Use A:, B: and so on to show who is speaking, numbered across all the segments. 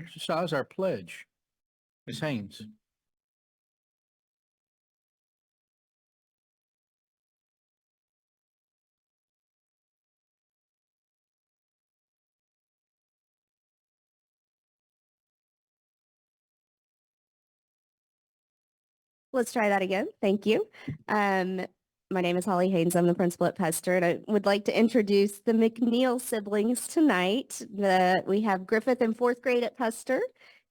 A: exercise our pledge. Ms. Haynes.
B: Let's try that again. Thank you. My name is Holly Haynes. I'm the principal at Pester, and I would like to introduce the McNeil siblings tonight. We have Griffith in 4th grade at Pester,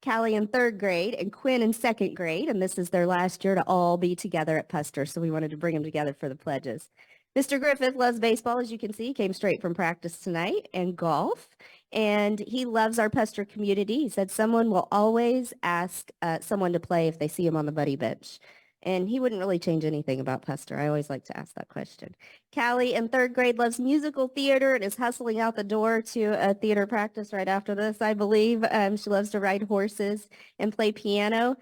B: Callie in 3rd grade, and Quinn in 2nd grade, and this is their last year to all be together at Pester, so we wanted to bring them together for the pledges. Mr. Griffith loves baseball, as you can see. He came straight from practice tonight, and golf, and he loves our Pester community. He said someone will always ask someone to play if they see him on the buddy bench. And he wouldn't really change anything about Pester. I always like to ask that question. Callie in 3rd grade loves musical theater and is hustling out the door to a theater practice right after this, I believe. She loves to ride horses and play piano.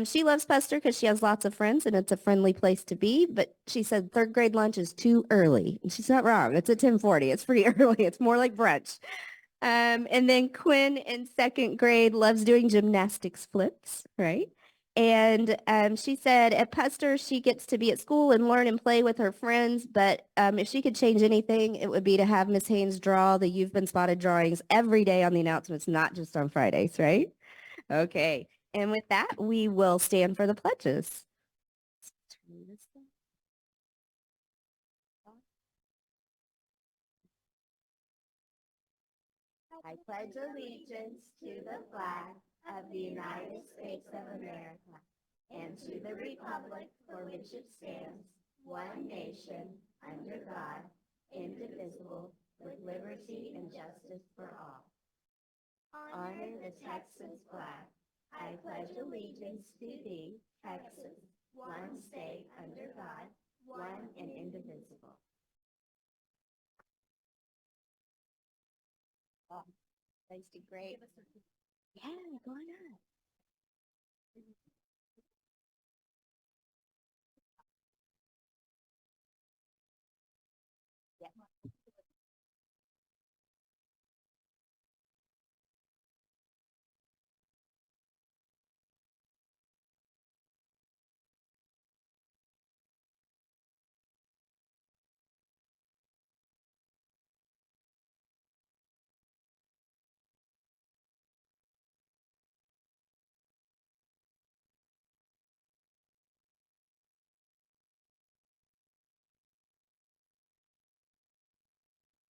B: She loves Pester because she has lots of friends and it's a friendly place to be. But she said 3rd grade lunch is too early. And she's not wrong. It's at 10:40. It's pretty early. It's more like brunch. And then Quinn in 2nd grade loves doing gymnastics flips, right? And she said at Pester, she gets to be at school and learn and play with her friends. But if she could change anything, it would be to have Miss Haynes draw the You've Been Spotted drawings every day on the announcements, not just on Fridays, right? Okay. And with that, we will stand for the pledges. I pledge allegiance to the flag of the United States of America and to the republic for which it stands, one nation, under God, indivisible, with liberty and justice for all. Honor the Texas flag. I pledge allegiance to thee, Texas, one state under God, one and indivisible. Oh, thanks to great. Yeah, go on up. Yeah.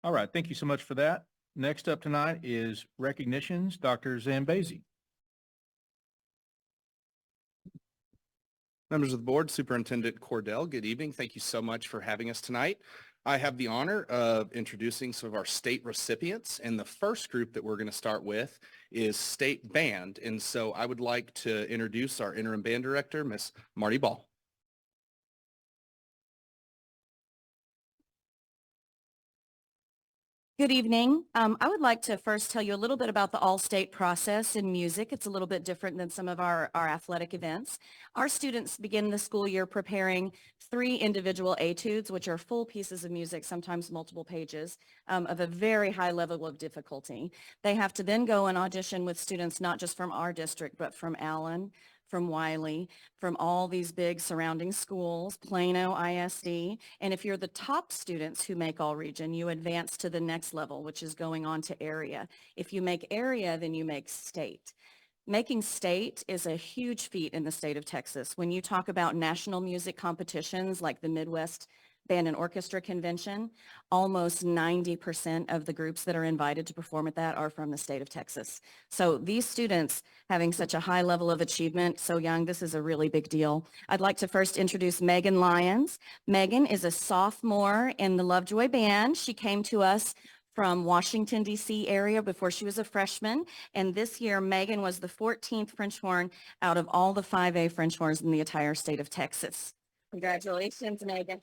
A: All right. Thank you so much for that. Next up tonight is recognitions. Dr. Zambezi.
C: Members of the board, Superintendent Cordell, good evening. Thank you so much for having us tonight. I have the honor of introducing some of our state recipients, and the first group that we're going to start with is State Band. And so I would like to introduce our interim band director, Miss Marty Ball.
D: Good evening. I would like to first tell you a little bit about the all-state process in music. It's a little bit different than some of our athletic events. Our students begin the school year preparing 3 individual etudes, which are full pieces of music, sometimes multiple pages, of a very high level of difficulty. They have to then go and audition with students not just from our district, but from Allen, from Wiley, from all these big surrounding schools, Plano, ISD. And if you're the top students who make all region, you advance to the next level, which is going on to area. If you make area, then you make state. Making state is a huge feat in the state of Texas. When you talk about national music competitions like the Midwest Band and Orchestra Convention, almost 90% of the groups that are invited to perform at that are from the state of Texas. So these students having such a high level of achievement so young, this is a really big deal. I'd like to first introduce Megan Lyons. Megan is a sophomore in the Lovejoy Band. She came to us from Washington, D.C. area before she was a freshman. And this year, Megan was the 14th French horn out of all the 5A French horns in the entire state of Texas. Congratulations, Megan.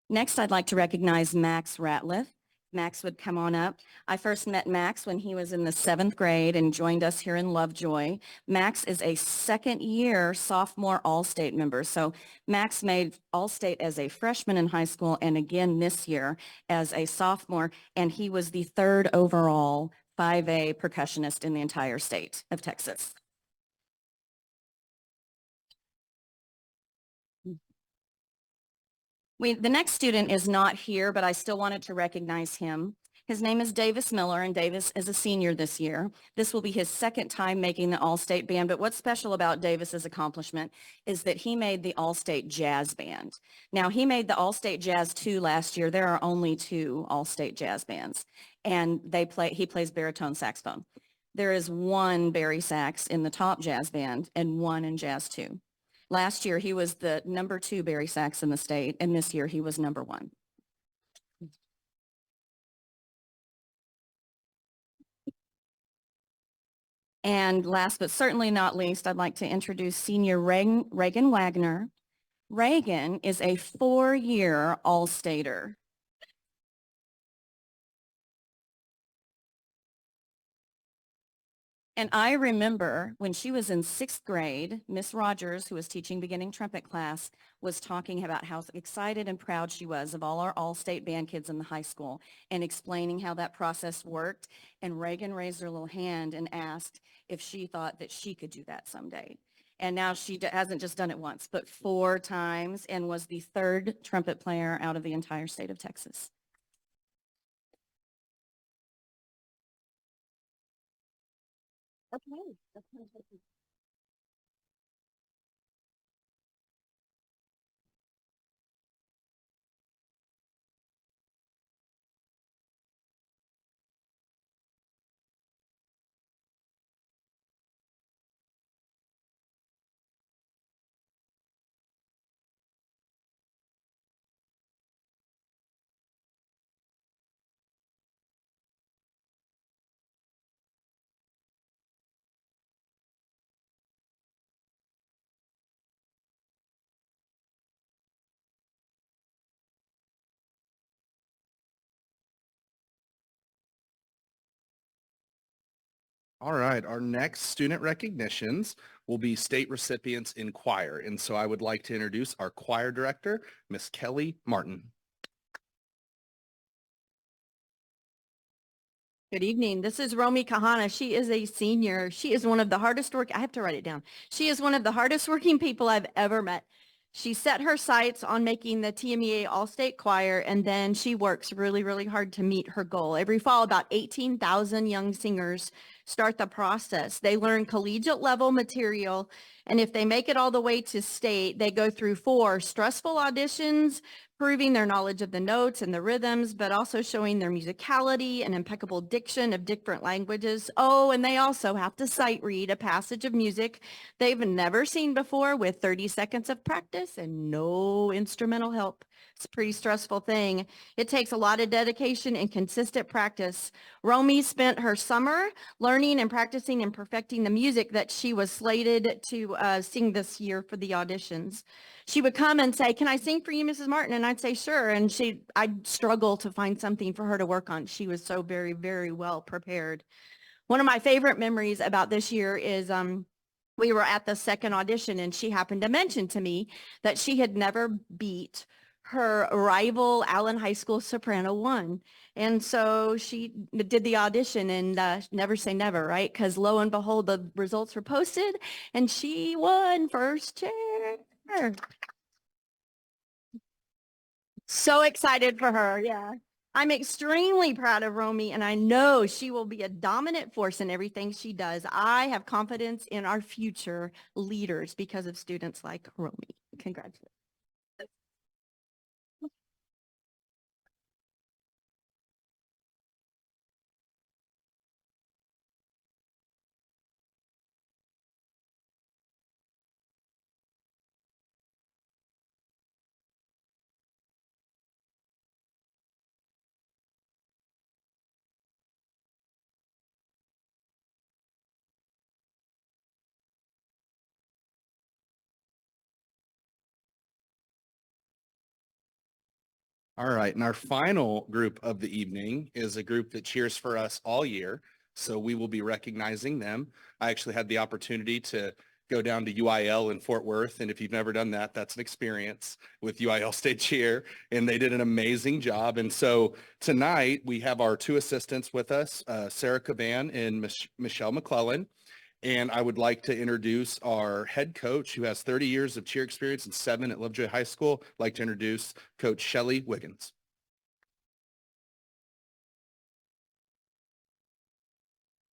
D: Next, I'd like to recognize Max Ratliff. Max would come on up. I first met Max when he was in the 7th grade and joined us here in Lovejoy. Max is a second-year sophomore All-State member. So Max made All-State as a freshman in high school and again this year as a sophomore, and he was the 3rd overall 5A percussionist in the entire state of Texas. The next student is not here, but I still wanted to recognize him. His name is Davis Miller, and Davis is a senior this year. This will be his 2nd time making the All-State Band, but what's special about Davis's accomplishment is that he made the All-State Jazz Band. Now, he made the All-State Jazz 2 last year. There are only 2 All-State Jazz Bands, and he plays baritone saxophone. There is 1 bari sax in the top jazz band and 1 in Jazz 2. Last year, he was the number 2 bari sax in the state, and this year he was number 1. And last but certainly not least, I'd like to introduce senior Reagan Wagner. Reagan is a 4-year All-Stater. And I remember when she was in 6th grade, Miss Rogers, who was teaching beginning trumpet class, was talking about how excited and proud she was of all our All-State band kids in the high school and explaining how that process worked. And Reagan raised her little hand and asked if she thought that she could do that someday. And now she hasn't just done it once, but 4 times, and was the 3rd trumpet player out of the entire state of Texas. Okay.
C: All right, our next student recognitions will be state recipients in choir. And so I would like to introduce our choir director, Miss Kelly Martin.
E: Good evening. This is Romy Kahana. She is a senior. She is one of the hardest work. I have to write it down. She is one of the hardest working people I've ever met. She set her sights on making the TMEA All-State Choir, and then she works really, really hard to meet her goal. Every fall, about 18,000 young singers start the process. They learn collegiate level material, and if they make it all the way to state, they go through 4 stressful auditions, proving their knowledge of the notes and the rhythms, but also showing their musicality and impeccable diction of different languages. Oh, and they also have to sight read a passage of music they've never seen before with 30 seconds of practice and no instrumental help. It's a pretty stressful thing. It takes a lot of dedication and consistent practice. Romy spent her summer learning and practicing and perfecting the music that she was slated to sing this year for the auditions. She would come and say, "Can I sing for you, Mrs. Martin?" And I'd say, "Sure." And I'd struggle to find something for her to work on. She was so very, very well prepared. One of my favorite memories about this year is we were at the second audition, and she happened to mention to me that she had never beat her rival Allen High School soprano 1. And so she did the audition, and never say never, right? Because lo and behold, the results were posted and she won first chair. So excited for her. Yeah. I'm extremely proud of Romy, and I know she will be a dominant force in everything she does. I have confidence in our future leaders because of students like Romy. Congratulations.
C: All right, and our final group of the evening is a group that cheers for us all year. So we will be recognizing them. I actually had the opportunity to go down to UIL in Fort Worth. And if you've never done that, that's an experience with UIL State Cheer. And they did an amazing job. And so tonight we have our two assistants with us, Sarah Caban and Michelle McClellan. And I would like to introduce our head coach who has 30 years of cheer experience and 7 at Lovejoy High School. I'd like to introduce Coach Shelley Wiggins.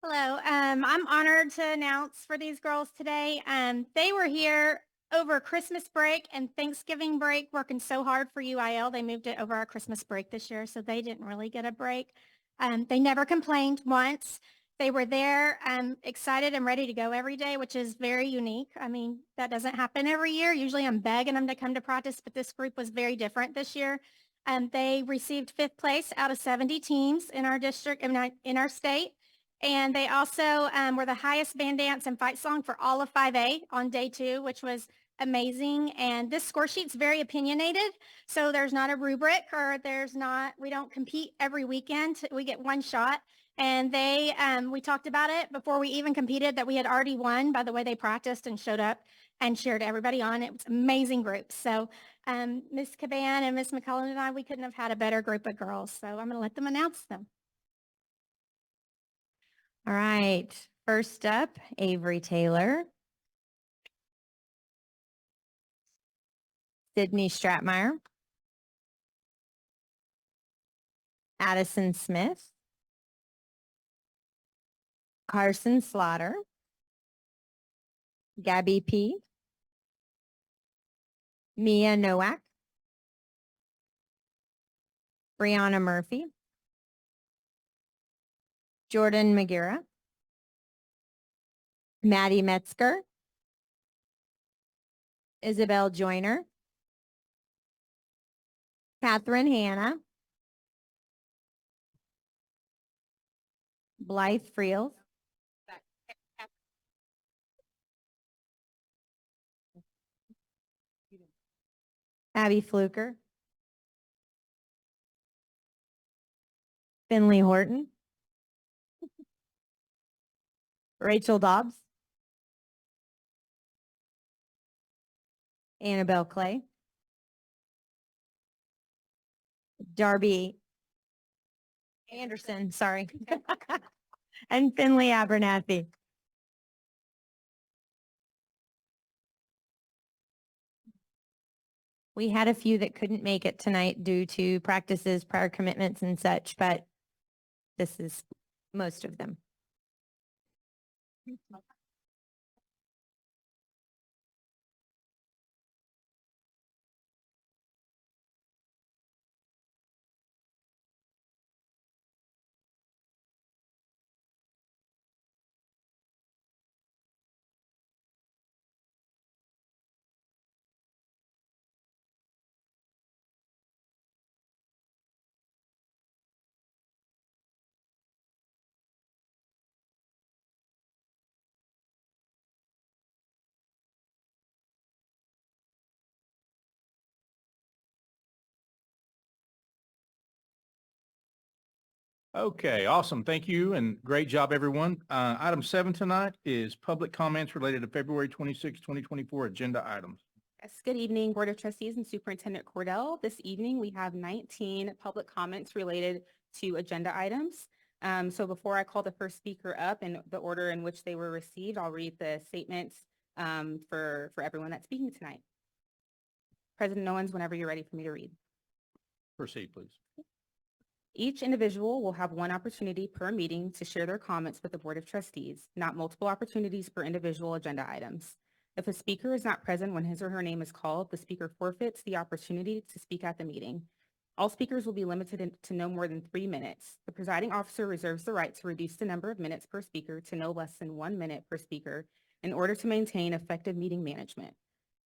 F: Hello, I'm honored to announce for these girls today. They were here over Christmas break and Thanksgiving break working so hard for UIL. They moved it over our Christmas break this year, so they didn't really get a break. They never complained once. They were there excited and ready to go every day, which is very unique. I mean, that doesn't happen every year. Usually I'm begging them to come to practice, but this group was very different this year. They received 5th place out of 70 teams in our district, in our state. And they also were the highest band dance and fight song for all of 5A on day 2, which was amazing. And this score sheet's very opinionated. So there's not a rubric or we don't compete every weekend. We get one shot. And we talked about it before we even competed that we had already won by the way they practiced and showed up and cheered everybody on. It was an amazing group. So Miss Caban and Miss McCall and I, we couldn't have had a better group of girls. So I'm going to let them announce them.
E: All right. First up, Avery Taylor. Sydney Stratmeyer. Addison Smith. Carson Slaughter. Gabby P. Mia Nowak. Brianna Murphy. Jordan Magira. Maddie Metzger. Isabel Joyner. Catherine Hanna. Blythe Friel. Abby Fluker. Finley Horton. Rachel Dobbs. Annabelle Clay. Darby Anderson, sorry. And Finley Abernathy. We had a few that couldn't make it tonight due to practices, prior commitments and such, but this is most of them.
A: Okay, awesome. Thank you and great job, everyone. Item 7 tonight is public comments related to February 26, 2024 agenda items.
G: Yes, good evening, Board of Trustees and Superintendent Cordell. This evening, we have 19 public comments related to agenda items. So before I call the first speaker up in the order in which they were received, I'll read the statements for everyone that's speaking tonight. President Owens, whenever you're ready for me to read.
A: Proceed, please.
G: Each individual will have one opportunity per meeting to share their comments with the Board of Trustees, not multiple opportunities per individual agenda items. If a speaker is not present when his or her name is called, the speaker forfeits the opportunity to speak at the meeting. All speakers will be limited to no more than 3 minutes. The presiding officer reserves the right to reduce the number of minutes per speaker to no less than 1 minute per speaker in order to maintain effective meeting management.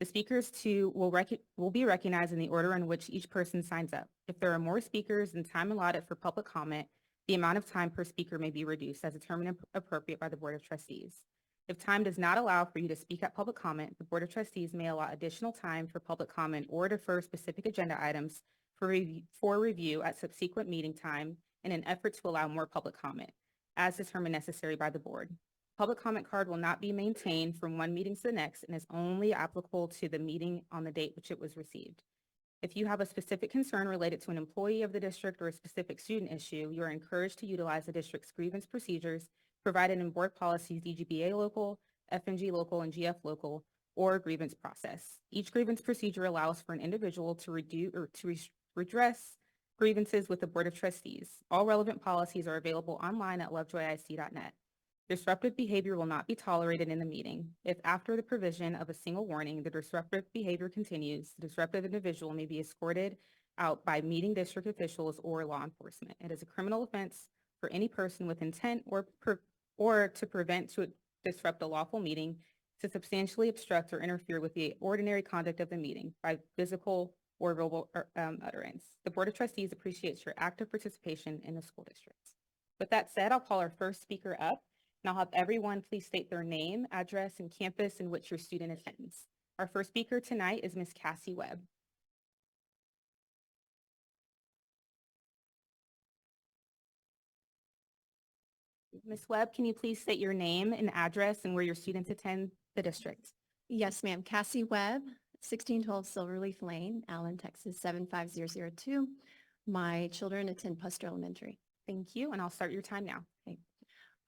G: The speakers will be recognized in the order in which each person signs up. If there are more speakers than time allotted for public comment, the amount of time per speaker may be reduced as determined appropriate by the Board of Trustees. If time does not allow for you to speak at public comment, the Board of Trustees may allot additional time for public comment or defer specific agenda items for review at subsequent meeting time in an effort to allow more public comment, as determined necessary by the board. Public comment card will not be maintained from one meeting to the next and is only applicable to the meeting on the date which it was received. If you have a specific concern related to an employee of the district or a specific student issue, you are encouraged to utilize the district's grievance procedures provided in board policies DGBA local, FNG local, and GF local, or grievance process. Each grievance procedure allows for an individual to redress grievances with the Board of Trustees. All relevant policies are available online at lovejoyisd.net. Disruptive behavior will not be tolerated in the meeting. If after the provision of a single warning, the disruptive behavior continues, the disruptive individual may be escorted out by meeting district officials or law enforcement. It is a criminal offense for any person with intent or to prevent to disrupt a lawful meeting, to substantially obstruct or interfere with the ordinary conduct of the meeting by physical or verbal utterance. The Board of Trustees appreciates your active participation in the school districts. With that said, I'll call our first speaker up, and I'll have everyone please state their name, address, and campus in which your student attends. Our first speaker tonight is Ms. Cassie Webb. Ms. Webb, can you please state your name and address and where your students attend the district?
H: Yes, ma'am. Cassie Webb, 1612 Silverleaf Lane, Allen, Texas, 75002. My children attend Puster Elementary.
G: Thank you, and I'll start your time now.
H: Okay.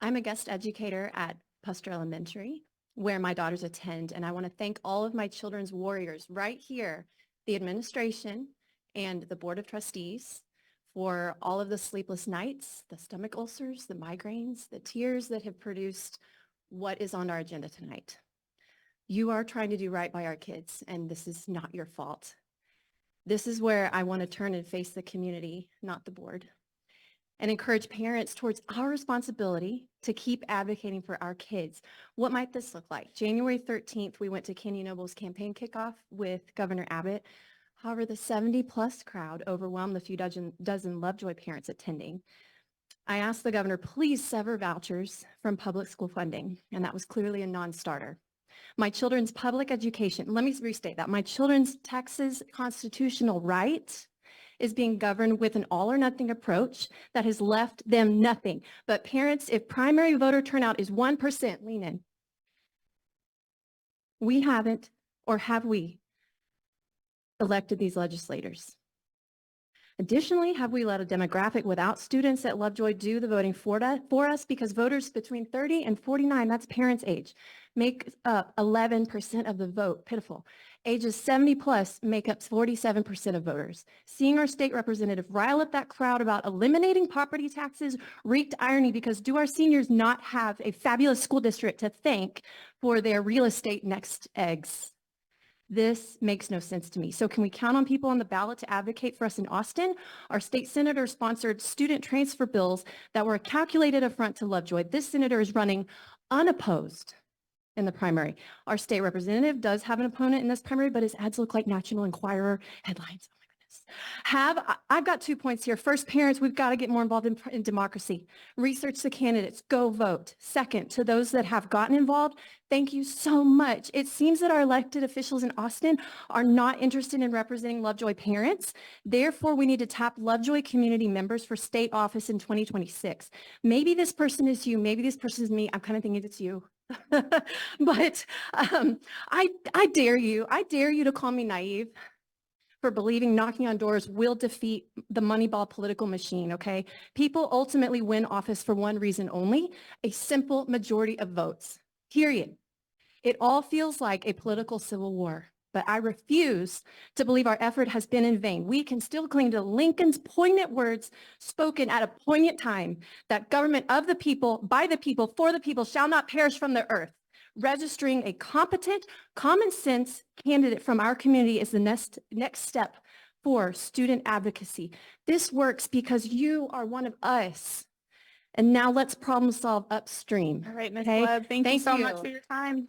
H: I'm a guest educator at Puster Elementary, where my daughters attend, and I want to thank all of my children's warriors right here, the administration and the Board of Trustees, for all of the sleepless nights, the stomach ulcers, the migraines, the tears that have produced what is on our agenda tonight. You are trying to do right by our kids, and this is not your fault. This is where I want to turn and face the community, not the board, and encourage parents towards our responsibility to keep advocating for our kids. What might this look like? January 13th, we went to Kenny Noble's campaign kickoff with Governor Abbott. However, the 70-plus crowd overwhelmed the few dozen Lovejoy parents attending. I asked the governor, please sever vouchers from public school funding, and that was clearly a non-starter. My children's public education, let me restate that. My children's Texas constitutional right is being governed with an all-or-nothing approach that has left them nothing. But parents, if primary voter turnout is 1%, lean in. We haven't, or have we, elected these legislators? Additionally, have we let a demographic without students at Lovejoy do the voting for us? Because voters between 30 and 49, that's parents' age, make up 11% of the vote. Pitiful. Ages 70 plus make up 47% of voters. Seeing our state representative rile up that crowd about eliminating property taxes reeked irony, because do our seniors not have a fabulous school district to thank for their real estate next eggs? This makes no sense to me. So can we count on people on the ballot to advocate for us in Austin? Our state senator sponsored student transfer bills that were a calculated affront to Lovejoy. This senator is running unopposed in the primary. Our state representative does have an opponent in this primary, but his ads look like National Enquirer headlines. Oh my goodness. I've got 2 points here. First, parents, we've got to get more involved in democracy. Research the candidates, go vote. Second, to those that have gotten involved, thank you so much. It seems that our elected officials in Austin are not interested in representing Lovejoy parents. Therefore, we need to tap Lovejoy community members for state office in 2026. Maybe this person is you, maybe this person is me. I'm kind of thinking it's you. But I dare you to call me naive for believing knocking on doors will defeat the Moneyball political machine, okay? People ultimately win office for one reason only, a simple majority of votes, period. It all feels like a political civil war, but I refuse to believe our effort has been in vain. We can still cling to Lincoln's poignant words spoken at a poignant time, that government of the people, by the people, for the people shall not perish from the earth. Registering a competent, common sense candidate from our community is the next step for student advocacy. This works because you are one of us. And now let's problem solve upstream.
G: All right, Ms.
H: Okay?
G: Webb, thank you so much
H: you.
G: for your time.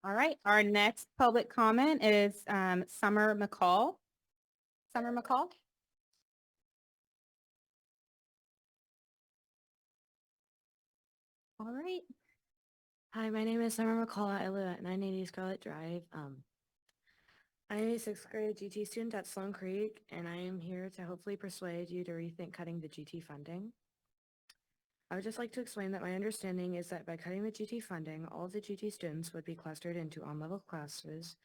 G: All right, our next public comment is Summer Mcall. Summer Mcall. All right.
I: Hi, my name is Summer Mcall. I live at 980 Scarlet Drive. I am a sixth grade GT student at Sloan Creek, and I am here to hopefully persuade you to rethink cutting the GT funding. I would just like to explain that my understanding is that by cutting the GT funding, all of the GT students would be clustered into on-level classes,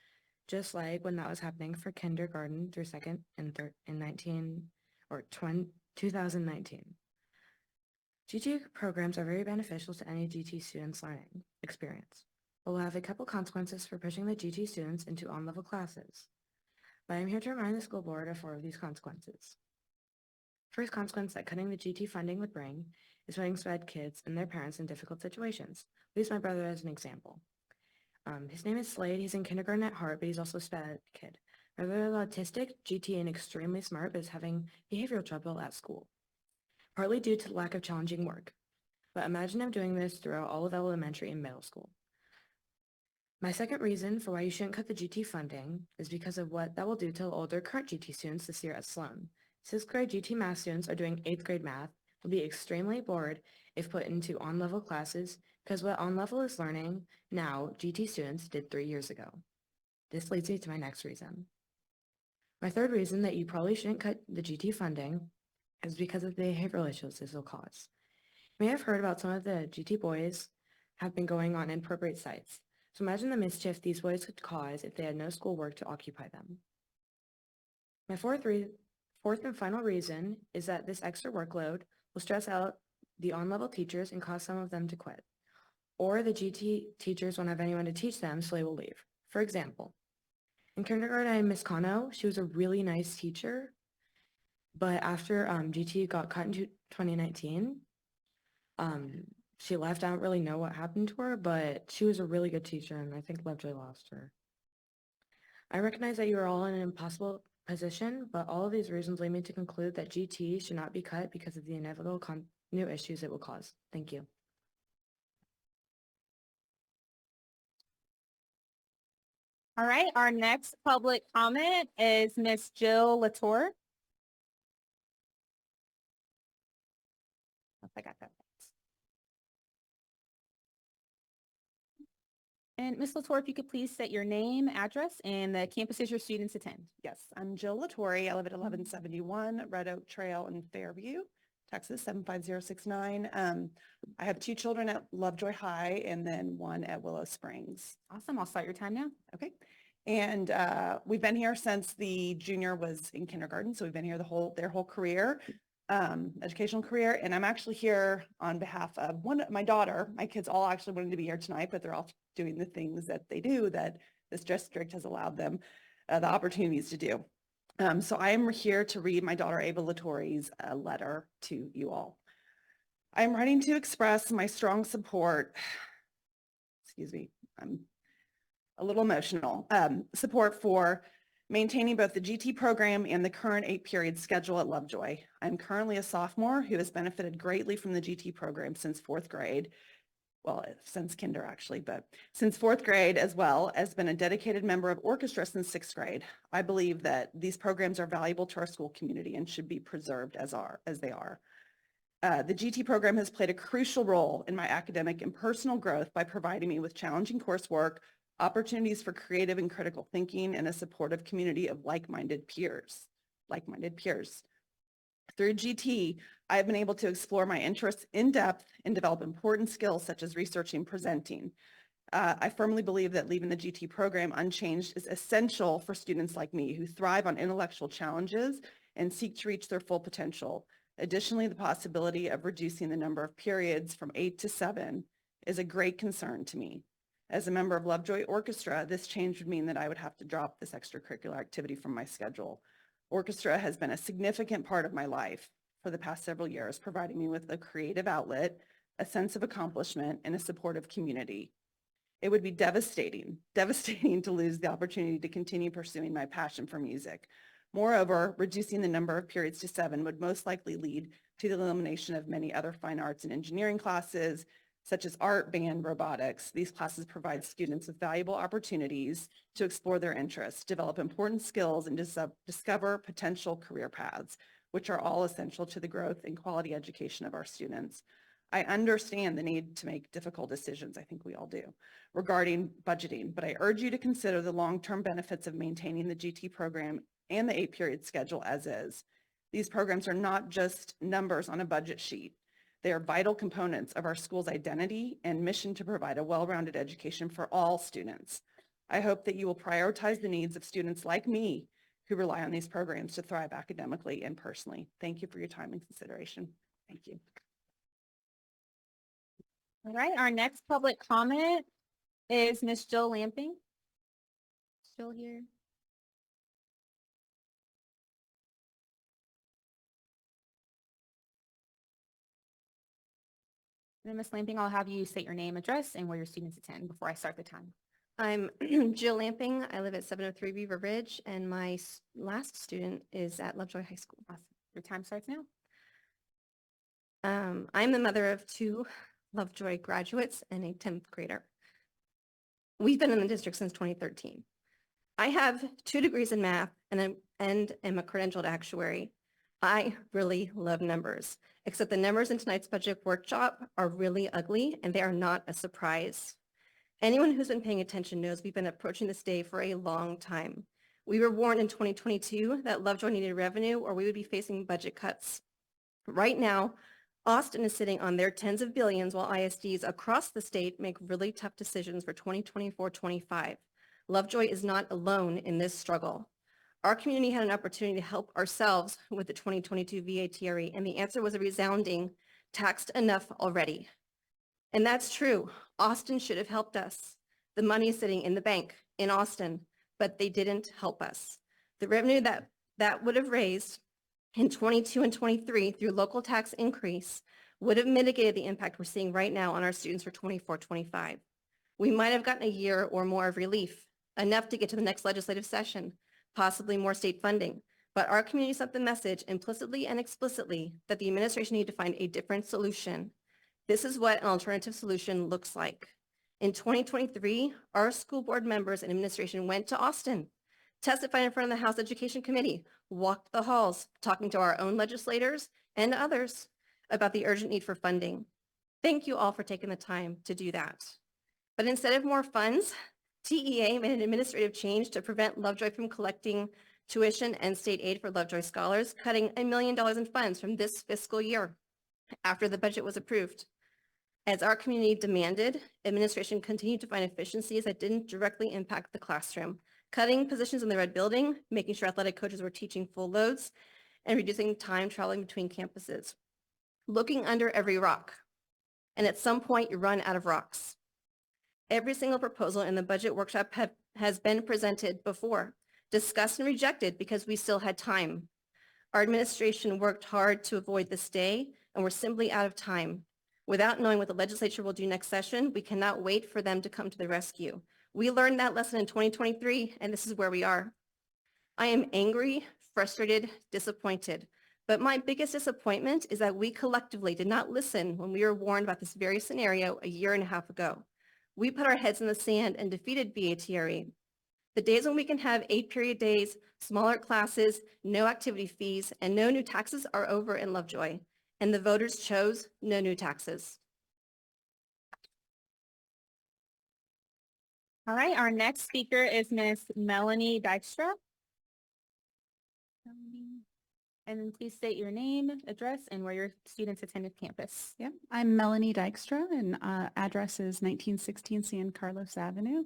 I: just like when that was happening for kindergarten through second and third in 2019. GT programs are very beneficial to any GT student's learning experience, but will have a couple consequences for pushing the GT students into on-level classes. But I'm here to remind the school board of 4 of these consequences. First consequence that cutting the GT funding would bring is putting SPED kids and their parents in difficult situations. I'll use my brother as an example. His name is Slade. He's in kindergarten at heart, but he's also a SPED kid. My brother is autistic, GT, and extremely smart, but is having behavioral trouble at school, partly due to the lack of challenging work. But imagine him doing this throughout all of elementary and middle school. My second reason for why you shouldn't cut the GT funding is because of what that will do to older current GT students this year at Sloan. 6th grade GT math students are doing 8th grade math, will be extremely bored if put into on-level classes because what on-level is learning now, GT students did 3 years ago. This leads me to my next reason. My third reason that you probably shouldn't cut the GT funding is because of the behavioral issues this will cause. You may have heard about some of the GT boys have been going on inappropriate sites. So imagine the mischief these boys could cause if they had no schoolwork to occupy them. My fourth and final reason is that this extra workload will stress out the on-level teachers and cause some of them to quit. Or the GT teachers won't have anyone to teach them, so they will leave. For example, in kindergarten, I had Miss Kano. She was a really nice teacher, but after GT got cut into 2019, she left. I don't really know what happened to her, but she was a really good teacher, and I think Lovejoy lost her. I recognize that you are all in an impossible position, but all of these reasons lead me to conclude that GT should not be cut because of the inevitable new issues it will cause. Thank you.
G: All right, our next public comment is Miss Jill Latour. I got that. And Ms. Latour, if you could please state your name, address, and the campuses your students attend.
J: Yes, I'm Jill Latour. I live at 1171 Red Oak Trail in Fairview, Texas, 75069. I have 2 children at Lovejoy High and then 1 at Willow Springs.
G: Awesome, I'll start your time now.
J: Okay. And we've been here since the junior was in kindergarten. So we've been here their whole career, educational career. And I'm actually here on behalf of my daughter. My kids all actually wanted to be here tonight, but they're all doing the things that they do that this district has allowed them the opportunities to do. So I am here to read my daughter Ava Latour's letter to you all. I am writing to express my strong support. Excuse me, I'm a little emotional. Support for maintaining both the GT program and the current 8-period schedule at Lovejoy. I'm currently a sophomore who has benefited greatly from the GT program since 4th grade. Well, since kinder actually, but since 4th grade as well as been a dedicated member of orchestra since 6th grade. I believe that these programs are valuable to our school community and should be preserved as they are. The GT program has played a crucial role in my academic and personal growth by providing me with challenging coursework, opportunities for creative and critical thinking, and a supportive community of like-minded peers. Through GT, I have been able to explore my interests in depth and develop important skills such as researching and presenting. I firmly believe that leaving the GT program unchanged is essential for students like me who thrive on intellectual challenges and seek to reach their full potential. Additionally, the possibility of reducing the number of periods from 8 to 7 is a great concern to me. As a member of Lovejoy Orchestra, this change would mean that I would have to drop this extracurricular activity from my schedule. Orchestra has been a significant part of my life for the past several years, providing me with a creative outlet, a sense of accomplishment, and a supportive community. It would be devastating to lose the opportunity to continue pursuing my passion for music. Moreover, reducing the number of periods to 7 would most likely lead to the elimination of many other fine arts and engineering classes, such as art, band, robotics. These classes provide students with valuable opportunities to explore their interests, develop important skills, and discover potential career paths, which are all essential to the growth and quality education of our students. I understand the need to make difficult decisions, I think we all do, regarding budgeting, but I urge you to consider the long-term benefits of maintaining the GT program and the 8-period schedule as is. These programs are not just numbers on a budget sheet. They are vital components of our school's identity and mission to provide a well-rounded education for all students. I hope that you will prioritize the needs of students like me who rely on these programs to thrive academically and personally. Thank you for your time and consideration. Thank you.
F: All right, our next public comment is Ms. Jill Lamping. Still here.
G: And then Ms. Lamping, I'll have you state your name, address, and where your students attend before I start the time.
B: I'm Jill Lamping. I live at 703 Beaver Ridge, and my last student is at Lovejoy High School.
G: Awesome. Your time starts now.
B: I'm the mother of 2 Lovejoy graduates and a 10th grader. We've been in the district since 2013. I have 2 degrees in math and am a credentialed actuary. I really love numbers, except the numbers in tonight's budget workshop are really ugly and they are not a surprise. Anyone who's been paying attention knows we've been approaching this day for a long time. We were warned in 2022 that Lovejoy needed revenue or we would be facing budget cuts. Right now, Austin is sitting on their tens of billions while ISDs across the state make really tough decisions for 2024-25. Lovejoy is not alone in this struggle. Our community had an opportunity to help ourselves with the 2022 VATRE, and the answer was a resounding, taxed enough already. And that's true. Austin should have helped us. The money is sitting in the bank in Austin, but they didn't help us. The revenue that would have raised in 22 and 23 through local tax increase would have mitigated the impact we're seeing right now on our students for 24-25. We might have gotten a year or more of relief, enough to get to the next legislative session, possibly more state funding. But our community sent the message implicitly and explicitly that the administration needed to find a different solution. This is what an alternative solution looks like. In 2023, our school board members and administration went to Austin, testified in front of the House Education Committee, walked the halls, talking to our own legislators and others about the urgent need for funding. Thank you all for taking the time to do that. But instead of more funds, TEA made an administrative change to prevent Lovejoy from collecting tuition and state aid for Lovejoy scholars, cutting $1 million in funds from this fiscal year after the budget was approved. As our community demanded, administration continued to find efficiencies that didn't directly impact the classroom, cutting positions in the red building, making sure athletic coaches were teaching full loads, and reducing time traveling between campuses. Looking under every rock. And at some point, you run out of rocks. Every single proposal in the budget workshop has been presented before, discussed and rejected because we still had time. Our administration worked hard to avoid this day, and we're simply out of time. Without knowing what the legislature will do next session, we cannot wait for them to come to the rescue. We learned that lesson in 2023, and this is where we are. I am angry, frustrated, disappointed. But my biggest disappointment is that we collectively did not listen when we were warned about this very scenario a year and a half ago. We put our heads in the sand and defeated VATRE. The days when we can have 8-period days, smaller classes, no activity fees, and no new taxes are over in Lovejoy. And the voters chose no new taxes.
F: All right, our next speaker is Ms. Melanie Dyra.
G: And then please state your name, address, and where your students attended campus.
K: Yeah, I'm Melanie Dykstra, and address is 1916 San Carlos Avenue.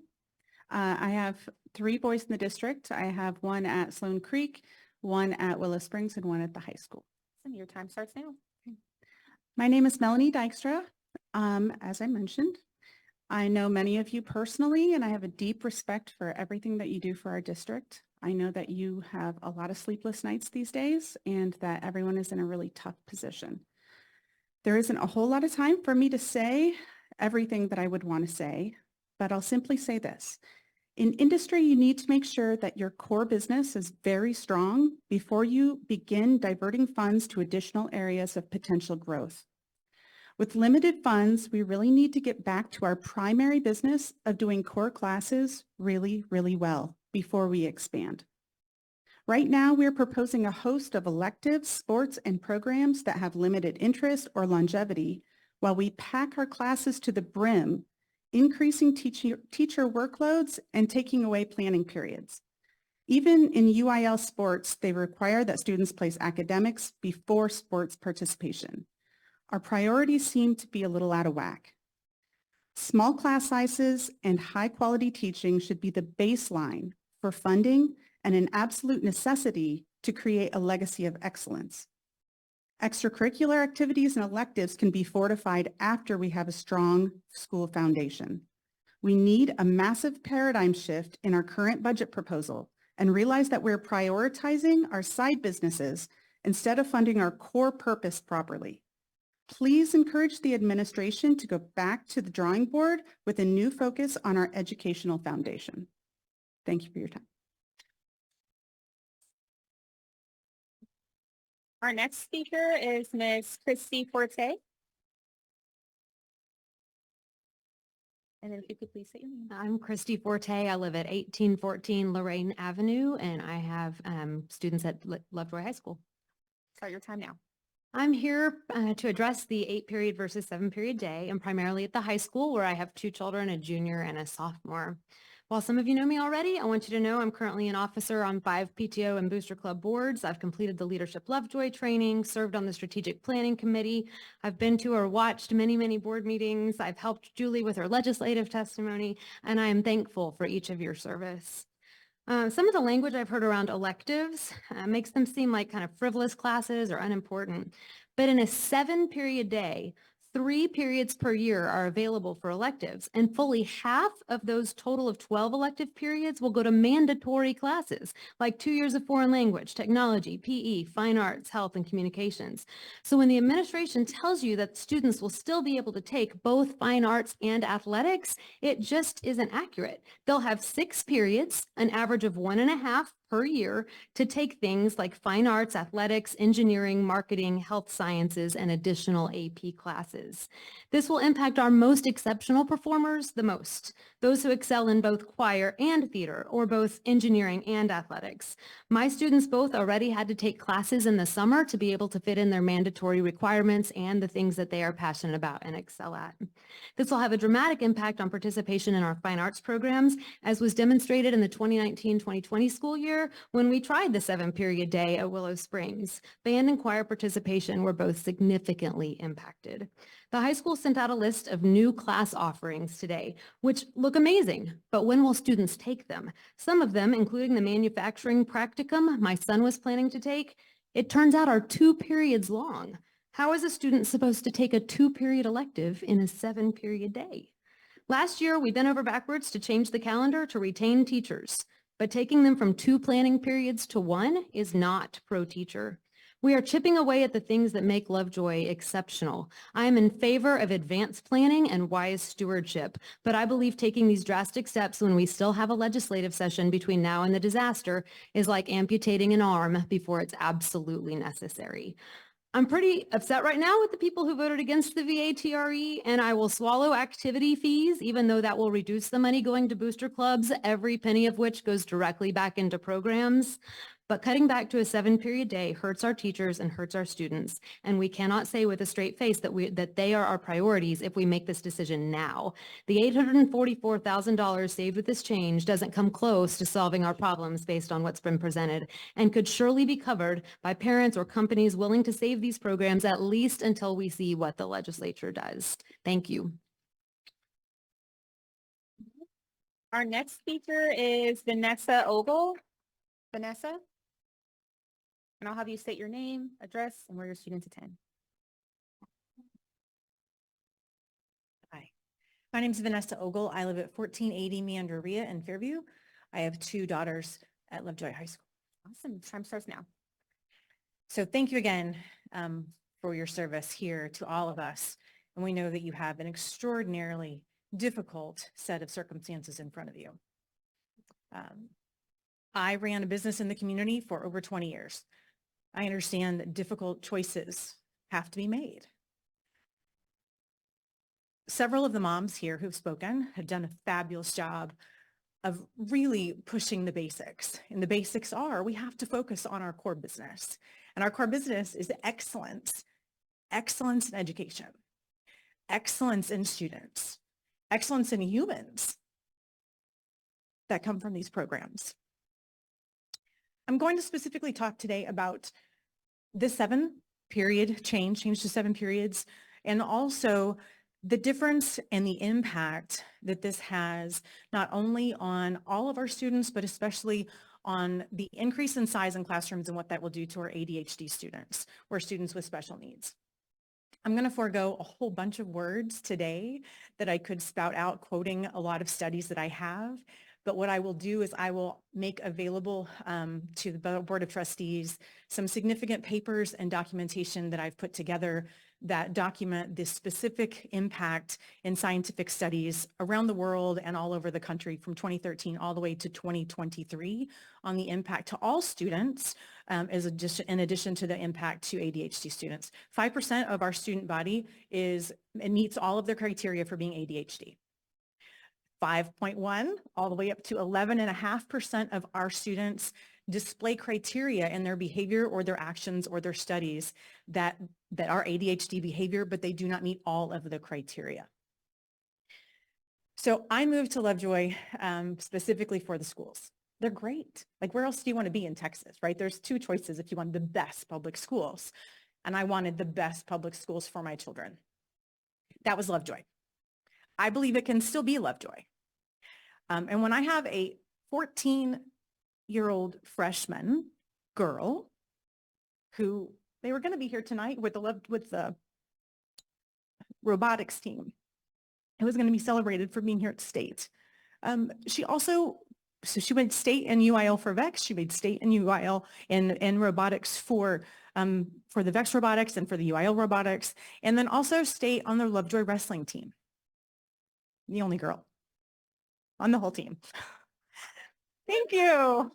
K: I have 3 boys in the district. I have 1 at Sloan Creek, 1 at Willow Springs, and 1 at the high school.
G: And your time starts now.
K: My name is Melanie Dykstra. As I mentioned, I know many of you personally, and I have a deep respect for everything that you do for our district. I know that you have a lot of sleepless nights these days and that everyone is in a really tough position. There isn't a whole lot of time for me to say everything that I would want to say, but I'll simply say this. In industry, you need to make sure that your core business is very strong before you begin diverting funds to additional areas of potential growth. With limited funds, we really need to get back to our primary business of doing core classes really, really well before we expand. Right now, we're proposing a host of electives, sports, and programs that have limited interest or longevity, while we pack our classes to the brim, increasing teacher workloads and taking away planning periods. Even in UIL sports, they require that students place academics before sports participation. Our priorities seem to be a little out of whack. Small class sizes and high-quality teaching should be the baseline for funding and an absolute necessity to create a legacy of excellence. Extracurricular activities and electives can be fortified after we have a strong school foundation. We need a massive paradigm shift in our current budget proposal and realize that we're prioritizing our side businesses instead of funding our core purpose properly. Please encourage the administration to go back to the drawing board with a new focus on our educational foundation. Thank you for your time.
F: Our next speaker is Ms. Christy Forte. And then if you could please say your name.
L: I'm Christy Forte. I live at 1814 Lorraine Avenue, and I have students at Lovejoy High School.
F: Start your time now.
L: I'm here to address the 8-period versus 7-period day, and primarily at the high school where I have 2 children, a junior and a sophomore. While some of you know me already, I want you to know I'm currently an officer on 5 PTO and Booster Club boards. I've completed the Leadership Lovejoy training, served on the Strategic Planning Committee. I've been to or watched many, many board meetings. I've helped Julie with her legislative testimony, and I am thankful for each of your service. Some of the language I've heard around electives makes them seem like kind of frivolous classes or unimportant. But in a 7-period day, 3 periods per year are available for electives, and fully half of those total of 12 elective periods will go to mandatory classes, like 2 years of foreign language, technology, PE, fine arts, health, and communications. So when the administration tells you that students will still be able to take both fine arts and athletics, it just isn't accurate. They'll have 6 periods, an average of 1.5 per year, to take things like fine arts, athletics, engineering, marketing, health sciences, and additional AP classes. This will impact our most exceptional performers the most, those who excel in both choir and theater, or both engineering and athletics. My students both already had to take classes in the summer to be able to fit in their mandatory requirements and the things that they are passionate about and excel at. This will have a dramatic impact on participation in our fine arts programs, as was demonstrated in the 2019-2020 school year when we tried the 7-period day at Willow Springs. Band and choir participation were both significantly impacted. The high school sent out a list of new class offerings today, which look amazing, but when will students take them? Some of them, including the manufacturing practicum my son was planning to take, it turns out are 2 periods long. How is a student supposed to take a 2-period elective in a 7-period day? Last year, we bent over backwards to change the calendar to retain teachers, but taking them from 2 planning periods to 1 is not pro-teacher. We are chipping away at the things that make Lovejoy exceptional. I am in favor of advanced planning and wise stewardship, but I believe taking these drastic steps when we still have a legislative session between now and the disaster is like amputating an arm before it's absolutely necessary. I'm pretty upset right now with the people who voted against the VATRE, and I will swallow activity fees, even though that will reduce the money going to booster clubs, every penny of which goes directly back into programs. But cutting back to a 7-period day hurts our teachers and hurts our students, and we cannot say with a straight face that they are our priorities if we make this decision now. The $844,000 saved with this change doesn't come close to solving our problems based on what's been presented, and could surely be covered by parents or companies willing to save these programs at least until we see what the legislature does. Thank you.
F: Our next speaker is Vanessa Ogal. Vanessa? And I'll have you state your name, address, and where your students attend.
M: Hi, my name is Vanessa Ogal. I live at 1480 Meanderia in Fairview. I have 2 daughters at Lovejoy High School.
F: Awesome. Time starts now.
M: So thank you again for your service here to all of us. And we know that you have an extraordinarily difficult set of circumstances in front of you. I ran a business in the community for over 20 years. I understand that difficult choices have to be made. Several of the moms here who've spoken have done a fabulous job of really pushing the basics. And the basics are we have to focus on our core business. And our core business is excellence in education. excellence in students, excellence in humans that come from these programs. I'm going to specifically talk today about the 7-period change to 7 periods, and also the difference and the impact that this has not only on all of our students, but especially on the increase in size in classrooms and what that will do to our ADHD students or students with special needs. I'm going to forego a whole bunch of words today that I could spout out quoting a lot of studies that I have. But what I will do is I will make available to the Board of Trustees some significant papers and documentation that I've put together that document the specific impact in scientific studies around the world and all over the country from 2013 all the way to 2023 on the impact to all students in addition to the impact to ADHD students. 5% of our student body meets all of their criteria for being ADHD. 5.1 all the way up to 11.5% of our students display criteria in their behavior or their actions or their studies that are ADHD behavior, but they do not meet all of the criteria. So I moved to Lovejoy specifically for the schools. They're great. Like, where else do you want to be in Texas, right? There's 2 choices if you want the best public schools. And I wanted the best public schools for my children. That was Lovejoy. I believe it can still be Lovejoy. And when I have a 14-year-old freshman girl who, they were going to be here tonight with the robotics team. It was going to be celebrated for being here at State. She made State and UIL for VEX. She made State and UIL in robotics for the VEX robotics and for the UIL robotics, and then also State on the Lovejoy wrestling team. The only girl on the whole team. Thank you.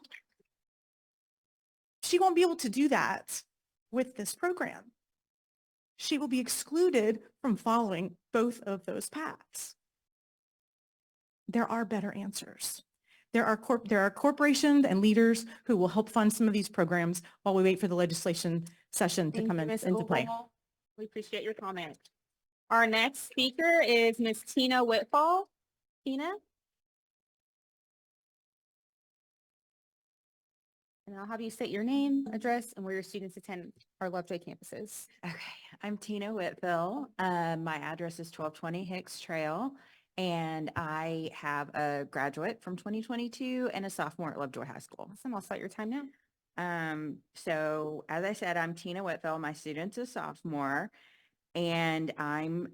M: She won't be able to do that with this program. She will be excluded from following both of those paths. There are better answers. There are corporations and leaders who will help fund some of these programs while we wait for the legislation session to come into play.
G: We appreciate your comment. Our next speaker is Ms. Tina Whitfall. Tina? And I'll have you state your name, address, and where your students attend our Lovejoy campuses.
N: Okay, I'm Tina Whitfill. My address is 1220 Hicks Trail, and I have a graduate from 2022 and a sophomore at Lovejoy High School.
G: Awesome, I'll start your time now.
N: So as I said, I'm Tina Whitfill. My student's a sophomore, and I'm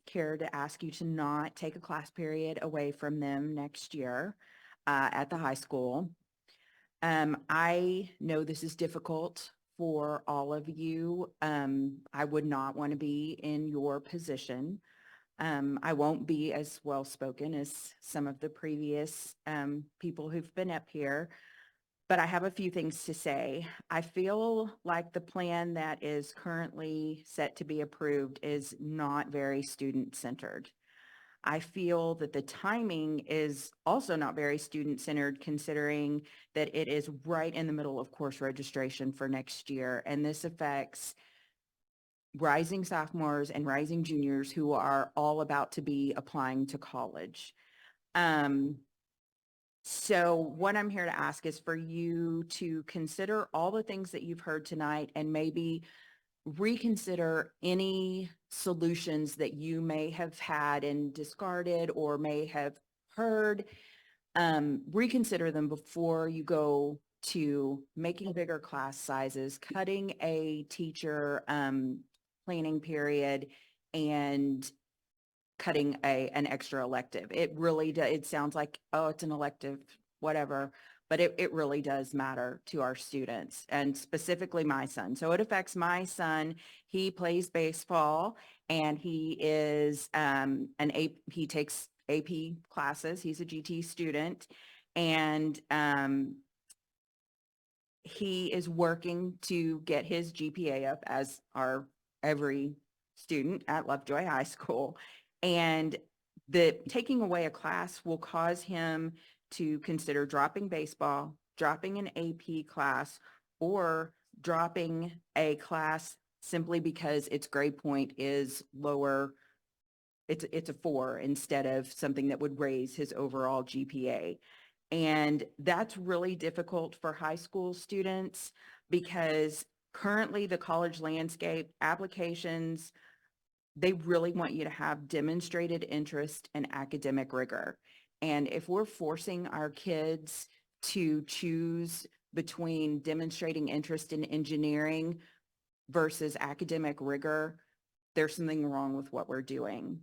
N: here to ask you to not take a class period away from them next year at the high school. I know this is difficult for all of you. I would not want to be in your position. I won't be as well spoken as some of the previous people who've been up here, but I have a few things to say. I feel like the plan that is currently set to be approved is not very student-centered. I feel that the timing is also not very student-centered, considering that it is right in the middle of course registration for next year. And this affects rising sophomores and rising juniors who are all about to be applying to college. So what I'm here to ask is for you to consider all the things that you've heard tonight and maybe reconsider any solutions that you may have had and discarded or may have heard. Reconsider them before you go to making bigger class sizes, cutting a teacher planning period, and cutting an extra elective. It really does. It sounds like, oh, it's an elective, whatever. But it really does matter to our students, and specifically my son. So it affects my son. He plays baseball, and he is he takes AP classes. He's a GT student, and he is working to get his GPA up, as are every student at Lovejoy High School. And the taking away a class will cause him to consider dropping baseball, dropping an AP class, or dropping a class simply because its grade point is lower it's a 4 instead of something that would raise his overall GPA. And that's really difficult for high school students because currently the college landscape applications, they really want you to have demonstrated interest and academic rigor. And if we're forcing our kids to choose between demonstrating interest in engineering versus academic rigor, there's something wrong with what we're doing.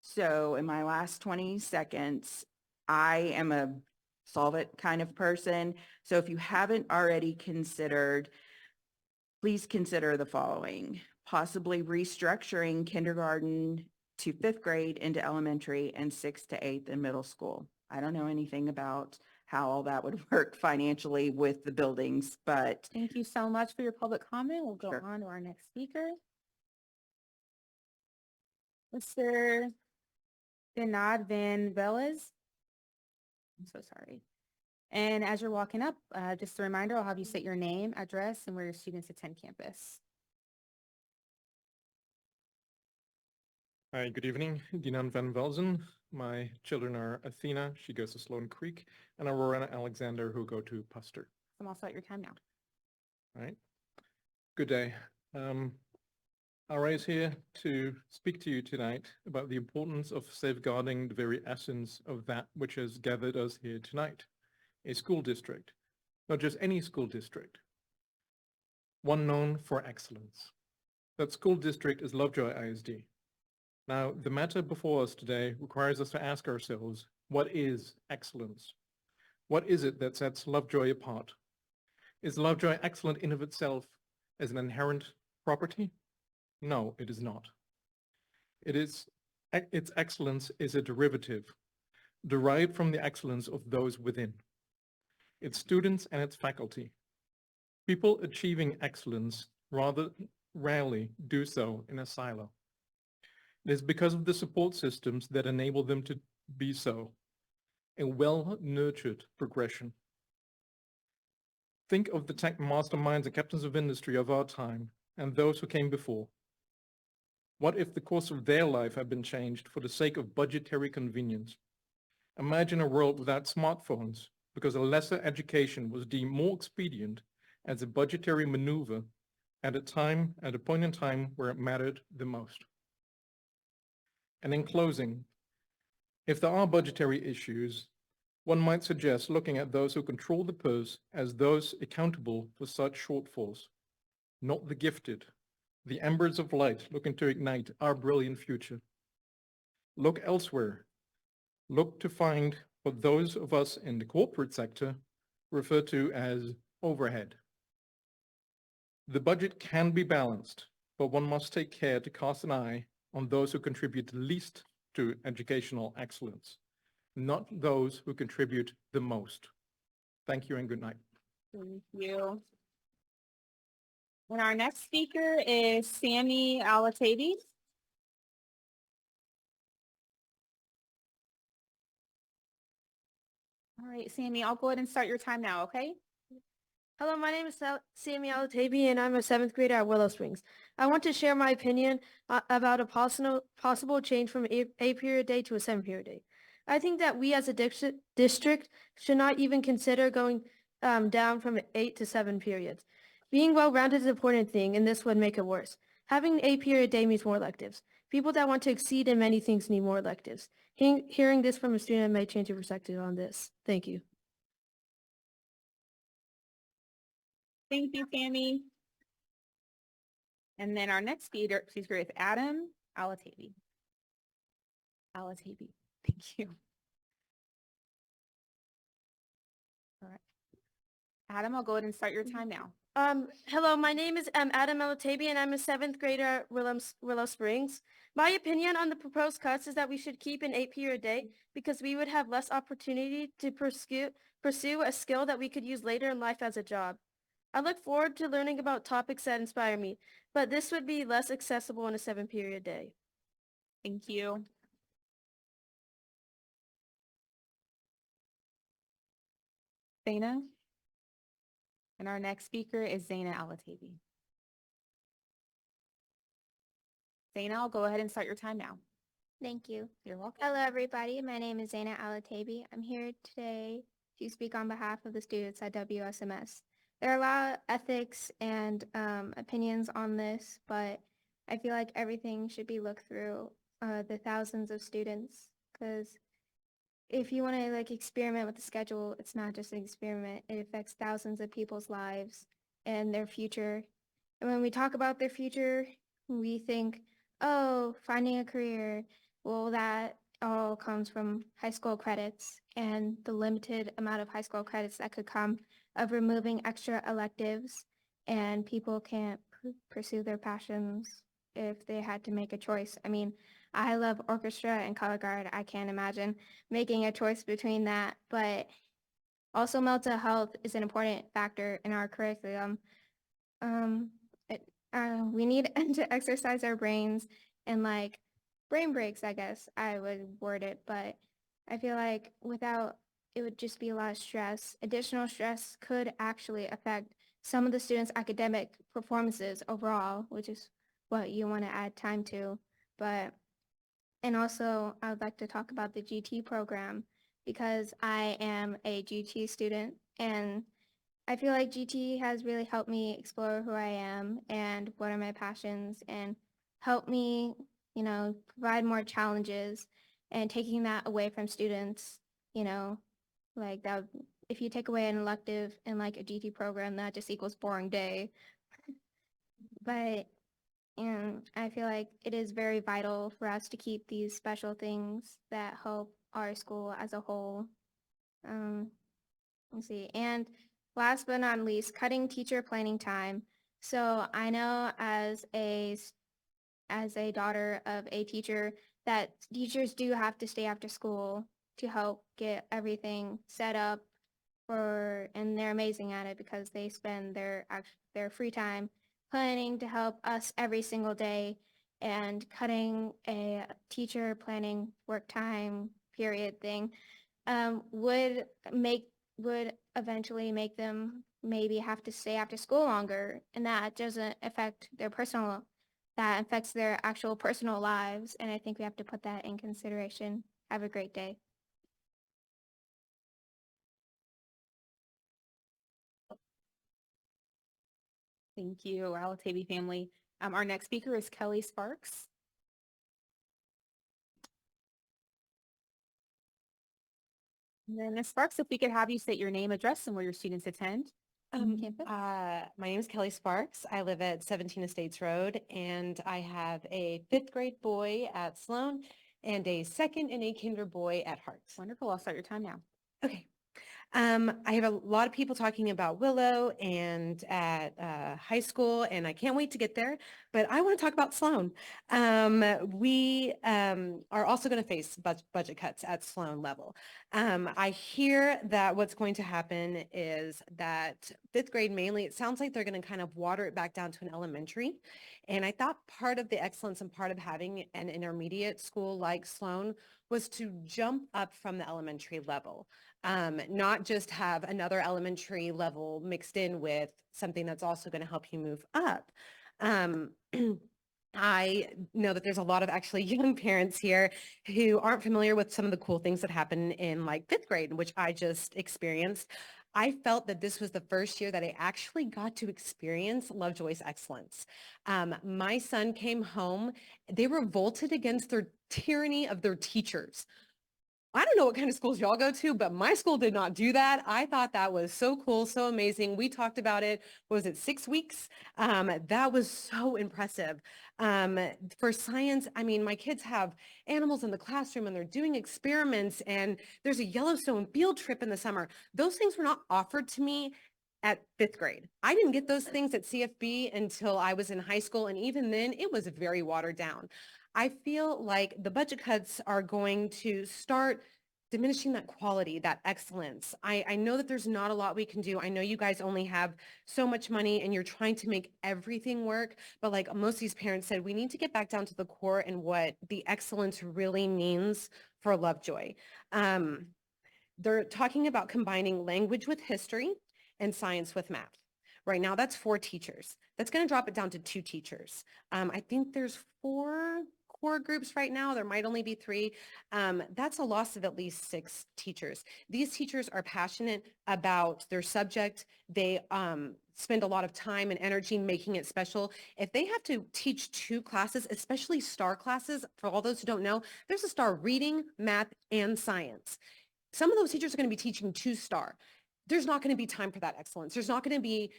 N: So in my last 20 seconds, I am a solve it kind of person. So if you haven't already considered, please consider the following: possibly restructuring kindergarten to 5th grade into elementary and 6th to 8th in middle school. I don't know anything about how all that would work financially with the buildings, but
G: Thank you so much for your public comment. We'll go
N: Sure.
G: on to our next speaker. Mr. Denad Van Velez. I'm so sorry. And as you're walking up, just a reminder, I'll have you state your name, address, and where your students attend campus.
O: Hi, good evening. Dinan Van Velzen. My children are Athena, she goes to Sloan Creek, and Aurora and Alexander, who go to Puster.
G: I'm also at your time now.
O: All right. Good day. I rise here to speak to you tonight about the importance of safeguarding the very essence of that which has gathered us here tonight, a school district, not just any school district, one known for excellence. That school district is Lovejoy ISD. Now, the matter before us today requires us to ask ourselves, what is excellence? What is it that sets Lovejoy apart? Is Lovejoy excellent in of itself as an inherent property? No, it is not. Its excellence is a derivative, derived from the excellence of those within, its students and its faculty. People achieving excellence rather rarely do so in a silo. It is because of the support systems that enable them to be so, a well-nurtured progression. Think of the tech masterminds and captains of industry of our time and those who came before. What if the course of their life had been changed for the sake of budgetary convenience? Imagine a world without smartphones because a lesser education was deemed more expedient as a budgetary maneuver at a point in time where it mattered the most. And in closing, if there are budgetary issues, one might suggest looking at those who control the purse as those accountable for such shortfalls, not the gifted, the embers of light looking to ignite our brilliant future. Look elsewhere. Look to find what those of us in the corporate sector refer to as overhead. The budget can be balanced, but one must take care to cast an eye on those who contribute least to educational excellence, not those who contribute the most. Thank you and good night.
G: Thank you. And our next speaker is Sammy Alabi. All right, Sammy, I'll go ahead and start your time now, okay?
P: Hello, my name is Sammy Alabi, and I'm a 7th grader at Willow Springs. I want to share my opinion about a possible change from 8-period day to a 7-period day. I think that we as a district should not even consider going down from 8 to 7 periods. Being well-rounded is an important thing, and this would make it worse. Having an 8-period day means more electives. People that want to exceed in many things need more electives. Hearing this from a student may change your perspective on this. Thank you.
G: Thank you, Sammy. And then our next speaker is Adam Alabi. Alabi, thank you. All right. Adam, I'll go ahead and start your time now.
P: Hello, my name is Adam Alabi, and I'm a 7th grader at Willow Springs. My opinion on the proposed cuts is that we should keep an 8-period day because we would have less opportunity to pursue a skill that we could use later in life as a job. I look forward to learning about topics that inspire me, but this would be less accessible in a 7-period day.
G: Thank you. Zana. And our next speaker is Zana Alabi. Zana, I'll go ahead and start your time now.
F: Thank you.
E: You're welcome.
F: Hello, everybody. My name is Zana Alabi. I'm here today to speak on behalf of the students at WSMS. There are a lot of ethics and opinions on this, but I feel like everything should be looked through the thousands of students, because if you want to like experiment with the schedule, it's not just an experiment. It affects thousands of people's lives and their future. And when we talk about their future, we think, oh, finding a career. Well, that all comes from high school credits and the limited amount of high school credits that could come of removing extra electives, and people can't pursue their passions if they had to make a choice. I mean, I love orchestra and color guard. I can't imagine making a choice between that, but also mental health is an important factor in our curriculum. We need to exercise our brains and like brain breaks, I guess I would word it, but I feel like without it would just be a lot of stress. Additional stress could actually affect some of the students' academic performances overall, which is what you want to add time to. And also I would like to talk about the GT program because I am a GT student, and I feel like GT has really helped me explore who I am and what are my passions, and help me, you know, provide more challenges. And taking that away from students, you know, like that, if you take away an elective in like a GT program, that just equals boring day. But I feel like it is very vital for us to keep these special things that help our school as a whole. Let's see. And last but not least, cutting teacher planning time. So I know as a daughter of a teacher that teachers do have to stay after school to help get everything set up and they're amazing at it because they spend their free time planning to help us every single day, and cutting a teacher planning work time period thing would eventually make them maybe have to stay after school longer, and that doesn't affect that affects their actual personal lives, and I think we have to put that in consideration. Have a great day.
G: Thank you, Alabi family. Our next speaker is Kelly Sparks. And then Ms. Sparks, if we could have you state your name, address, and where your students attend.
Q: My name is Kelly Sparks. I live at 17 Estates Road, and I have a 5th grade boy at Sloan and a 2nd and a kinder boy at Harts.
G: Wonderful. I'll start your time now.
Q: Okay. I have a lot of people talking about Willow and at high school, and I can't wait to get there, but I want to talk about Sloan. We are also going to face budget cuts at Sloan level. I hear that what's going to happen is that 5th grade mainly, it sounds like they're going to kind of water it back down to an elementary. And I thought part of the excellence and part of having an intermediate school like Sloan was to jump up from the elementary level. Not just have another elementary level mixed in with something that's also going to help you move up. I know that there's a lot of actually young parents here who aren't familiar with some of the cool things that happen in like 5th grade, which I just experienced. I felt that this was the first year that I actually got to experience Lovejoy's excellence. My son came home. They revolted against their tyranny of their teachers. I don't know what kind of schools y'all go to, but my school did not do that. I thought that was so cool, so amazing. We talked about it. Was it 6 weeks? That was so impressive. For science, I mean, my kids have animals in the classroom and they're doing experiments, and there's a Yellowstone field trip in the summer. Those things were not offered to me at 5th grade. I didn't get those things at CFB until I was in high school, and even then it was very watered down. I feel like the budget cuts are going to start diminishing that quality, that excellence. I know that there's not a lot we can do. I know you guys only have so much money and you're trying to make everything work, but like most of these parents said, we need to get back down to the core and what the excellence really means for Lovejoy. They're talking about combining language with history and science with math. Right now, that's 4 teachers. That's going to drop it down to 2 teachers. I think there's 4 core groups right now. There might only be 3. That's a loss of at least 6 teachers. These teachers are passionate about their subject. They spend a lot of time and energy making it special. If they have to teach 2 classes, especially STAR classes, for all those who don't know, there's a STAR reading, math, and science. Some of those teachers are going to be teaching 2 STAR. There's not going to be time for that excellence. There's not going to be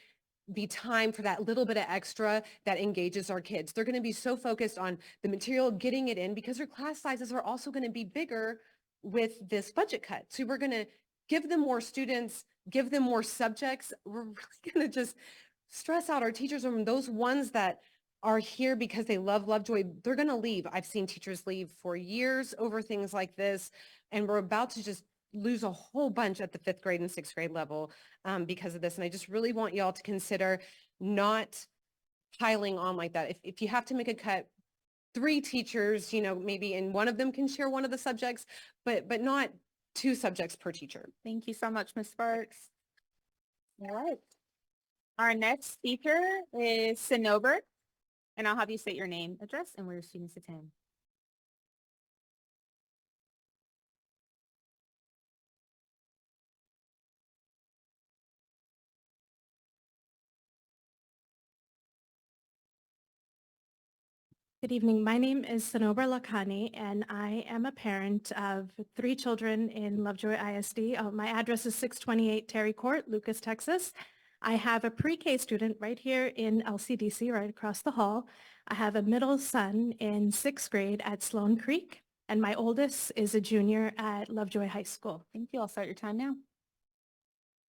Q: time for that little bit of extra that engages our kids. They're going to be so focused on the material, getting it in, because their class sizes are also going to be bigger with this budget cut. So we're going to give them more students, give them more subjects. We're really going to just stress out our teachers, and those ones that are here because they love Lovejoy, they're going to leave. I've seen teachers leave for years over things like this, and we're about to just lose a whole bunch at the 5th grade and 6th grade level because of this. And I just really want y'all to consider not piling on like that. If you have to make a cut, 3 teachers, you know, maybe, and one of them can share one of the subjects, but not 2 subjects per teacher.
J: Thank you so much, Ms. Sparks. All right. Our next speaker is Sinobert, and I'll have you state your name, address, and where your students attend.
P: Good evening. My name is Sanobar Lakhani, and I am a parent of 3 children in Lovejoy ISD. My address is 628 Terry Court, Lucas, Texas. I have a pre-K student right here in LCDC, right across the hall. I have a middle son in 6th grade at Sloan Creek, and my oldest is a junior at Lovejoy High School.
J: Thank you. I'll start your time now.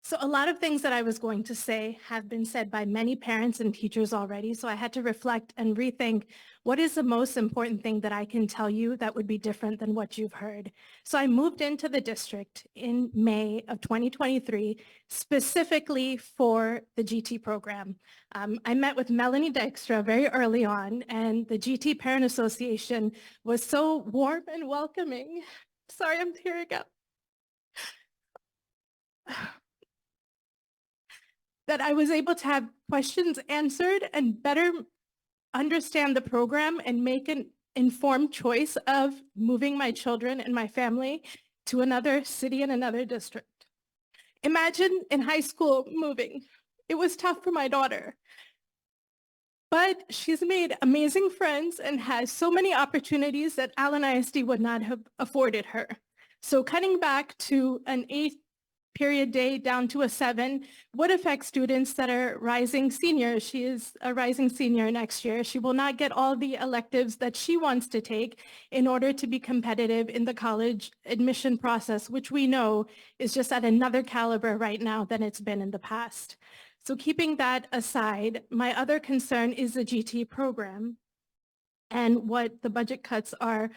P: So a lot of things that I was going to say have been said by many parents and teachers already. So I had to reflect and rethink, what is the most important thing that I can tell you that would be different than what you've heard? So I moved into the district in May of 2023, specifically for the GT program. I met with Melanie Dyra very early on, and the GT Parent Association was so warm and welcoming. Sorry, I'm tearing up. That I was able to have questions answered and better understand the program and make an informed choice of moving my children and my family to another city and another district. Imagine in high school moving. It was tough for my daughter, but she's made amazing friends and has so many opportunities that Allen ISD would not have afforded her. So cutting back to an 8 period day down to a 7 would affect students that are rising seniors. She is a rising senior next year. She will not get all the electives that she wants to take in order to be competitive in the college admission process, which we know is just at another caliber right now than it's been in the past. So keeping that aside, my other concern is the GT program and what the budget cuts are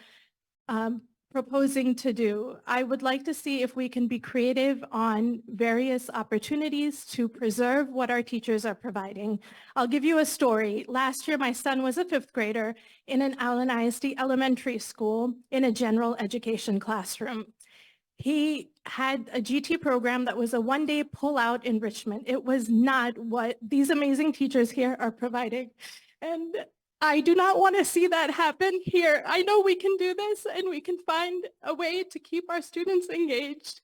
P: proposing to do. I would like to see if we can be creative on various opportunities to preserve what our teachers are providing. I'll give you a story. Last year, my son was a 5th grader in an Allen ISD elementary school in a general education classroom. He had a GT program that was a 1-day pull-out enrichment. It was not what these amazing teachers here are providing. And I do not want to see that happen here. I know we can do this and we can find a way to keep our students engaged.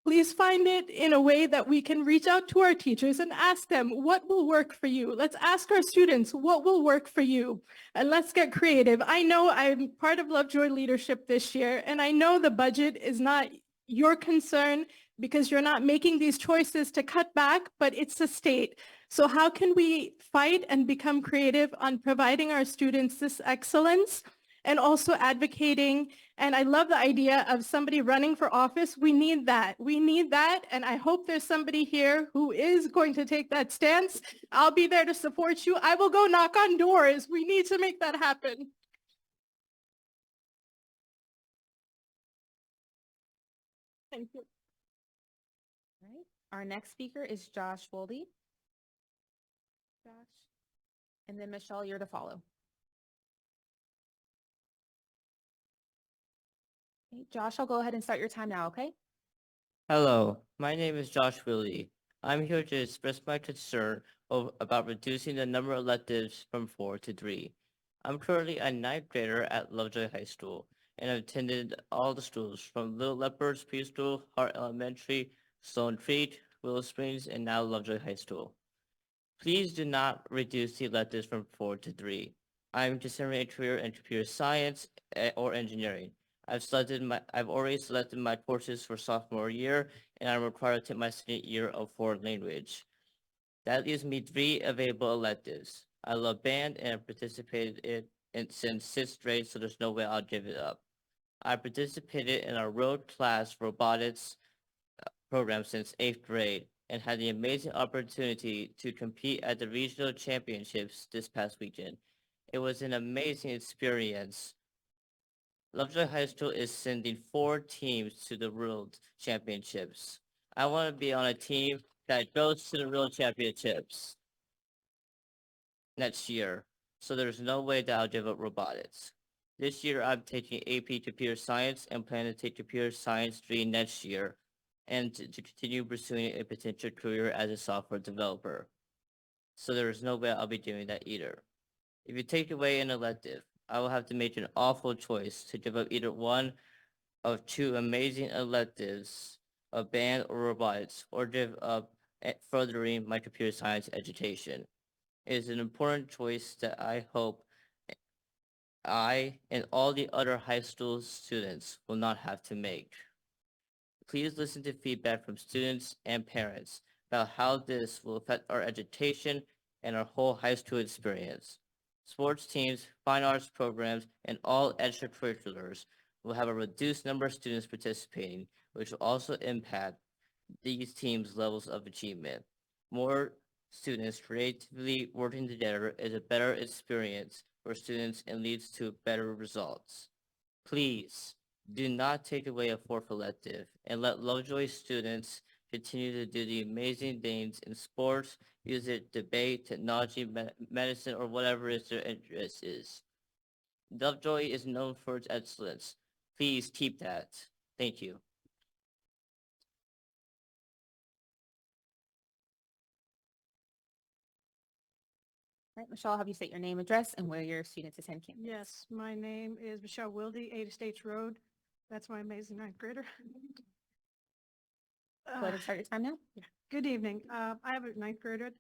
P: Please find it in a way that we can reach out to our teachers and ask them, what will work for you? Let's ask our students, what will work for you? And let's get creative. I know I'm part of Lovejoy leadership this year, and I know the budget is not your concern because you're not making these choices to cut back, but it's the state. So how can we fight and become creative on providing our students this excellence and also advocating? And I love the idea of somebody running for office. We need that. We need that. And I hope there's somebody here who is going to take that stance. I'll be there to support you. I will go knock on doors. We need to make that happen. Thank you.
J: All right. Our next speaker is Josh Wolde. Josh. And then Michelle, you're to follow. Okay, Josh, I'll go ahead and start your time now, okay?
R: Hello, my name is Josh Willie. I'm here to express my concern about reducing the number of electives from 4 to 3. I'm currently a ninth grader at Lovejoy High School and I've attended all the schools from Little Leopards Preschool, Hart Elementary, Stone Creek, Willow Springs, and now Lovejoy High School. Please do not reduce the electives from 4 to 3. I'm considering a career in computer science or engineering. I've already selected my courses for sophomore year, and I'm required to take my second year of foreign language. That leaves me 3 available electives. I love band and have participated in it since 6th grade, so there's no way I'll give it up. I participated in our road class robotics program since 8th grade and had the amazing opportunity to compete at the regional championships this past weekend. It was an amazing experience. Lovejoy High School is sending 4 teams to the World Championships. I want to be on a team that goes to the World Championships next year, so there's no way that I'll give up robotics. This year, I'm taking AP Computer Science and plan to take Computer Science 3 next year and to continue pursuing a potential career as a software developer. So there is no way I'll be doing that either. If you take away an elective, I will have to make an awful choice to give up either one of 2 amazing electives of band or robotics, or give up furthering my computer science education. It is an important choice that I hope I and all the other high school students will not have to make. Please listen to feedback from students and parents about how this will affect our education and our whole high school experience. Sports teams, fine arts programs, and all extracurriculars will have a reduced number of students participating, which will also impact these teams' levels of achievement. More students creatively working together is a better experience for students and leads to better results. Please do not take away a 4th elective and let Lovejoy students continue to do the amazing things in sports, music, debate, technology, medicine, or whatever their interest is. Lovejoy is known for its excellence. Please keep that. Thank you.
G: All right, Michelle, have you state your name, address, and where your students attend campus?
S: Yes, my name is Michelle Wilde, 8 Estates Road. That's my amazing ninth grader.
G: Go ahead and start your time now.
S: Yeah. Good evening. I have a ninth grader,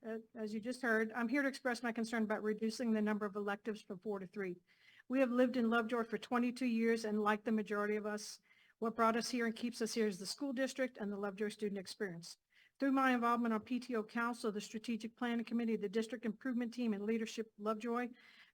S: as you just heard. I'm here to express my concern about reducing the number of electives from 4 to 3. We have lived in Lovejoy for 22 years, and like the majority of us, what brought us here and keeps us here is the school district and the Lovejoy student experience. Through my involvement on PTO Council, the Strategic Planning Committee, the District Improvement Team, and leadership of Lovejoy,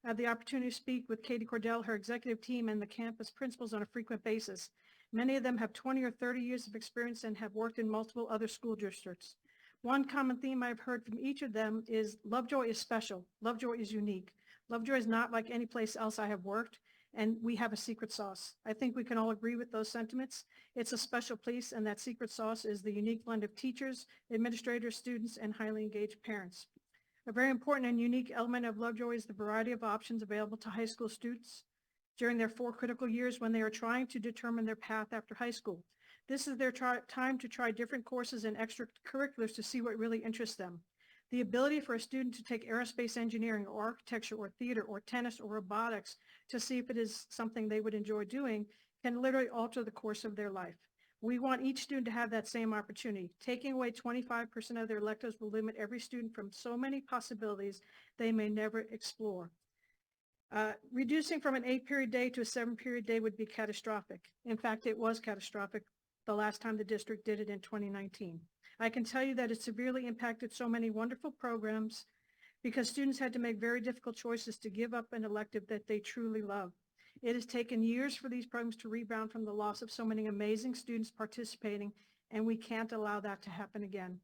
S: I had the opportunity to speak with Katie Cordell, her executive team, and the campus principals on a frequent basis. Many of them have 20 or 30 years of experience and have worked in multiple other school districts. One common theme I've heard from each of them is Lovejoy is special. Lovejoy is unique. Lovejoy is not like any place else I have worked, and we have a secret sauce. I think we can all agree with those sentiments. It's a special place, and that secret sauce is the unique blend of teachers, administrators, students, and highly engaged parents. A very important and unique element of Lovejoy is the variety of options available to high school students during their 4 critical years when they are trying to determine their path after high school. This is their time to try different courses and extracurriculars to see what really interests them. The ability for a student to take aerospace engineering or architecture or theater or tennis or robotics to see if it is something they would enjoy doing can literally alter the course of their life. We want each student to have that same opportunity. Taking away 25% of their electives will limit every student from so many possibilities they may never explore. Reducing from an 8-period day to a 7-period day would be catastrophic. In fact, it was catastrophic the last time the district did it in 2019. I can tell you that it severely impacted so many wonderful programs because students had to make very difficult choices to give up an elective that they truly love. It has taken years for these programs to rebound from the loss of so many amazing students participating, and we can't allow that to happen again.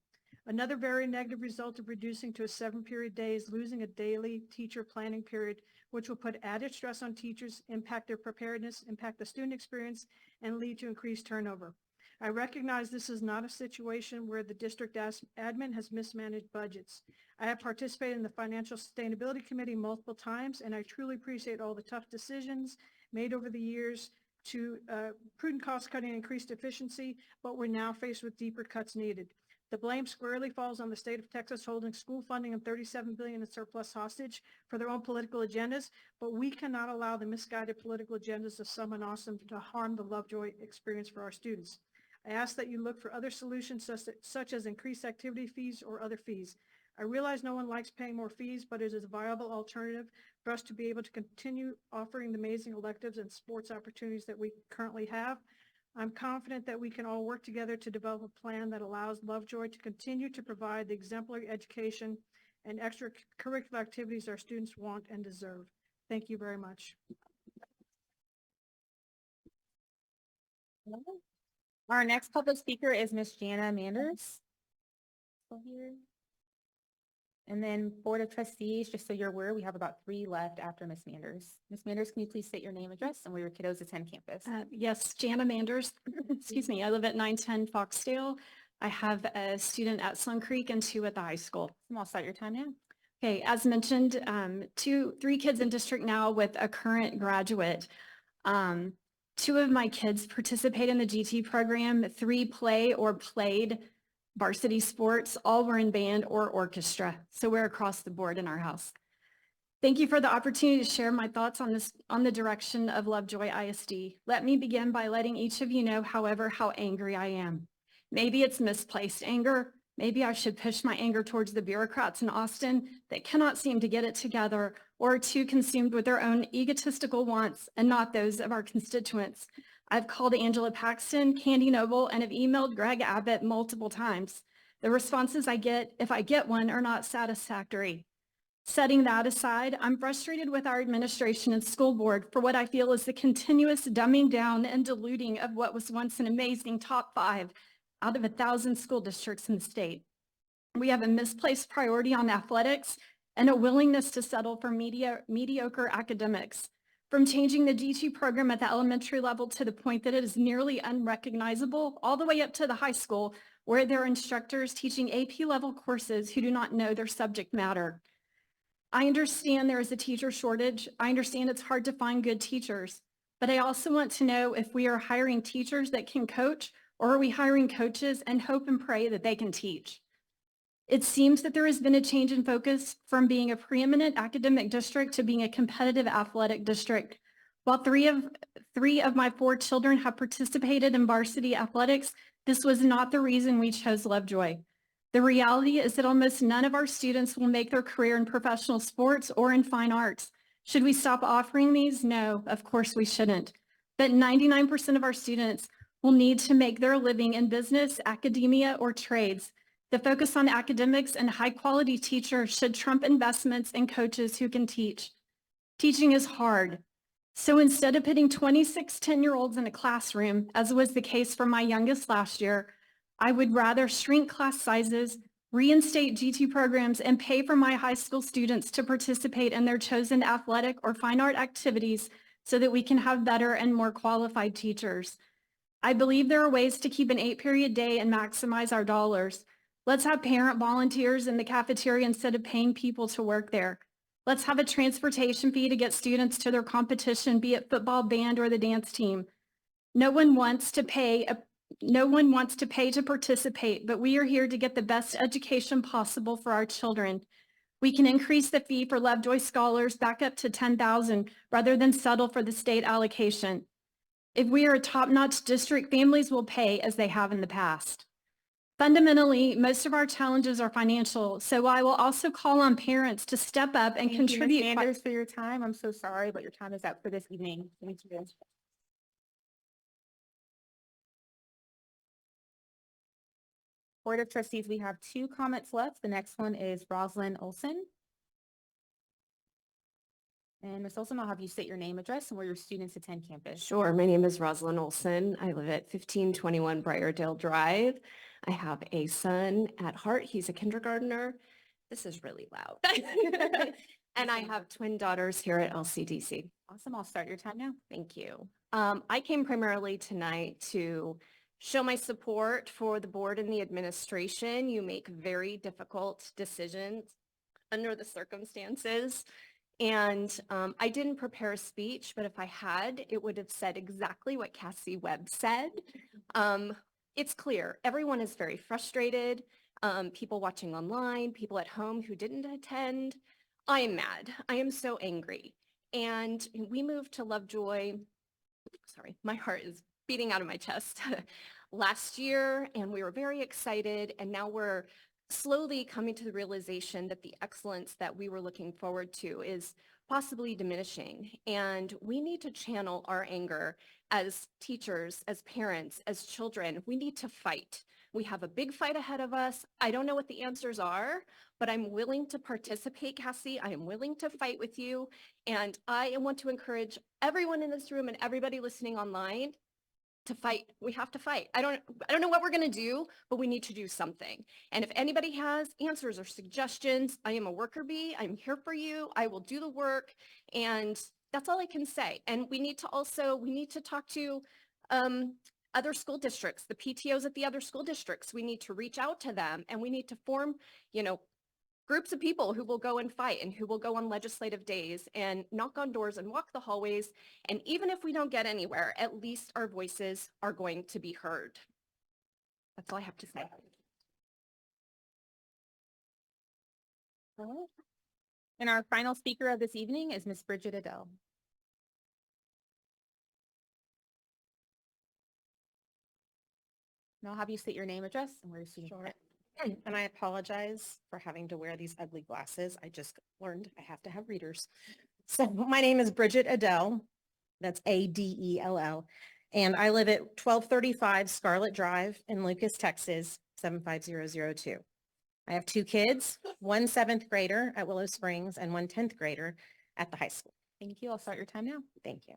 S: Another very negative result of reducing to a 7-period day is losing a daily teacher planning period, which will put added stress on teachers, impact their preparedness, impact the student experience, and lead to increased turnover. I recognize this is not a situation where the district admin has mismanaged budgets. I have participated in the Financial Sustainability Committee multiple times, and I truly appreciate all the tough decisions made over the years to prudent cost cutting and increased efficiency, but we're now faced with deeper cuts needed. The blame squarely falls on the state of Texas holding school funding and $37 billion in surplus hostage for their own political agendas, but we cannot allow the misguided political agendas of some in Austin to harm the Lovejoy experience for our students. I ask that you look for other solutions such as increased activity fees or other fees. I realize no one likes paying more fees, but it is a viable alternative for us to be able to continue offering the amazing electives and sports opportunities that we currently have. I'm confident that we can all work together to develop a plan that allows Lovejoy to continue to provide the exemplary education and extracurricular activities our students want and deserve. Thank you very much.
G: Our next public speaker is Miss Jana Manders. Still here. And then Board of Trustees, just so you're aware, we have about 3 left after Miss Manders. Miss Manders, can you please state your name, address, and where your kiddos attend campus?
T: Yes, Jana Manders. Excuse me. I live at 910 Foxdale. I have a student at Sun Creek and 2 at the high school.
G: I'll start your time now.
T: Okay, as mentioned, 3 kids in district now with a current graduate. 2 of my kids participate in the GT program. 3 play or played varsity sports. All were in band or orchestra. So we're across the board in our house. Thank you for the opportunity to share my thoughts on the direction of Lovejoy ISD. Let me begin by letting each of you know, however, how angry I am. Maybe it's misplaced anger. Maybe I should push my anger towards the bureaucrats in Austin that cannot seem to get it together or are too consumed with their own egotistical wants and not those of our constituents. I've called Angela Paxton, Candy Noble, and have emailed Greg Abbott multiple times. The responses I get, if I get one, are not satisfactory. Setting that aside, I'm frustrated with our administration and school board for what I feel is the continuous dumbing down and diluting of what was once an amazing top 5 out of 1,000 school districts in the state. We have a misplaced priority on athletics and a willingness to settle for mediocre academics. From changing the GT program at the elementary level to the point that it is nearly unrecognizable, all the way up to the high school, where there are instructors teaching AP level courses who do not know their subject matter. I understand there is a teacher shortage. I understand it's hard to find good teachers, but I also want to know if we are hiring teachers that can coach, or are we hiring coaches and hope and pray that they can teach? It seems that there has been a change in focus from being a preeminent academic district to being a competitive athletic district. While three of my 4 children have participated in varsity athletics, this was not the reason we chose Lovejoy. The reality is that almost none of our students will make their career in professional sports or in fine arts. Should we stop offering these? No, of course we shouldn't. But 99% of our students will need to make their living in business, academia, or trades. The focus on academics and high-quality teachers should trump investments in coaches who can teach. Teaching is hard. So instead of putting 26 10-year-olds in a classroom, as was the case for my youngest last year, I would rather shrink class sizes, reinstate GT programs, and pay for my high school students to participate in their chosen athletic or fine art activities so that we can have better and more qualified teachers. I believe there are ways to keep an 8-period day and maximize our dollars. Let's have parent volunteers in the cafeteria instead of paying people to work there. Let's have a transportation fee to get students to their competition, be it football, band, or the dance team. No one wants to pay to participate, but we are here to get the best education possible for our children. We can increase the fee for Lovejoy scholars back up to $10,000 rather than settle for the state allocation. If we are a top-notch district, families will pay as they have in the past. Fundamentally, most of our challenges are financial, so I will also call on parents to step up and contribute.
G: Thank you, Ms. Sanders, for your time. I'm so sorry, but your time is up for this evening. Thank you. Board of Trustees, we have 2 comments left. The next one is Rosalind Olson. And Ms. Olson, I'll have you state your name, address, and where your students attend campus.
B: Sure. My name is Rosalind Olson. I live at 1521 Briardale Drive. I have a son at heart. He's a kindergartner. This is really loud. And I have twin daughters here at LCDC.
G: Awesome. I'll start your time now.
B: Thank you. I came primarily tonight to show my support for the board and the administration. You make very difficult decisions under the circumstances. And I didn't prepare a speech, but if I had, it would have said exactly what Cassie Webb said. It's clear everyone is very frustrated. people watching online, people at home who didn't attend. I am mad. I am so angry. And we moved to Lovejoy. Sorry, my heart is beating out of my chest last year, and we were very excited. And now we're slowly coming to the realization that the excellence that we were looking forward to is possibly diminishing. And we need to channel our anger as teachers, as parents, as children. We need to fight. We have a big fight ahead of us. I don't know what the answers are, but I'm willing to participate, Cassie. I am willing to fight with you. And I want to encourage everyone in this room and everybody listening online to fight. We have to fight. I don't know what we're going to do, but we need to do something. And if anybody has answers or suggestions, I am a worker bee. I'm here for you. I will do the work. And that's all I can say. And we need to talk to other school districts, the PTOs at the other school districts. We need to reach out to them, and we need to form, groups of people who will go and fight and who will go on legislative days and knock on doors and walk the hallways. And even if we don't get anywhere, at least our voices are going to be heard. That's all I have to say.
G: And our final speaker of this evening is Ms. Bridget Adele. And I'll have you state your name, address, and where you're speaking from.
U: And I apologize for having to wear these ugly glasses. I just learned I have to have readers. So my name is Bridget Adele. That's Adell. And I live at 1235 Scarlet Drive in Lucas, Texas, 75002. I have 2 kids, one 7th grader at Willow Springs and one 10th grader at the high school.
G: Thank you. I'll start your time now.
U: Thank you.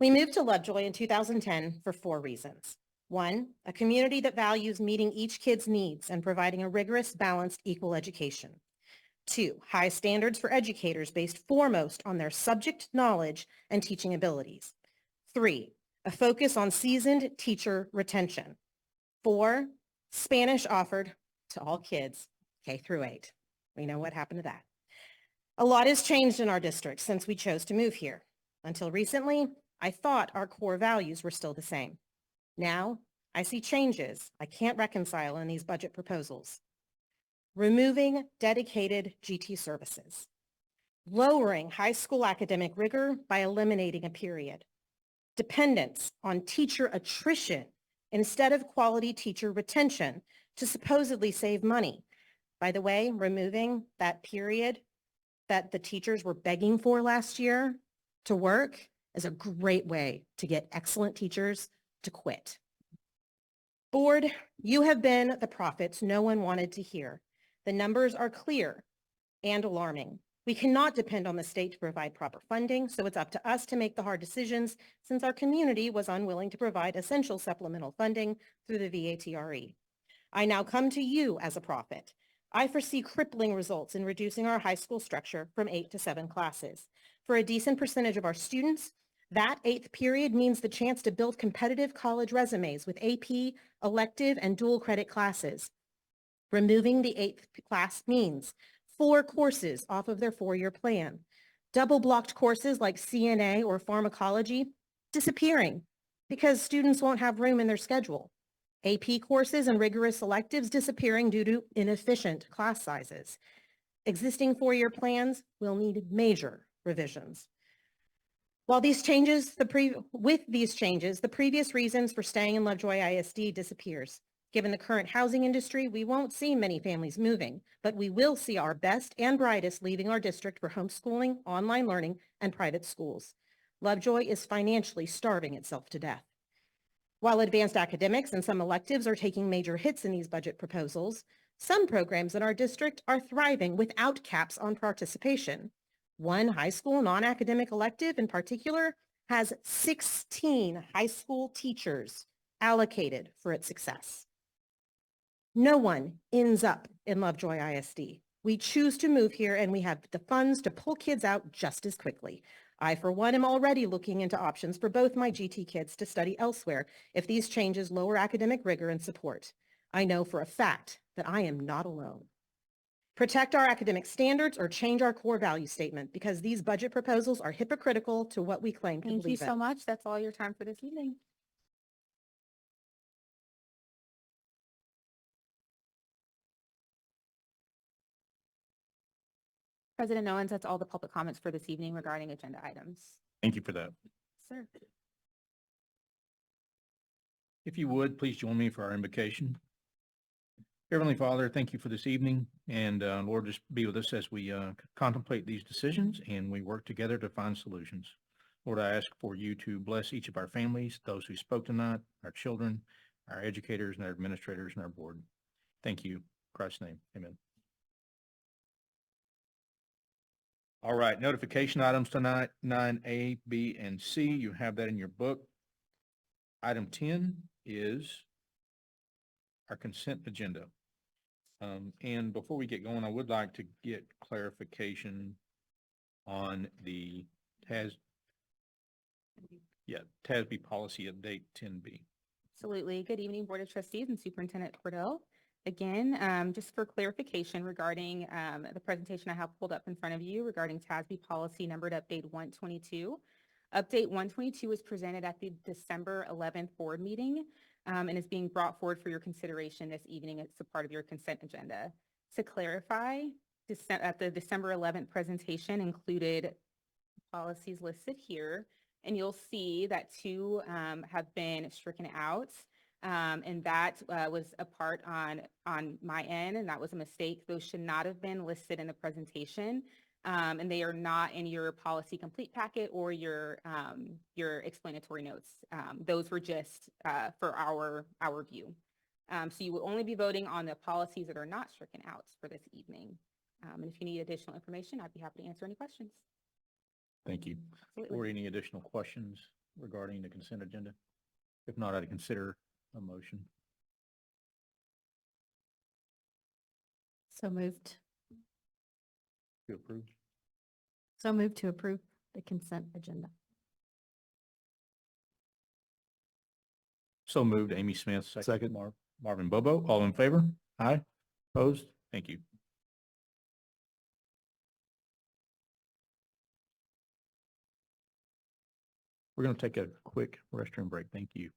U: We moved to Lovejoy in 2010 for 4 reasons. 1, a community that values meeting each kid's needs and providing a rigorous, balanced, equal education. 2, high standards for educators based foremost on their subject knowledge and teaching abilities. 3, a focus on seasoned teacher retention. 4, Spanish offered to all kids, K through 8. We know what happened to that. A lot has changed in our district since we chose to move here. Until recently, I thought our core values were still the same. Now, I see changes I can't reconcile in these budget proposals. Removing dedicated GT services. Lowering high school academic rigor by eliminating a period. Dependence on teacher attrition instead of quality teacher retention to supposedly save money. By the way, removing that period that the teachers were begging for last year to work is a great way to get excellent teachers to quit. Board, you have been the prophets no one wanted to hear. The numbers are clear and alarming. We cannot depend on the state to provide proper funding, so it's up to us to make the hard decisions since our community was unwilling to provide essential supplemental funding through the VATRE. I now come to you as a prophet. I foresee crippling results in reducing our high school structure from 8 to 7 classes. For a decent percentage of our students, that 8th period means the chance to build competitive college resumes with AP, elective, and dual credit classes. Removing the 8th class means 4 courses off of their 4-year plan. Double-blocked courses like CNA or pharmacology disappearing because students won't have room in their schedule. AP courses and rigorous electives disappearing due to inefficient class sizes. Existing 4-year plans will need major revisions. With these changes, the previous reasons for staying in Lovejoy ISD disappears. Given the current housing industry, we won't see many families moving, but we will see our best and brightest leaving our district for homeschooling, online learning, and private schools. Lovejoy is financially starving itself to death. While advanced academics and some electives are taking major hits in these budget proposals, some programs in our district are thriving without caps on participation. One high school non-academic elective in particular has 16 high school teachers allocated for its success. No one ends up in Lovejoy ISD. We choose to move here and we have the funds to pull kids out just as quickly. I, for one, am already looking into options for both my GT kids to study elsewhere if these changes lower academic rigor and support. I know for a fact that I am not alone. Protect our academic standards or change our core value statement because these budget proposals are hypocritical to what we claim to believe in.
G: Thank you so much. That's all your time for this evening. President Owens, that's all the public comments for this evening regarding agenda items.
A: Thank you for that.
G: Sir.
A: If you would, please join me for our invocation. Heavenly Father, thank you for this evening, and Lord, just be with us as we contemplate these decisions and we work together to find solutions. Lord, I ask for you to bless each of our families, those who spoke tonight, our children, our educators, and our administrators, and our board. Thank you. In Christ's name, amen. All right, notification items tonight, 9A, B, and C. You have that in your book. Item 10 is our consent agenda. And before we get going, I would like to get clarification on the TASB policy update 10B.
G: Absolutely. Good evening, Board of Trustees and Superintendent Cordell. Again, just for clarification regarding the presentation I have pulled up in front of you regarding TASB policy numbered update 122. Update 122 was presented at the December 11th board meeting and is being brought forward for your consideration this evening. It's a part of your consent agenda. To clarify, at the December 11th presentation included policies listed here, and you'll see that two have been stricken out. And that was a part on my end, and that was a mistake. Those should not have been listed in the presentation, and they are not in your policy complete packet or your explanatory notes. Those were just for our view. So you will only be voting on the policies that are not stricken out for this evening. And if you need additional information, I'd be happy to answer any questions.
A: Thank you.
G: Absolutely.
A: Or any additional questions regarding the consent agenda? If not, I'd consider a motion.
H: So moved.
A: To approve.
H: So moved to approve the consent agenda.
A: So moved, Amy Smith. Second. Marvin Bobo. All in favor? Aye. Opposed? Thank you. We're going to take a quick restroom break. Thank you.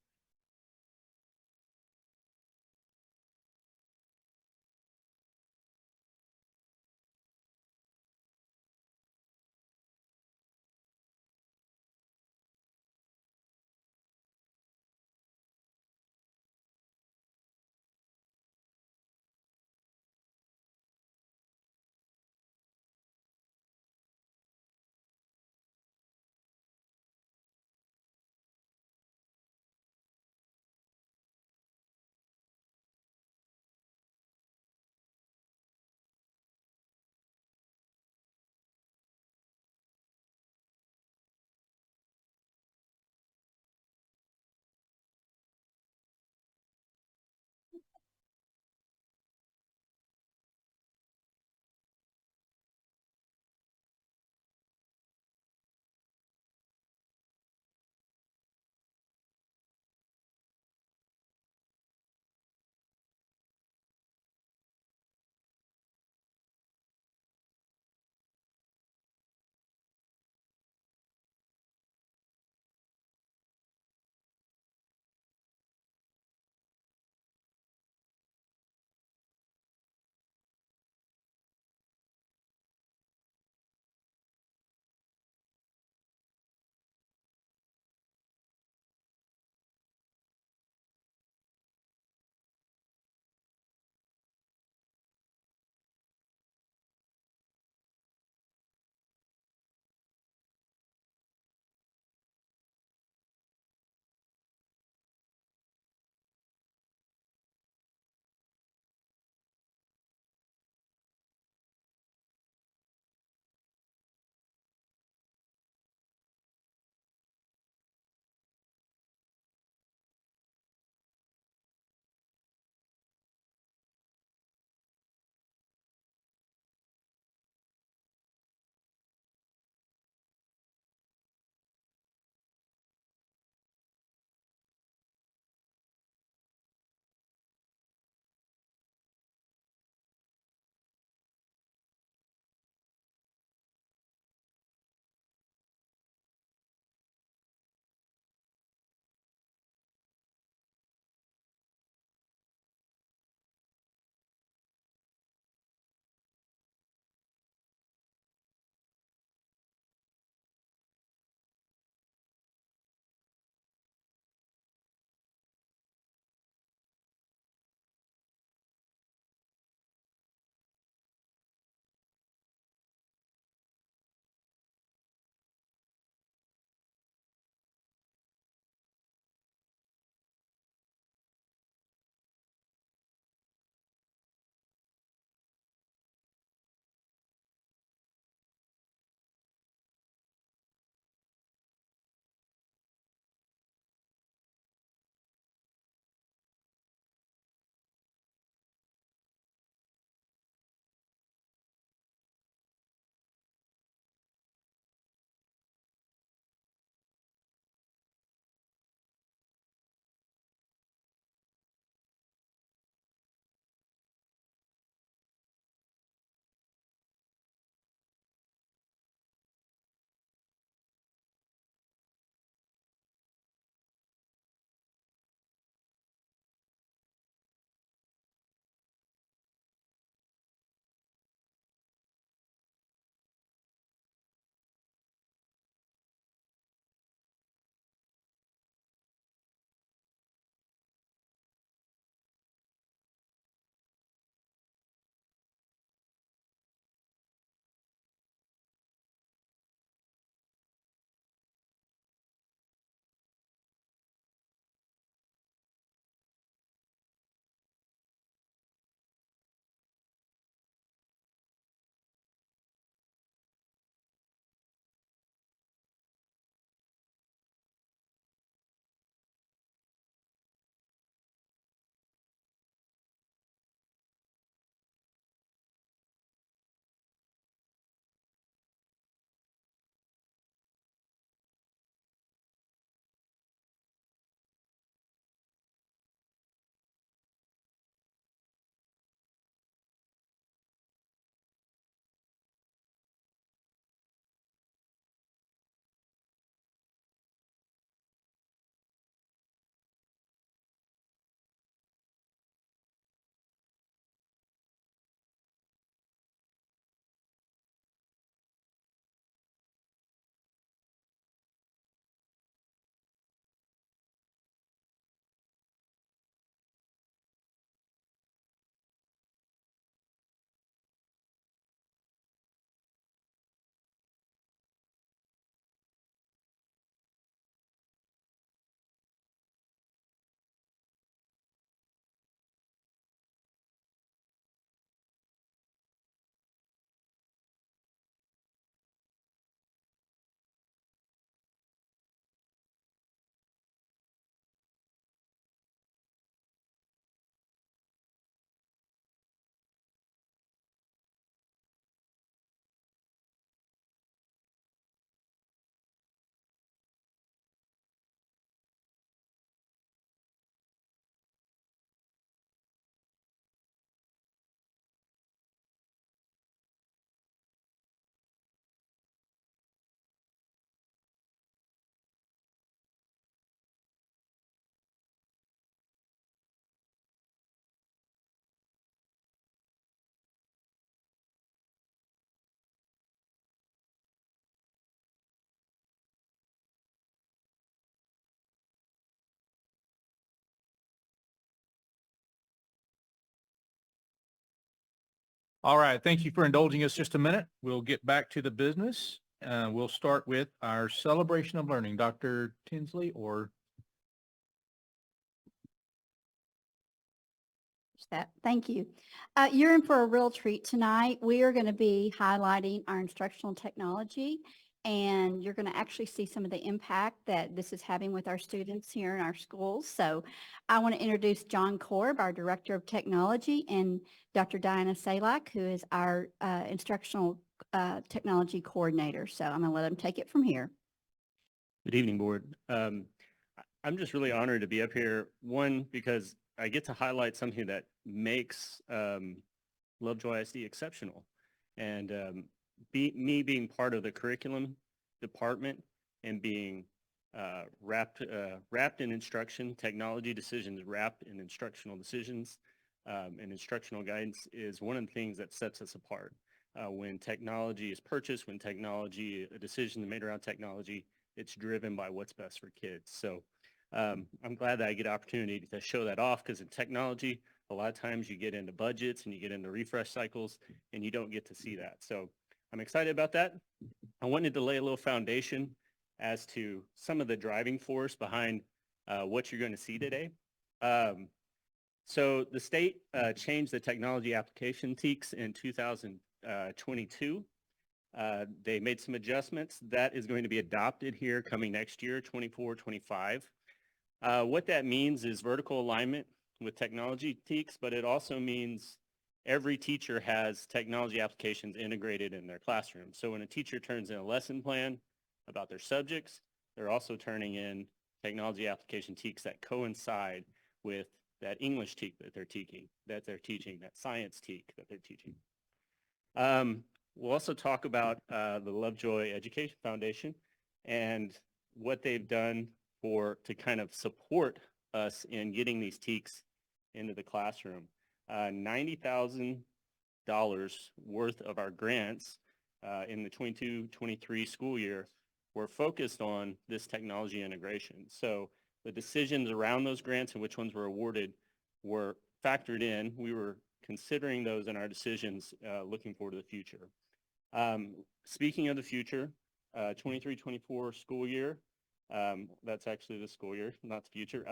A: All right, thank you for indulging us just a minute. We'll get back to the business. We'll start with our celebration of learning. Dr. Tinsley or
D: that. Thank you. You're in for a real treat tonight. We are going to be highlighting our instructional technology, and you're going to actually see some of the impact that this is having with our students here in our schools. So I want to introduce John Korb, our Director of Technology, and Dr. Diana Salak, who is our instructional technology coordinator. So I'm going to let them take it from here.
V: Good evening, board. I'm just really honored to be up here. One, because I get to highlight something that makes Lovejoy ISD exceptional. And me being part of the curriculum department and being wrapped in instruction, technology decisions wrapped in instructional decisions and instructional guidance is one of the things that sets us apart. When technology is purchased, when a decision is made around technology, it's driven by what's best for kids. So I'm glad that I get an opportunity to show that off, because in technology, a lot of times you get into budgets and you get into refresh cycles and you don't get to see that. So I'm excited about that. I wanted to lay a little foundation as to some of the driving force behind what you're going to see today. So the state changed the technology application TEKS in 2022. They made some adjustments. That is going to be adopted here coming next year, 24-25. What that means is vertical alignment with technology TEKS, but it also means every teacher has technology applications integrated in their classroom. So when a teacher turns in a lesson plan about their subjects, they're also turning in technology application TEKS that coincide with that English TEK that they're teaching, that science TEK that they're teaching. We'll also talk about the Lovejoy Education Foundation and what they've done to kind of support us in getting these TEKS into the classroom. $90,000 worth of our grants in the 22-23 school year were focused on this technology integration. So the decisions around those grants and which ones were awarded were factored in. We were considering those in our decisions looking forward to the future. Speaking of the future, 23-24 school year, that's actually the school year, not the future.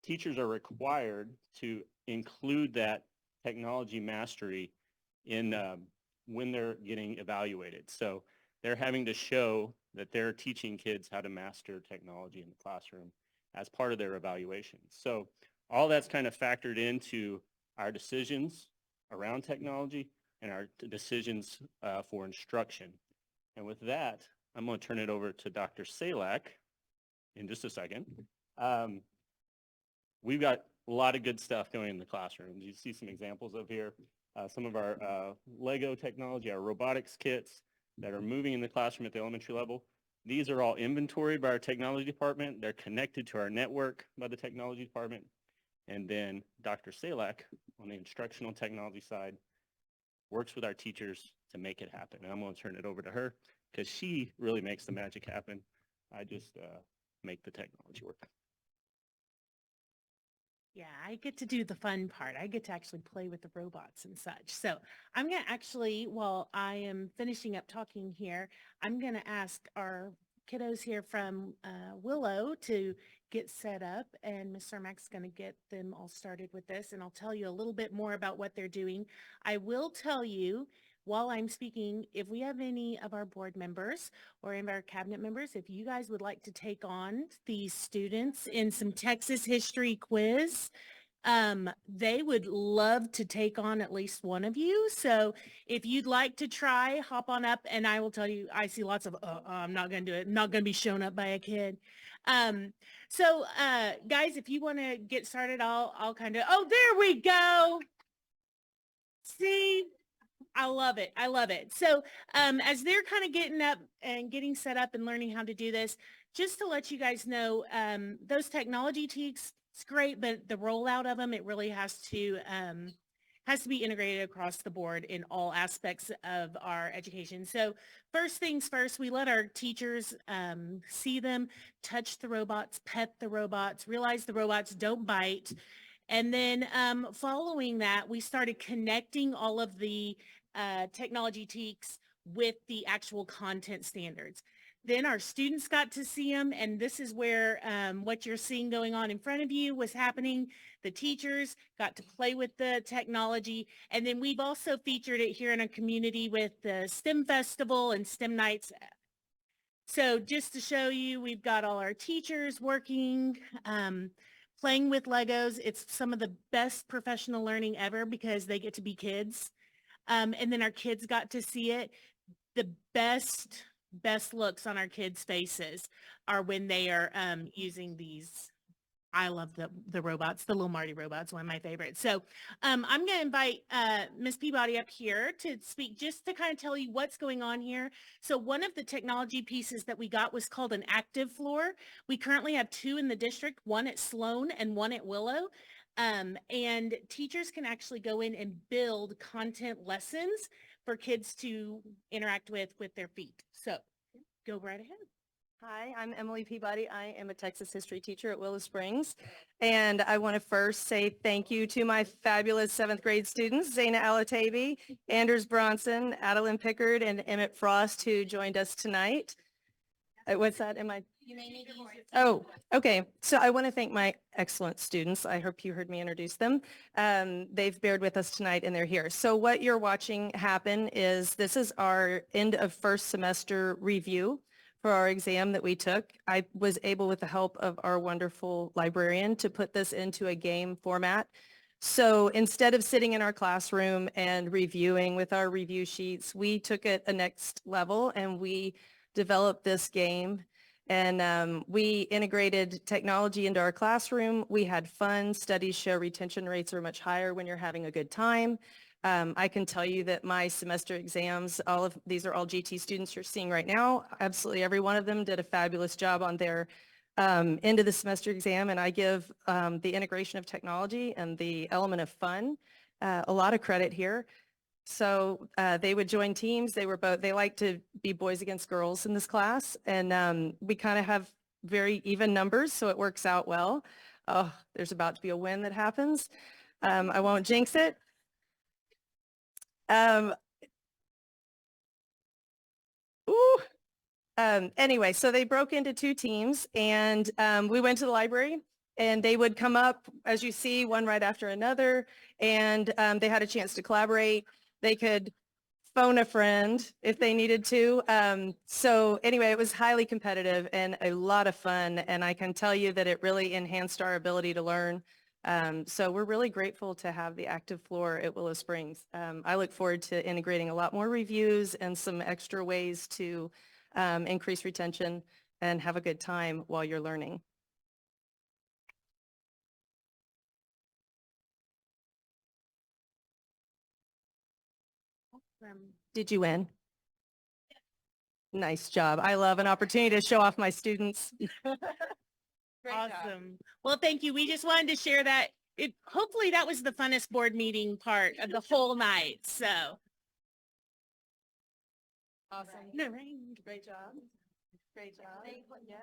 V: Teachers are required to include that technology mastery in when they're getting evaluated. So they're having to show that they're teaching kids how to master technology in the classroom as part of their evaluation. So all that's kind of factored into our decisions around technology and our decisions for instruction. And with that, I'm going to turn it over to Dr. Salak in just a second. We've got a lot of good stuff going in the classroom. You see some examples of here. Some of our Lego technology, our robotics kits that are moving in the classroom at the elementary level. These are all inventoried by our technology department. They're connected to our network by the technology department. And then Dr. Salak on the instructional technology side works with our teachers to make it happen. And I'm going to turn it over to her because she really makes the magic happen. I just make the technology work.
W: Yeah, I get to do the fun part. I get to actually play with the robots and such. So I'm going to actually, while I am finishing up talking here, I'm going to ask our kiddos here from Willow to get set up, and Ms. Cermak's going to get them all started with this, and I'll tell you a little bit more about what they're doing. I will tell you while I'm speaking, if we have any of our board members or any of our cabinet members, if you guys would like to take on these students in some Texas history quiz, they would love to take on at least one of you. So if you'd like to try, hop on up, and I will tell you, I see lots of, I'm not going to do it. I'm not going to be shown up by a kid. So guys, if you want to get started, I'll kind of, oh, there we go. See? I love it. I love it. So as they're kind of getting up and getting set up and learning how to do this, just to let you guys know, those technology TEKS, it's great, but the rollout of them, it really has to be integrated across the board in all aspects of our education. So first things first, we let our teachers see them, touch the robots, pet the robots, realize the robots don't bite. And then following that, we started connecting all of the technology TEKs with the actual content standards. Then our students got to see them, and this is where what you're seeing going on in front of you was happening. The teachers got to play with the technology, and then we've also featured it here in our community with the STEM Festival and STEM Nights. So just to show you, we've got all our teachers working, playing with Legos. It's some of the best professional learning ever because they get to be kids. And then our kids got to see it. The best looks on our kids' faces are when they are using these. I love the robots, the little Marty robots, one of my favorites. So I'm going to invite Ms. Peabody up here to speak just to kind of tell you what's going on here. So one of the technology pieces that we got was called an active floor. We currently have 2 in the district, one at Sloan and one at Willow. And teachers can actually go in and build content lessons for kids to interact with their feet. So go right ahead.
C: Hi, I'm Emily Peabody. I am a Texas history teacher at Willow Springs. And I want to first say thank you to my fabulous 7th grade students, Zana Alabi, Anders Bronson, Adeline Pickard, and Emmett Frost, who joined us tonight. What's that?
F: You may need your voice.
C: Oh, okay. So I want to thank my excellent students. I hope you heard me introduce them. They've bared with us tonight and they're here. So what you're watching happen is this is our end of first semester review for our exam that we took. I was able, with the help of our wonderful librarian, to put this into a game format. So instead of sitting in our classroom and reviewing with our review sheets, we took it a next level and we developed this game. And we integrated technology into our classroom. We had fun. Studies show retention rates are much higher when you're having a good time. I can tell you that my semester exams, these are all GT students you're seeing right now. Absolutely every one of them did a fabulous job on their end of the semester exam. And I give the integration of technology and the element of fun a lot of credit here. So they would join teams. They like to be boys against girls in this class. And we kind of have very even numbers, so it works out well. Oh, there's about to be a win that happens. I won't jinx it. Anyway, so they broke into 2 teams and we went to the library and they would come up, as you see, one right after another, and they had a chance to collaborate. They could phone a friend if they needed to. So anyway, it was highly competitive and a lot of fun, and I can tell you that it really enhanced our ability to learn. So we're really grateful to have the active floor at Willow Springs. I look forward to integrating a lot more reviews and some extra ways to increase retention and have a good time while you're learning. Did you win? Nice job. I love an opportunity to show off my students.
W: Awesome. Well, thank you. We just wanted to share that. Hopefully that was the funnest board meeting part of the whole night. So.
C: Awesome.
W: No, right.
C: Great job. Great job.
W: Yeah,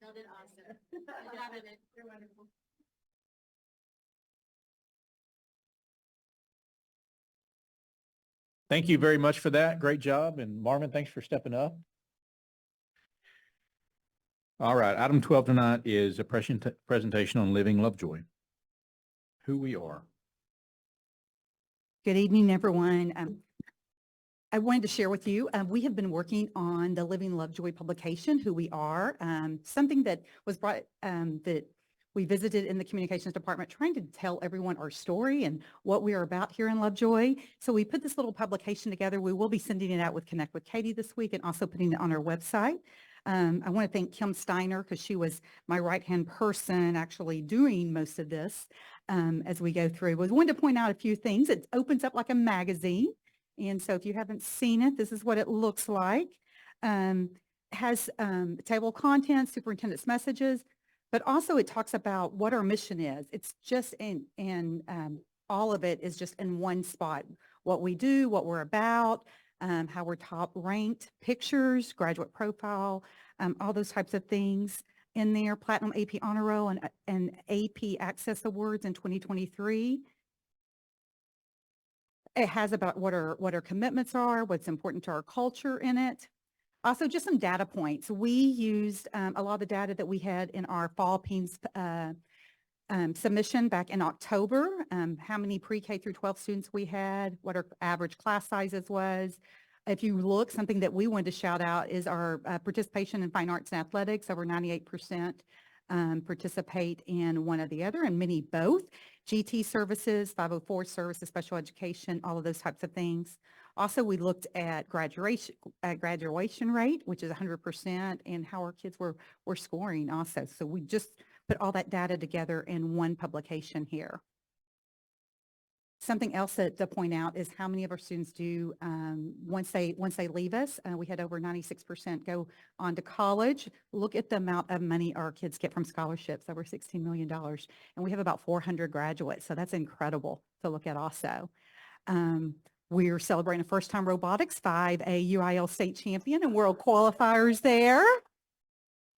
W: y'all did awesome. You're wonderful.
A: Thank you very much for that. Great job. And Marvin, thanks for stepping up. All right. Item 12 tonight is a presentation on Living Lovejoy, who we are.
I: Good evening, everyone. I wanted to share with you, we have been working on the Living Lovejoy publication, Who We Are, something that was brought, that we visited in the communications department, trying to tell everyone our story and what we are about here in Lovejoy. So we put this little publication together. We will be sending it out with Connect with Katie this week and also putting it on our website. I want to thank Kim Steiner because she was my right-hand person actually doing most of this as we go through. We wanted to point out a few things. It opens up like a magazine. And so if you haven't seen it, this is what it looks like. Has table of contents, superintendent's messages, but also it talks about what our mission is. It's just all of it is just in one spot. What we do, what we're about, how we're top ranked, pictures, graduate profile, all those types of things. in there, Platinum AP Honor Roll and AP Access Awards in 2023. It has about what our commitments are, what's important to our culture in it. Also, just some data points. We used a lot of the data that we had in our fall PEAMS submission back in October, how many pre-K through 12 students we had, what our average class sizes was. If you look, something that we wanted to shout out is our participation in fine arts and athletics. Over 98% participate in one or the other, and many both. GT services, 504 services, special education, all of those types of things. Also, we looked at graduation rate, which is 100%, and how our kids were scoring also. So we just put all that data together in one publication here. Something else to point out is how many of our students do, once they leave us, we had over 96% go on to college. Look at the amount of money our kids get from scholarships, over $16 million. And we have about 400 graduates, so that's incredible to look at also. We're celebrating a first-time robotics, 5A UIL state champion and world qualifiers there.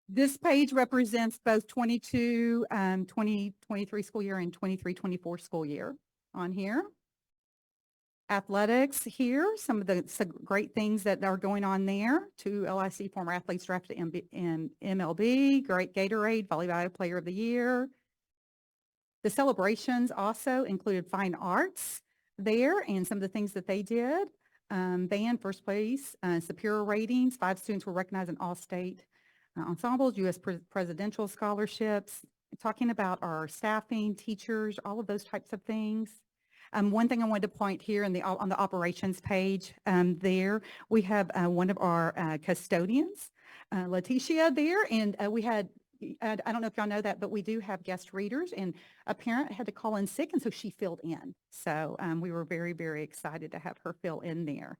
I: This page represents both 2023 school year and 23-24 school year on here. Athletics here, some of the great things that are going on there. 2 LIC former athletes drafted in MLB, great Gatorade, Volleyball Player of the Year. The celebrations also included fine arts there and some of the things that they did. Band, first place, superior ratings. 5 students were recognized in all-state ensembles, U.S. presidential scholarships. Talking about our staffing, teachers, all of those types of things. One thing I wanted to point here on the operations page, there we have one of our custodians, Leticia there, and we had, I don't know if y'all know that, but we do have guest readers, and a parent had to call in sick, and so she filled in. So we were very, very excited to have her fill in there.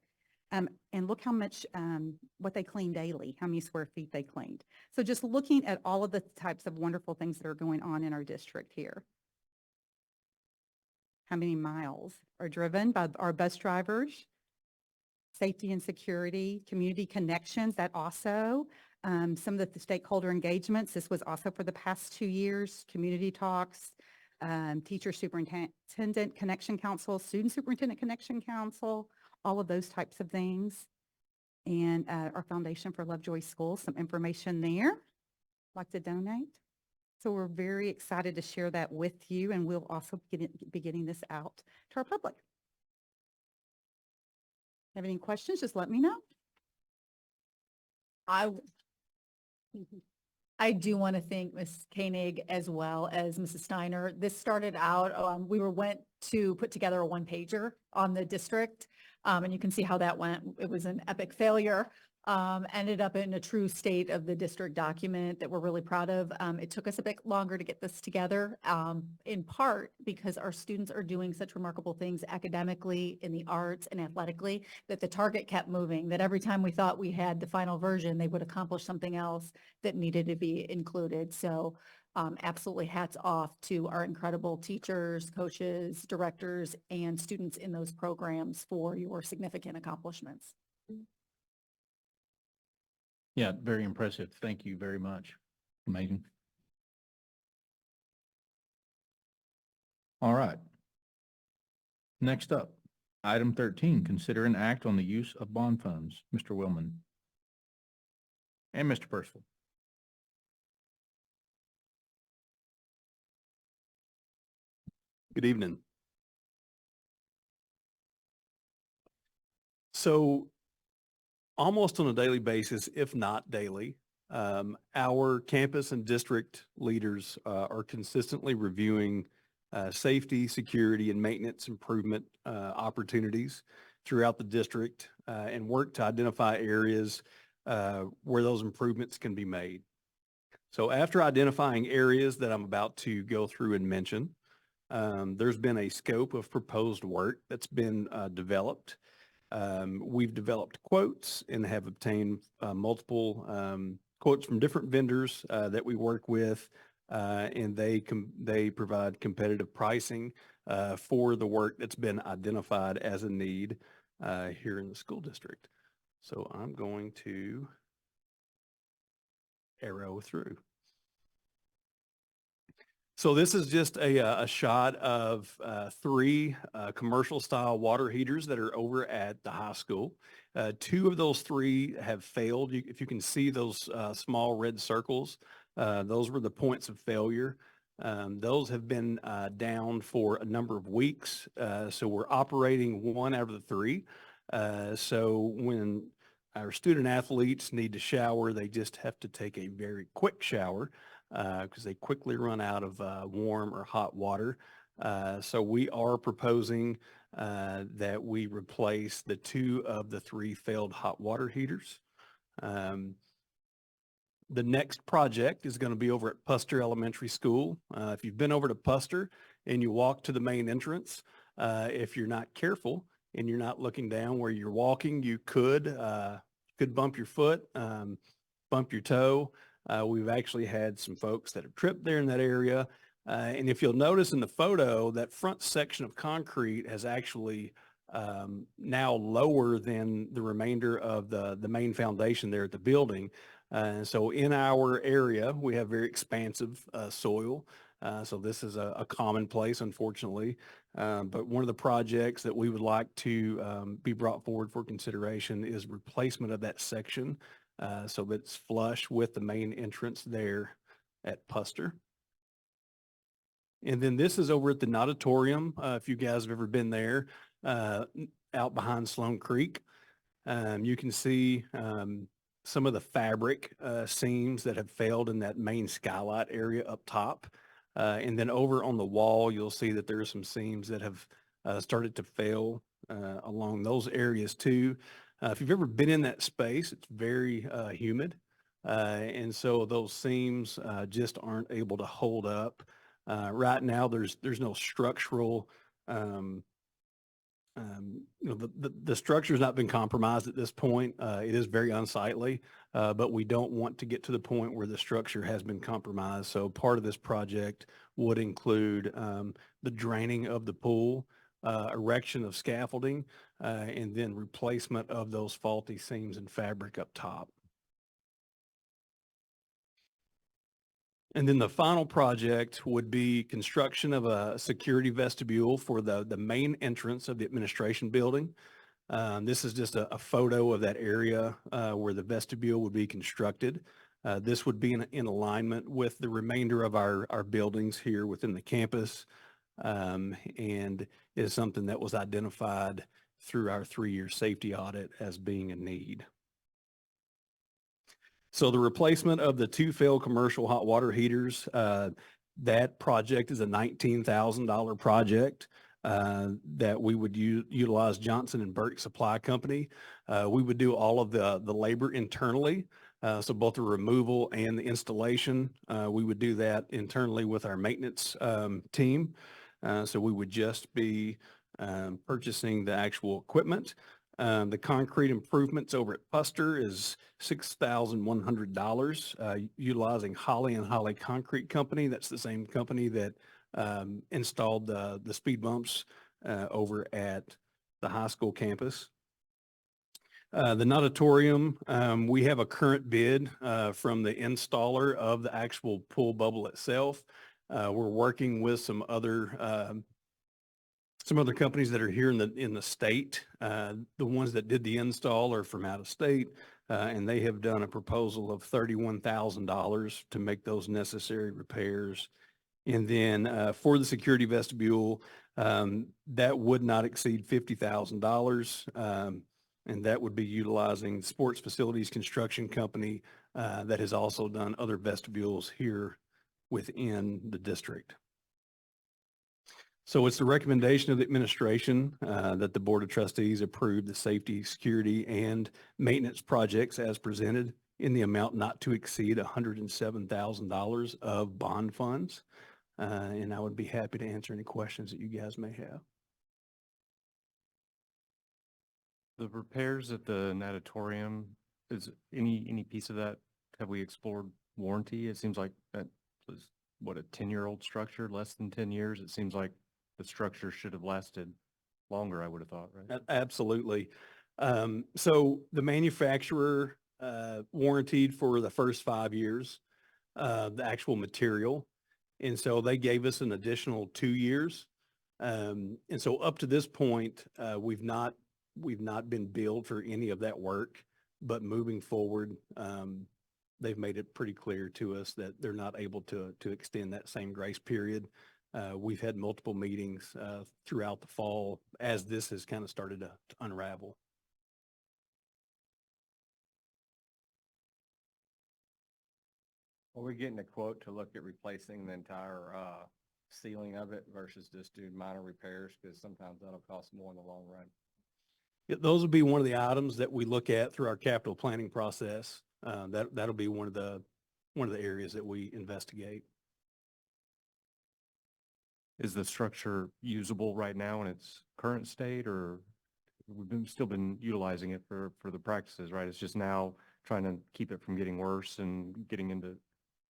I: And look how much, what they clean daily, how many square feet they cleaned. So just looking at all of the types of wonderful things that are going on in our district here. How many miles are driven by our bus drivers, safety and security, community connections, that also, some of the stakeholder engagements. This was also for the past 2 years, community talks, teacher superintendent connection council, student superintendent connection council, all of those types of things. And our Foundation for Lovejoy Schools, some information there, like to donate. So we're very excited to share that with you, and we'll also be getting this out to our public. Have any questions, just let me know.
K: I do want to thank Ms. Koenig as well as Mrs. Steiner. This started out, we went to put together a one-pager on the district, and you can see how that went. It was an epic failure. Ended up in a true state of the district document that we're really proud of. It took us a bit longer to get this together, in part because our students are doing such remarkable things academically, in the arts and athletically, that the target kept moving, that every time we thought we had the final version, they would accomplish something else that needed to be included. So absolutely hats off to our incredible teachers, coaches, directors, and students in those programs for your significant accomplishments.
A: Yeah, very impressive. Thank you very much. Amazing. All right. Next up, item 13, consider an act on the use of bond funds. Mr. Willman and Mr. Percival.
L: Good evening. So almost on a daily basis, if not daily, our campus and district leaders are consistently reviewing safety, security, and maintenance improvement opportunities throughout the district and work to identify areas where those improvements can be made. So after identifying areas that I'm about to go through and mention, there's been a scope of proposed work that's been developed. We've developed quotes and have obtained multiple quotes from different vendors that we work with, and they provide competitive pricing for the work that's been identified as a need here in the school district. So I'm going to arrow through. So this is just a shot of three commercial style water heaters that are over at the high school. Two of those three have failed. If you can see those small red circles, those were the points of failure. Those have been down for a number of weeks. So we're operating one out of the three. So when our student athletes need to shower, they just have to take a very quick shower because they quickly run out of warm or hot water. So we are proposing that we replace the two of the three failed hot water heaters. The next project is going to be over at Puster Elementary School. If you've been over to Puster and you walk to the main entrance, if you're not careful and you're not looking down where you're walking, you could bump your foot, bump your toe. We've actually had some folks that have tripped there in that area. And if you'll notice in the photo, that front section of concrete has actually now lower than the remainder of the main foundation there at the building. So in our area, we have very expansive soil. So this is a commonplace, unfortunately. But one of the projects that we would like to be brought forward for consideration is replacement of that section so that it's flush with the main entrance there at Puster. And then this is over at the Auditorium. If you guys have ever been there, out behind Sloan Creek, you can see some of the fabric seams that have failed in that main skylight area up top. And then over on the wall, you'll see that there are some seams that have started to fail along those areas too. If you've ever been in that space, it's very humid. And so those seams just aren't able to hold up. Right now, there's no structural, the structure has not been compromised at this point. It is very unsightly, but we don't want to get to the point where the structure has been compromised. So part of this project would include the draining of the pool, erection of scaffolding, and then replacement of those faulty seams and fabric up top. And then the final project would be construction of a security vestibule for the main entrance of the administration building. This is just a photo of that area where the vestibule would be constructed. This would be in alignment with the remainder of our buildings here within the campus, and is something that was identified through our 3-year safety audit as being a need. So the replacement of the two failed commercial hot water heaters, that project is a $19,000 project that we would utilize Johnson & Burke Supply Company. We would do all of the labor internally. So both the removal and the installation, we would do that internally with our maintenance team. So we would just be purchasing the actual equipment. The concrete improvements over at Puster is $6,100, utilizing Holly and Holly Concrete Company. That's the same company that installed the speed bumps over at the high school campus. The Auditorium, we have a current bid from the installer of the actual pool bubble itself. We're working with some other companies that are here in the state. The ones that did the install are from out of state, and they have done a proposal of $31,000 to make those necessary repairs. And then for the security vestibule, that would not exceed $50,000. And that would be utilizing Sports Facilities Construction Company that has also done other vestibules here within the district. So it's the recommendation of the administration that the Board of Trustees approve the safety, security, and maintenance projects as presented in the amount not to exceed $107,000 of bond funds. And I would be happy to answer any questions that you guys may have.
M: The repairs at the natatorium, is any piece of that, have we explored warranty? It seems like that was, what, a 10-year-old structure, less than 10 years? It seems like the structure should have lasted longer, I would have thought, right?
L: Absolutely. So the manufacturer warranted for the first 5 years, the actual material. And so they gave us an additional 2 years. And so up to this point, we've not been billed for any of that work, but moving forward, they've made it pretty clear to us that they're not able to extend that same grace period. We've had multiple meetings throughout the fall as this has kind of started to unravel.
M: Are we getting a quote to look at replacing the entire ceiling of it versus just do minor repairs? Because sometimes that'll cost more in the long run.
L: Yeah, those will be one of the items that we look at through our capital planning process. That'll be one of the areas that we investigate.
M: Is the structure usable right now in its current state, or we've still been utilizing it for the practices, right? It's just now trying to keep it from getting worse and getting into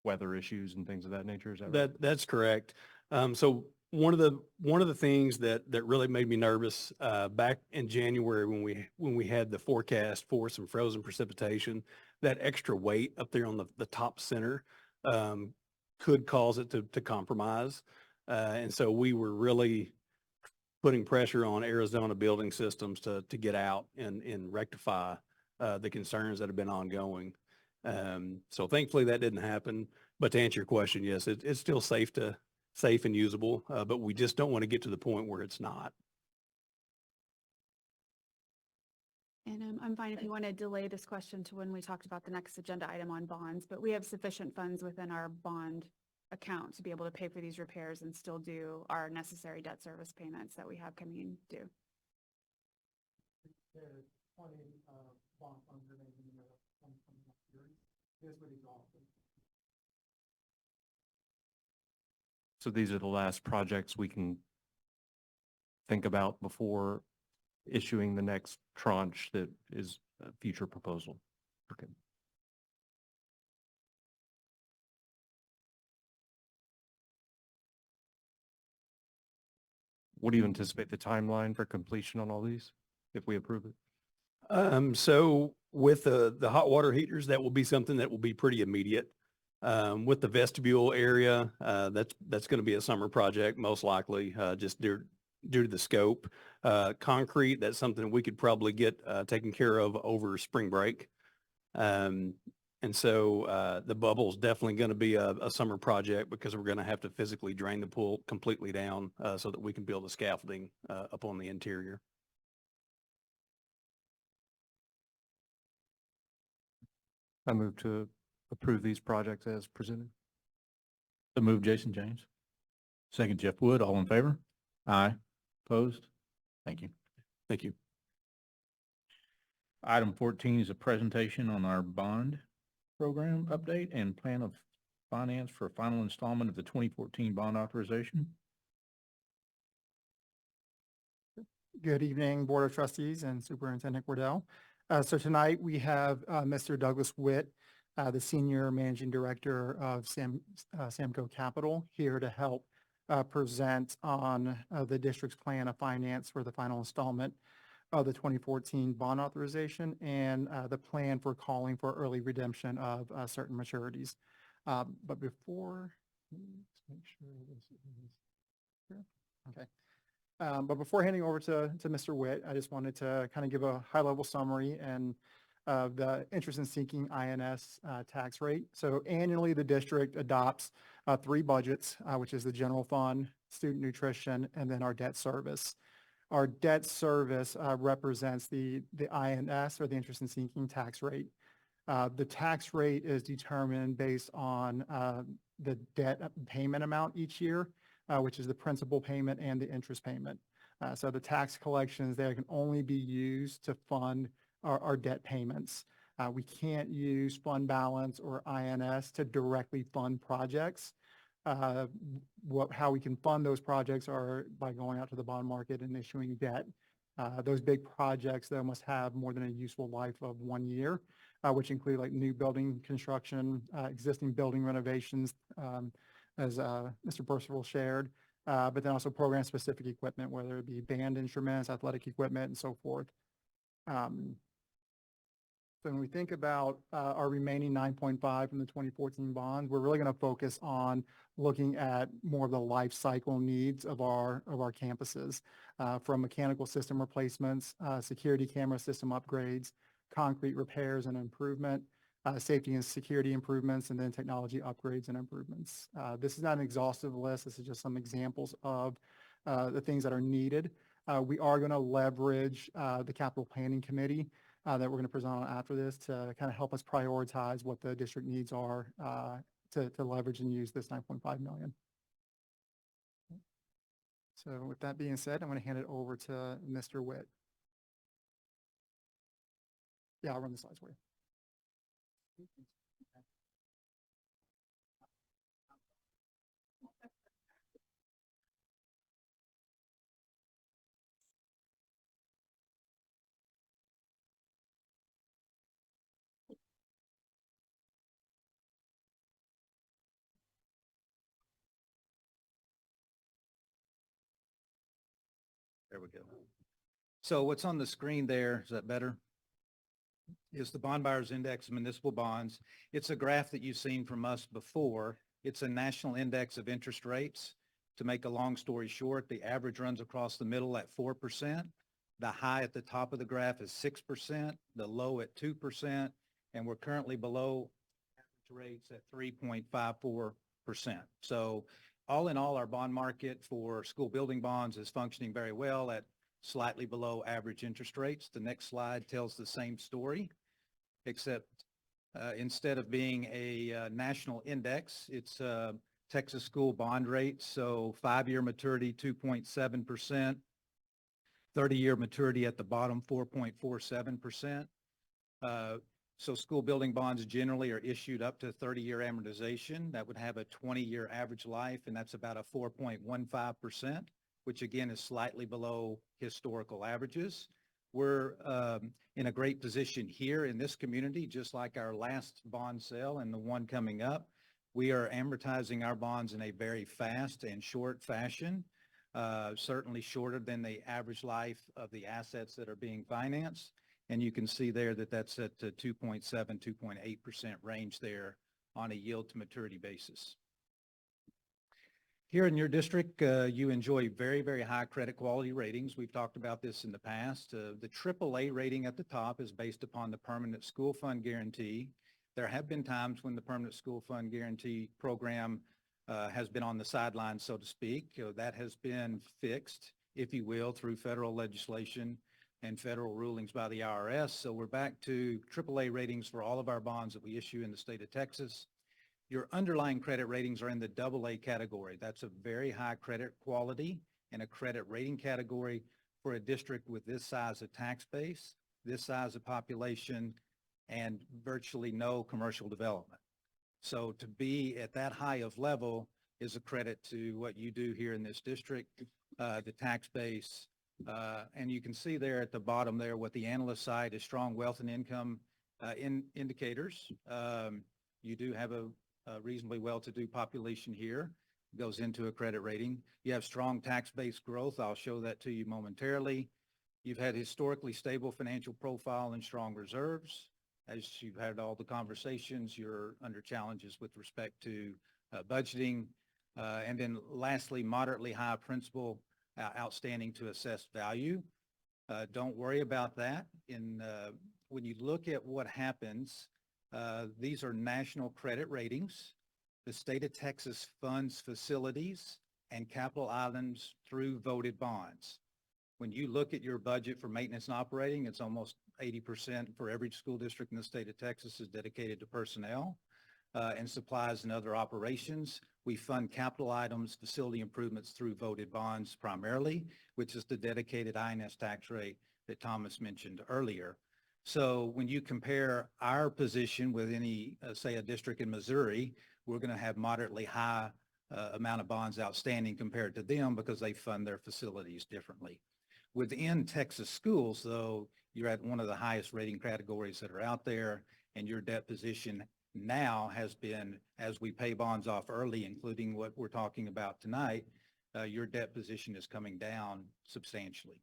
M: weather issues and things of that nature. Is that right?
L: That's correct. So one of the things that really made me nervous back in January when we had the forecast for some frozen precipitation, that extra weight up there on the top center could cause it to compromise. And so we were really putting pressure on Arizona building systems to get out and rectify the concerns that have been ongoing. So thankfully that didn't happen. But to answer your question, yes, it's still safe and usable, but we just don't want to get to the point where it's not.
K: And I'm fine if you want to delay this question to when we talked about the next agenda item on bonds, but we have sufficient funds within our bond account to be able to pay for these repairs and still do our necessary debt service payments that we have coming due.
M: So these are the last projects we can think about before issuing the next tranche that is a future proposal. Okay. What do you anticipate the timeline for completion on all these if we approve it?
L: So with the hot water heaters, that will be something that will be pretty immediate. With the vestibule area, that's going to be a summer project, most likely, just due to the scope. Concrete, that's something we could probably get taken care of over spring break. And so the bubble is definitely going to be a summer project because we're going to have to physically drain the pool completely down so that we can build the scaffolding up on the interior.
M: I move to approve these projects as presented.
A: So move, Jason James. Second, Jeff Wood. All in favor? Aye. Opposed? Thank you.
L: Thank you.
A: Item 14 is a presentation on our bond program update and plan of finance for final installment of the 2014 bond authorization.
E: Good evening, Board of Trustees and Superintendent Wardell. So tonight we have Mr. Douglas Witt, the Senior Managing Director of Samco Capital, here to help present on the district's plan of finance for the final installment of the 2014 bond authorization and the plan for calling for early redemption of certain maturities. But before, let's make sure this is here. Okay. But before handing over to Mr. Witt, I just wanted to kind of give a high-level summary and the interest in seeking INS tax rate. So annually, the district adopts 3 budgets, which is the general fund, student nutrition, and then our debt service. Our debt service represents the INS, or the interest in seeking tax rate. The tax rate is determined based on the debt payment amount each year, which is the principal payment and the interest payment. So the tax collections there can only be used to fund our debt payments. We can't use fund balance or INS to directly fund projects. How we can fund those projects are by going out to the bond market and issuing debt. Those big projects, though, must have more than a useful life of 1 year, which include like new building construction, existing building renovations, as Mr. Percival shared, but then also program-specific equipment, whether it be band instruments, athletic equipment, and so forth. So when we think about our remaining 9.5 from the 2014 bonds, we're really going to focus on looking at more of the life cycle needs of our campuses, from mechanical system replacements, security camera system upgrades, concrete repairs and improvement, safety and security improvements, and then technology upgrades and improvements. This is not an exhaustive list. This is just some examples of the things that are needed. We are going to leverage the capital planning committee that we're going to present on after this to kind of help us prioritize what the district needs are to leverage and use this 9.5 million. So with that being said, I'm going to hand it over to Mr. Witt. Yeah, I'll run the slides for you.
A: There we go. So what's on the screen there, is that better? Is the Bond Buyers Index of Municipal Bonds. It's a graph that you've seen from us before. It's a national index of interest rates. To make a long story short, the average runs across the middle at 4%. The high at the top of the graph is 6%, the low at 2%, and we're currently below average rates at 3.54%. So all in all, our bond market for school building bonds is functioning very well at slightly below average interest rates. The next slide tells the same story, except instead of being a national index, it's Texas school bond rates. So 5-year maturity, 2.7%, 30-year maturity at the bottom, 4.47%. So school building bonds generally are issued up to 30-year amortization. That would have a 20-year average life, and that's about a 4.15%, which again is slightly below historical averages. We're in a great position here in this community, just like our last bond sale and the one coming up. We are amortizing our bonds in a very fast and short fashion, certainly shorter than the average life of the assets that are being financed. And you can see there that that's at the 2.7, 2.8% range there on a yield to maturity basis. Here in your district, you enjoy very, very high credit quality ratings. We've talked about this in the past. The AAA rating at the top is based upon the Permanent School Fund Guarantee. There have been times when the Permanent School Fund Guarantee program has been on the sidelines, so to speak. That has been fixed, if you will, through federal legislation and federal rulings by the IRS. So we're back to AAA ratings for all of our bonds that we issue in the state of Texas. Your underlying credit ratings are in the AA category. That's a very high credit quality and a credit rating category for a district with this size of tax base, this size of population, and virtually no commercial development. So to be at that high of level is a credit to what you do here in this district, the tax base. And you can see there at the bottom there what the analyst side is strong wealth and income indicators. You do have a reasonably well-to-do population here. Goes into a credit rating. You have strong tax-based growth. I'll show that to you momentarily. You've had historically stable financial profile and strong reserves. As you've had all the conversations, you're under challenges with respect to budgeting. And then lastly, moderately high principal outstanding to assessed value. Don't worry about that. When you look at what happens, these are national credit ratings. The state of Texas funds facilities and capital items through voted bonds. When you look at your budget for maintenance and operating, it's almost 80% for every school district in the state of Texas is dedicated to personnel and supplies and other operations. We fund capital items, facility improvements through voted bonds primarily, which is the dedicated INS tax rate that Thomas mentioned earlier. So when you compare our position with any, say, a district in Missouri, we're going to have moderately high amount of bonds outstanding compared to them because they fund their facilities differently. Within Texas schools, though, you're at one of the highest rating categories that are out there, and your debt position now has been, as we pay bonds off early, including what we're talking about tonight, your debt position is coming down substantially.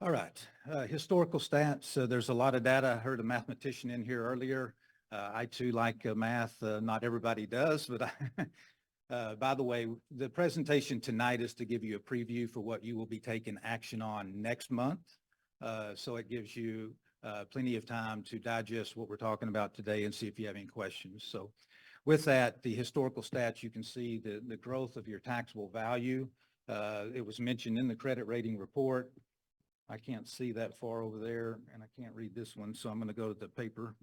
N: All right, historical stats. There's a lot of data. I heard a mathematician in here earlier. I too like math. Not everybody does, but by the way, the presentation tonight is to give you a preview for what you will be taking action on next month. So it gives you plenty of time to digest what we're talking about today and see if you have any questions. So with that, the historical stats, you can see the growth of your taxable value. It was mentioned in the credit rating report. I can't see that far over there, and I can't read this one, so I'm going to go to the paper.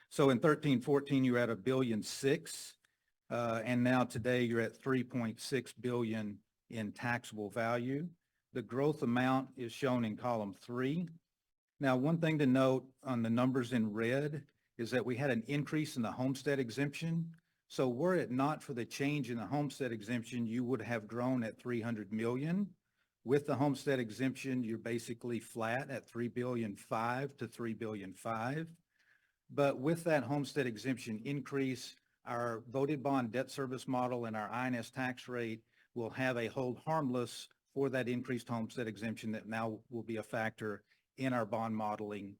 N: So in 13-14, you were at $1.6 billion, and now today you're at $3.6 billion in taxable value. The growth amount is shown in column 3. Now, one thing to note on the numbers in red is that we had an increase in the homestead exemption. So were it not for the change in the homestead exemption, you would have grown at $300 million. With the homestead exemption, you're basically flat at $3.5 billion to $3.5 billion. But with that homestead exemption increase, our voted bond debt service model and our INS tax rate will have a hold harmless for that increased homestead exemption that now will be a factor in our bond modeling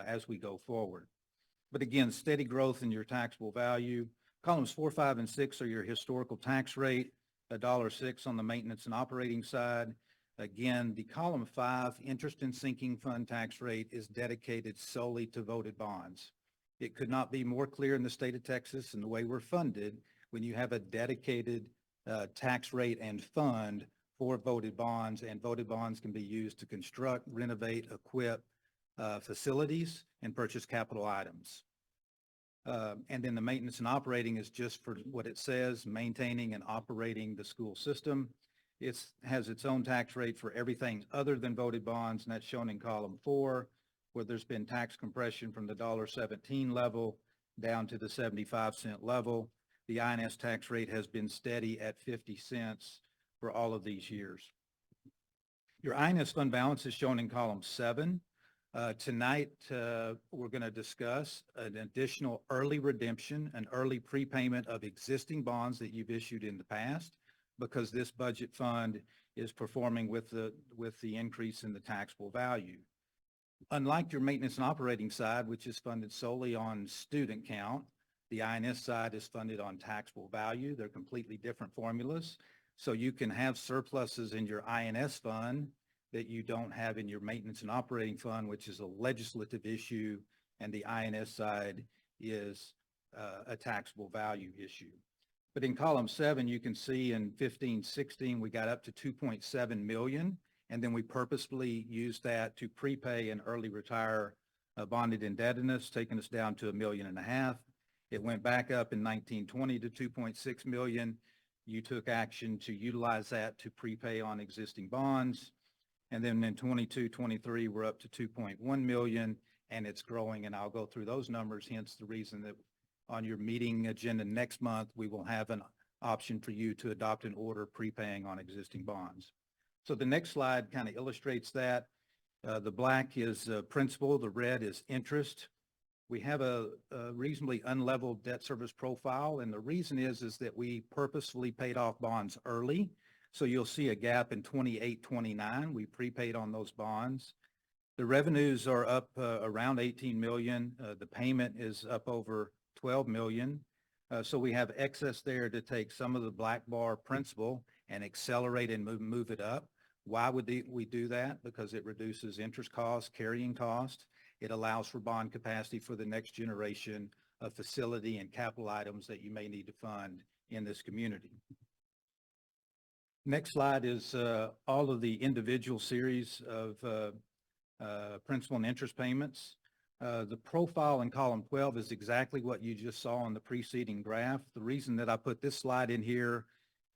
N: as we go forward. But again, steady growth in your taxable value. Columns 4, 5, and 6 are your historical tax rate, $1.06 on the maintenance and operating side. Again, the column 5 interest and sinking fund tax rate is dedicated solely to voted bonds. It could not be more clear in the state of Texas and the way we're funded when you have a dedicated tax rate and fund for voted bonds, and voted bonds can be used to construct, renovate, equip facilities and purchase capital items. And then the maintenance and operating is just for what it says, maintaining and operating the school system. It has its own tax rate for everything other than voted bonds, and that's shown in column 4, where there's been tax compression from the $1.17 level down to the 75-cent level. The INS tax rate has been steady at 50 cents for all of these years. Your INS fund balance is shown in column 7. Tonight, we're going to discuss an additional early redemption, an early prepayment of existing bonds that you've issued in the past, because this budget fund is performing with the increase in the taxable value. Unlike your maintenance and operating side, which is funded solely on student count, the INS side is funded on taxable value. They're completely different formulas. So you can have surpluses in your INS fund that you don't have in your maintenance and operating fund, which is a legislative issue, and the INS side is a taxable value issue. But in column 7, you can see in 15-16, we got up to 2.7 million, and then we purposefully used that to prepay and early retire bonded indebtedness, taking us down to $1.5 million. It went back up in 19-20 to 2.6 million. You took action to utilize that to prepay on existing bonds. And then in 22-23, we're up to 2.1 million, and it's growing, and I'll go through those numbers, hence the reason that on your meeting agenda next month, we will have an option for you to adopt an order prepaying on existing bonds. So the next slide kind of illustrates that. The black is principal, the red is interest. We have a reasonably unleveled debt service profile, and the reason is that we purposefully paid off bonds early. So you'll see a gap in 28-29. We prepaid on those bonds. The revenues are up around 18 million. The payment is up over 12 million. So we have excess there to take some of the black bar principal and accelerate and move it up. Why would we do that? Because it reduces interest costs, carrying costs. It allows for bond capacity for the next generation of facility and capital items that you may need to fund in this community. Next slide is all of the individual series of principal and interest payments. The profile in column 12 is exactly what you just saw on the preceding graph. The reason that I put this slide in here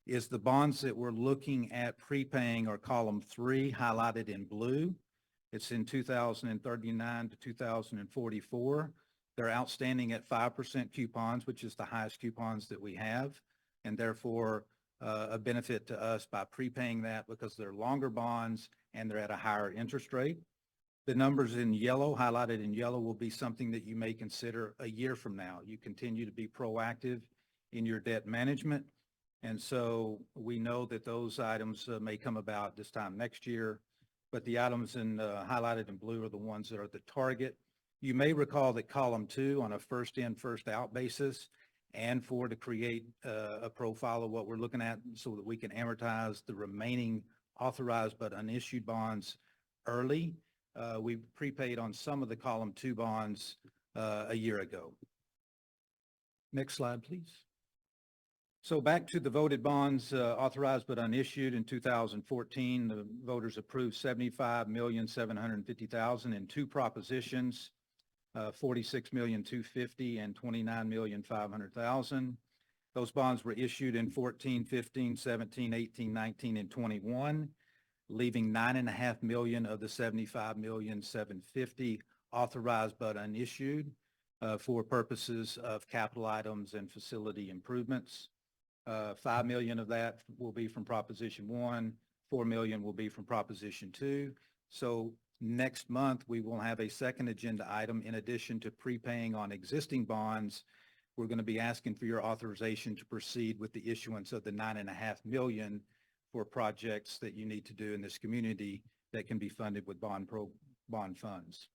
N: is the bonds that we're looking at prepaying are column 3, highlighted in blue. It's in 2039 to 2044. They're outstanding at 5% coupons, which is the highest coupons that we have, and therefore a benefit to us by prepaying that because they're longer bonds and they're at a higher interest rate. The numbers in yellow, highlighted in yellow, will be something that you may consider a year from now. You continue to be proactive in your debt management. And so we know that those items may come about this time next year. but the items highlighted in blue are the ones that are the target. You may recall that column 2 on a first in, first out basis, and to create a profile of what we're looking at so that we can amortize the remaining authorized but unissued bonds early. We prepaid on some of the column 2 bonds a year ago. Next slide, please. So back to the voted bonds authorized but unissued in 2014, the voters approved 75,750,000 in 2 propositions, 46,250,000 and 29,500,000. Those bonds were issued in 14, 15, 17, 18, 19, and 21, leaving 9.5 million of the 75,750,000 authorized but unissued for purposes of capital items and facility improvements. 5 million of that will be from Proposition 1, 4 million will be from Proposition 2. So next month, we will have a second agenda item. In addition to prepaying on existing bonds, we're going to be asking for your authorization to proceed with the issuance of the 9.5 million for projects that you need to do in this community that can be funded with bond funds.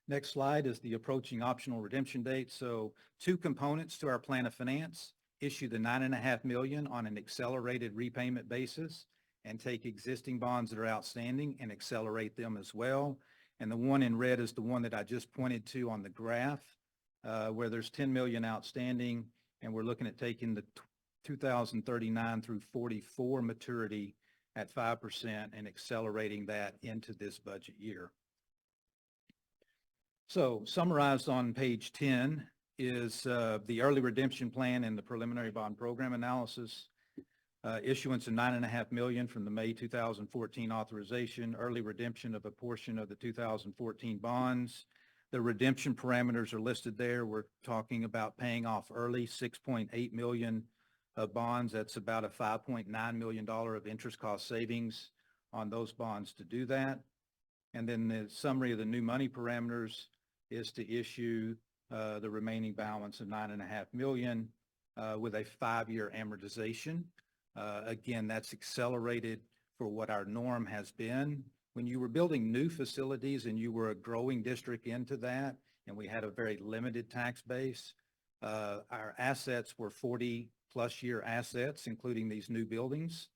N: Next slide is the approaching optional redemption date. So 2 components to our plan of finance: issue the 9.5 million on an accelerated repayment basis and take existing bonds that are outstanding and accelerate them as well. And the one in red is the one that I just pointed to on the graph, where there's 10 million outstanding, and we're looking at taking the 2039 through 44 maturity at 5% and accelerating that into this budget year. So summarized on page 10 is the early redemption plan and the preliminary bond program analysis. Issuance of 9.5 million from the May 2014 authorization, early redemption of a portion of the 2014 bonds. The redemption parameters are listed there. We're talking about paying off early 6.8 million of bonds. That's about a $5.9 million of interest cost savings on those bonds to do that. And then the summary of the new money parameters is to issue the remaining balance of 9.5 million with a 5-year amortization. Again, that's accelerated for what our norm has been. When you were building new facilities and you were a growing district into that, and we had a very limited tax base, our assets were 40-plus year assets, including these new buildings.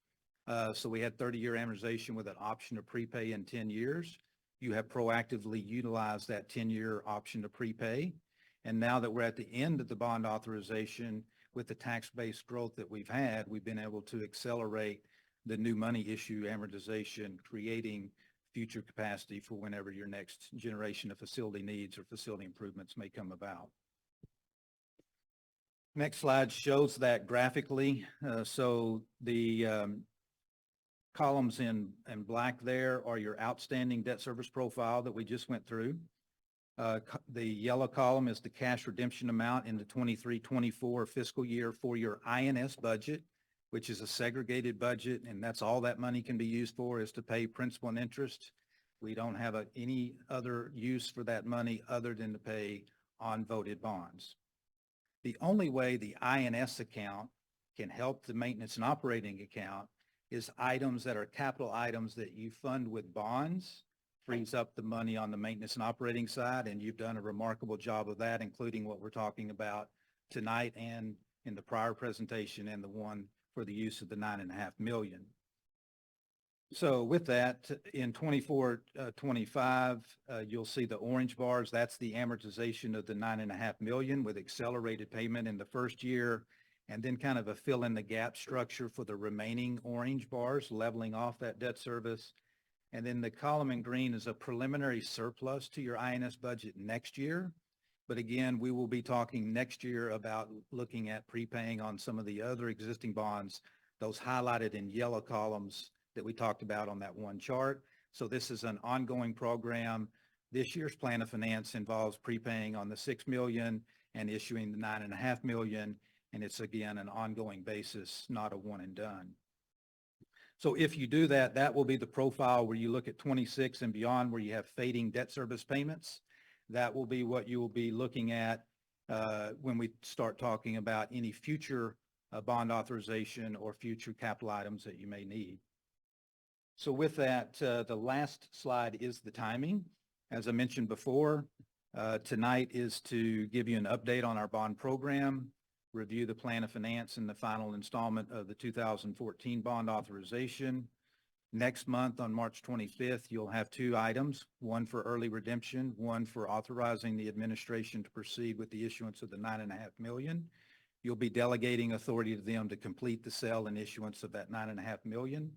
N: So we had 30-year amortization with an option to prepay in 10 years. You have proactively utilized that 10-year option to prepay. And now that we're at the end of the bond authorization, with the tax-based growth that we've had, we've been able to accelerate the new money issue amortization, creating future capacity for whenever your next generation of facility needs or facility improvements may come about. Next slide shows that graphically. So the columns in black there are your outstanding debt service profile that we just went through. The yellow column is the cash redemption amount in the 23-24 fiscal year for your INS budget, which is a segregated budget, and that's all that money can be used for, is to pay principal and interest. We don't have any other use for that money other than to pay on voted bonds. The only way the INS account can help the maintenance and operating account is items that are capital items that you fund with bonds, frees up the money on the maintenance and operating side, and you've done a remarkable job of that, including what we're talking about tonight and in the prior presentation and the one for the use of the 9.5 million. So with that, in 24-25, you'll see the orange bars. That's the amortization of the 9.5 million with accelerated payment in the first year, and then kind of a fill in the gap structure for the remaining orange bars, leveling off that debt service. And then the column in green is a preliminary surplus to your INS budget next year. But again, we will be talking next year about looking at prepaying on some of the other existing bonds, those highlighted in yellow columns that we talked about on that one chart. So this is an ongoing program. This year's plan of finance involves prepaying on the 6 million and issuing the 9.5 million. And it's, again, an ongoing basis, not a one and done. So if you do that, that will be the profile where you look at 26 and beyond, where you have fading debt service payments. That will be what you will be looking at when we start talking about any future bond authorization or future capital items that you may need. So with that, the last slide is the timing. As I mentioned before, tonight is to give you an update on our bond program, review the plan of finance and the final installment of the 2014 bond authorization. Next month on March 25th, you'll have two items, one for early redemption, one for authorizing the administration to proceed with the issuance of the $9.5 million. You'll be delegating authority to them to complete the sale and issuance of that $9.5 million.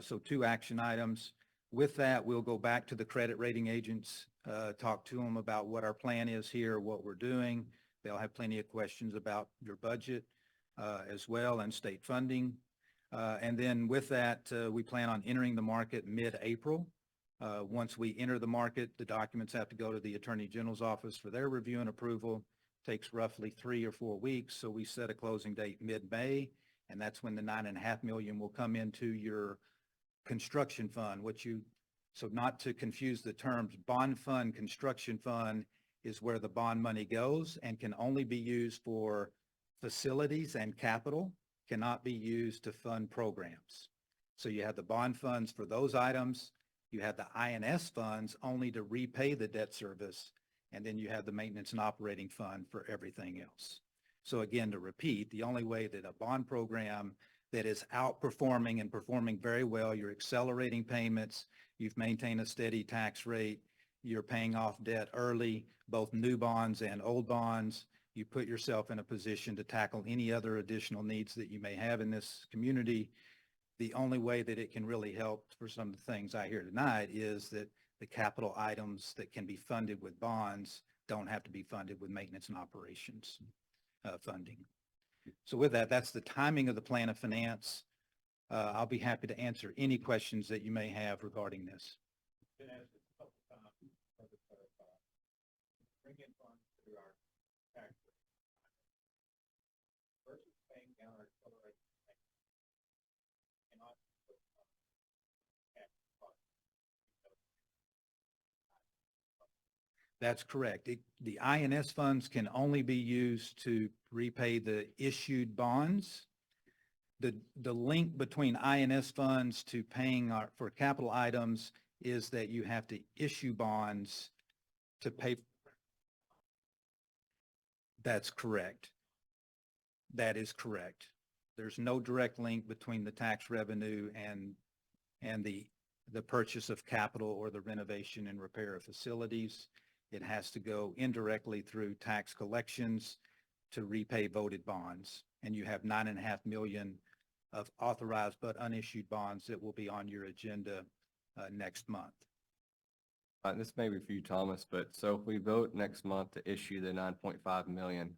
N: So two action items. With that, we'll go back to the credit rating agents, talk to them about what our plan is here, what we're doing. They'll have plenty of questions about your budget as well and state funding. And then with that, we plan on entering the market mid-April. Once we enter the market, the documents have to go to the Attorney General's office for their review and approval. Takes roughly 3 or 4 weeks. So we set a closing date mid-May, and that's when the $9.5 million will come into your construction fund. So not to confuse the terms, bond fund, construction fund is where the bond money goes and can only be used for facilities and capital, cannot be used to fund programs. So you have the bond funds for those items. You have the INS funds only to repay the debt service. And then you have the maintenance and operating fund for everything else. So again, to repeat, the only way that a bond program that is outperforming and performing very well, you're accelerating payments, you've maintained a steady tax rate, you're paying off debt early, both new bonds and old bonds, you put yourself in a position to tackle any other additional needs that you may have in this community. The only way that it can really help for some of the things I hear tonight is that the capital items that can be funded with bonds don't have to be funded with maintenance and operations funding. So with that, that's the timing of the plan of finance. I'll be happy to answer any questions that you may have regarding this. Bring in funds through our tax rate versus paying down our accelerated cannot put That's correct. The INS funds can only be used to repay the issued bonds. The link between INS funds to paying for capital items is that you have to issue bonds to pay. That's correct. That is correct. There's no direct link between the tax revenue and the purchase of capital or the renovation and repair of facilities. It has to go indirectly through tax collections to repay voted bonds. And you have $9.5 million of authorized but unissued bonds that will be on your agenda next month.
M: This may be for you, Thomas, but so if we vote next month to issue the 9.5 million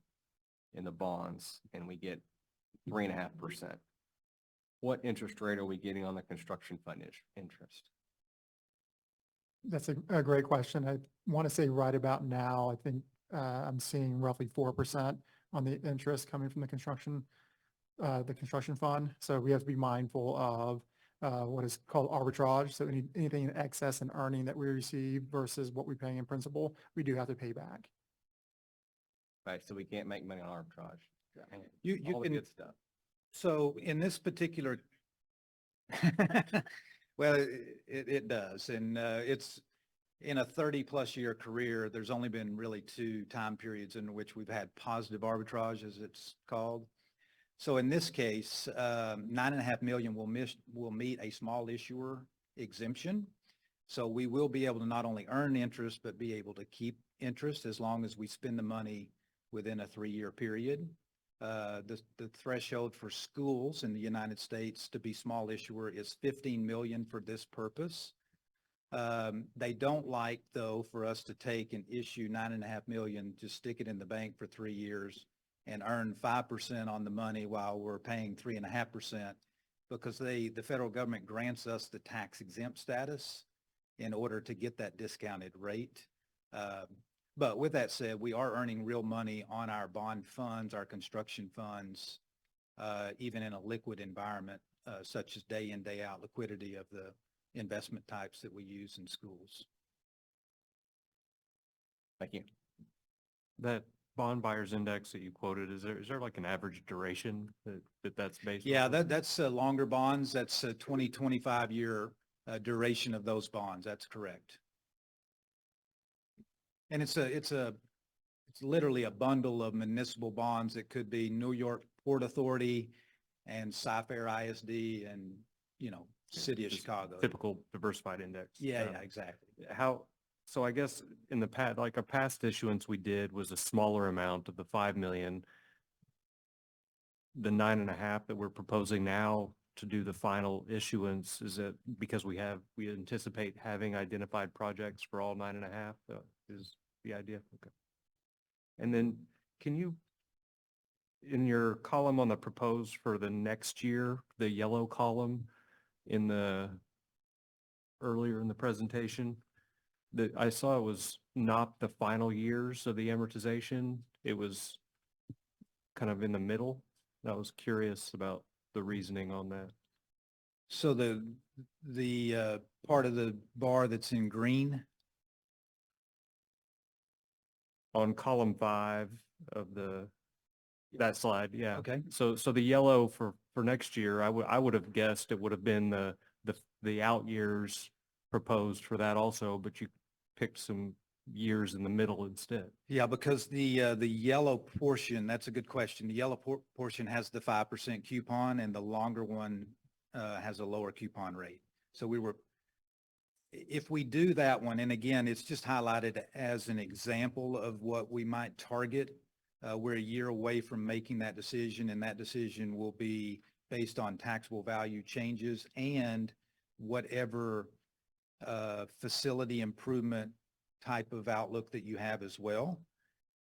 M: in the bonds and we get 3.5%, what interest rate are we getting on the construction fund interest?
E: That's a great question. I want to say right about now, I think I'm seeing roughly 4% on the interest coming from the construction fund. So we have to be mindful of what is called arbitrage. So anything in excess and earning that we receive versus what we're paying in principal, we do have to pay back.
M: Right, so we can't make money on arbitrage.
N: You
M: All the
N: can,
M: good stuff.
N: so in this particular, well, it does. And it's in a 30+ year career, there's only been really 2 time periods in which we've had positive arbitrage, as it's called. So in this case, $9.5 million will meet a small issuer exemption. So we will be able to not only earn interest, but be able to keep interest as long as we spend the money within a 3-year period. The threshold for schools in the United States to be small issuer is 15 million for this purpose. They don't like, though, for us to take and issue 9.5 million, just stick it in the bank for 3 years and earn 5% on the money while we're paying 3.5%, because the federal government grants us the tax exempt status in order to get that discounted rate. But with that said, we are earning real money on our bond funds, our construction funds, even in a liquid environment, such as day in, day out liquidity of the investment types that we use in schools.
M: Thank you. That bond buyers index that you quoted, is there like an average duration that's based on?
N: Yeah, that's longer bonds. That's a 25 year duration of those bonds. That's correct. And it's literally a bundle of municipal bonds. It could be New York Port Authority and Cy-Fair ISD and, City of
M: Just
N: Chicago.
M: Typical diversified index.
N: Yeah, exactly.
M: So I guess in the past, like a past issuance we did was a smaller amount of the 5 million. The 9.5 that we're proposing now to do the final issuance, is it because we anticipate having identified projects for all 9.5 is the idea? Okay. And then can you, in your column on the proposed for the next year, the yellow column earlier in the presentation, that I saw it was not the final years of the amortization. It was kind of in the middle. I was curious about the reasoning on that.
N: So the part of the bar that's in green,
M: On column 5 of that slide, yeah.
N: Okay.
M: So the yellow for next year, I would have guessed it would have been the out years proposed for that also, but you picked some years in the middle instead.
N: yeah, because the yellow portion, that's a good question. The yellow portion has the 5% coupon and the longer one has a lower coupon rate. So if we do that one, and again, it's just highlighted as an example of what we might target. We're a year away from making that decision, and that decision will be based on taxable value changes and whatever facility improvement type of outlook that you have as well.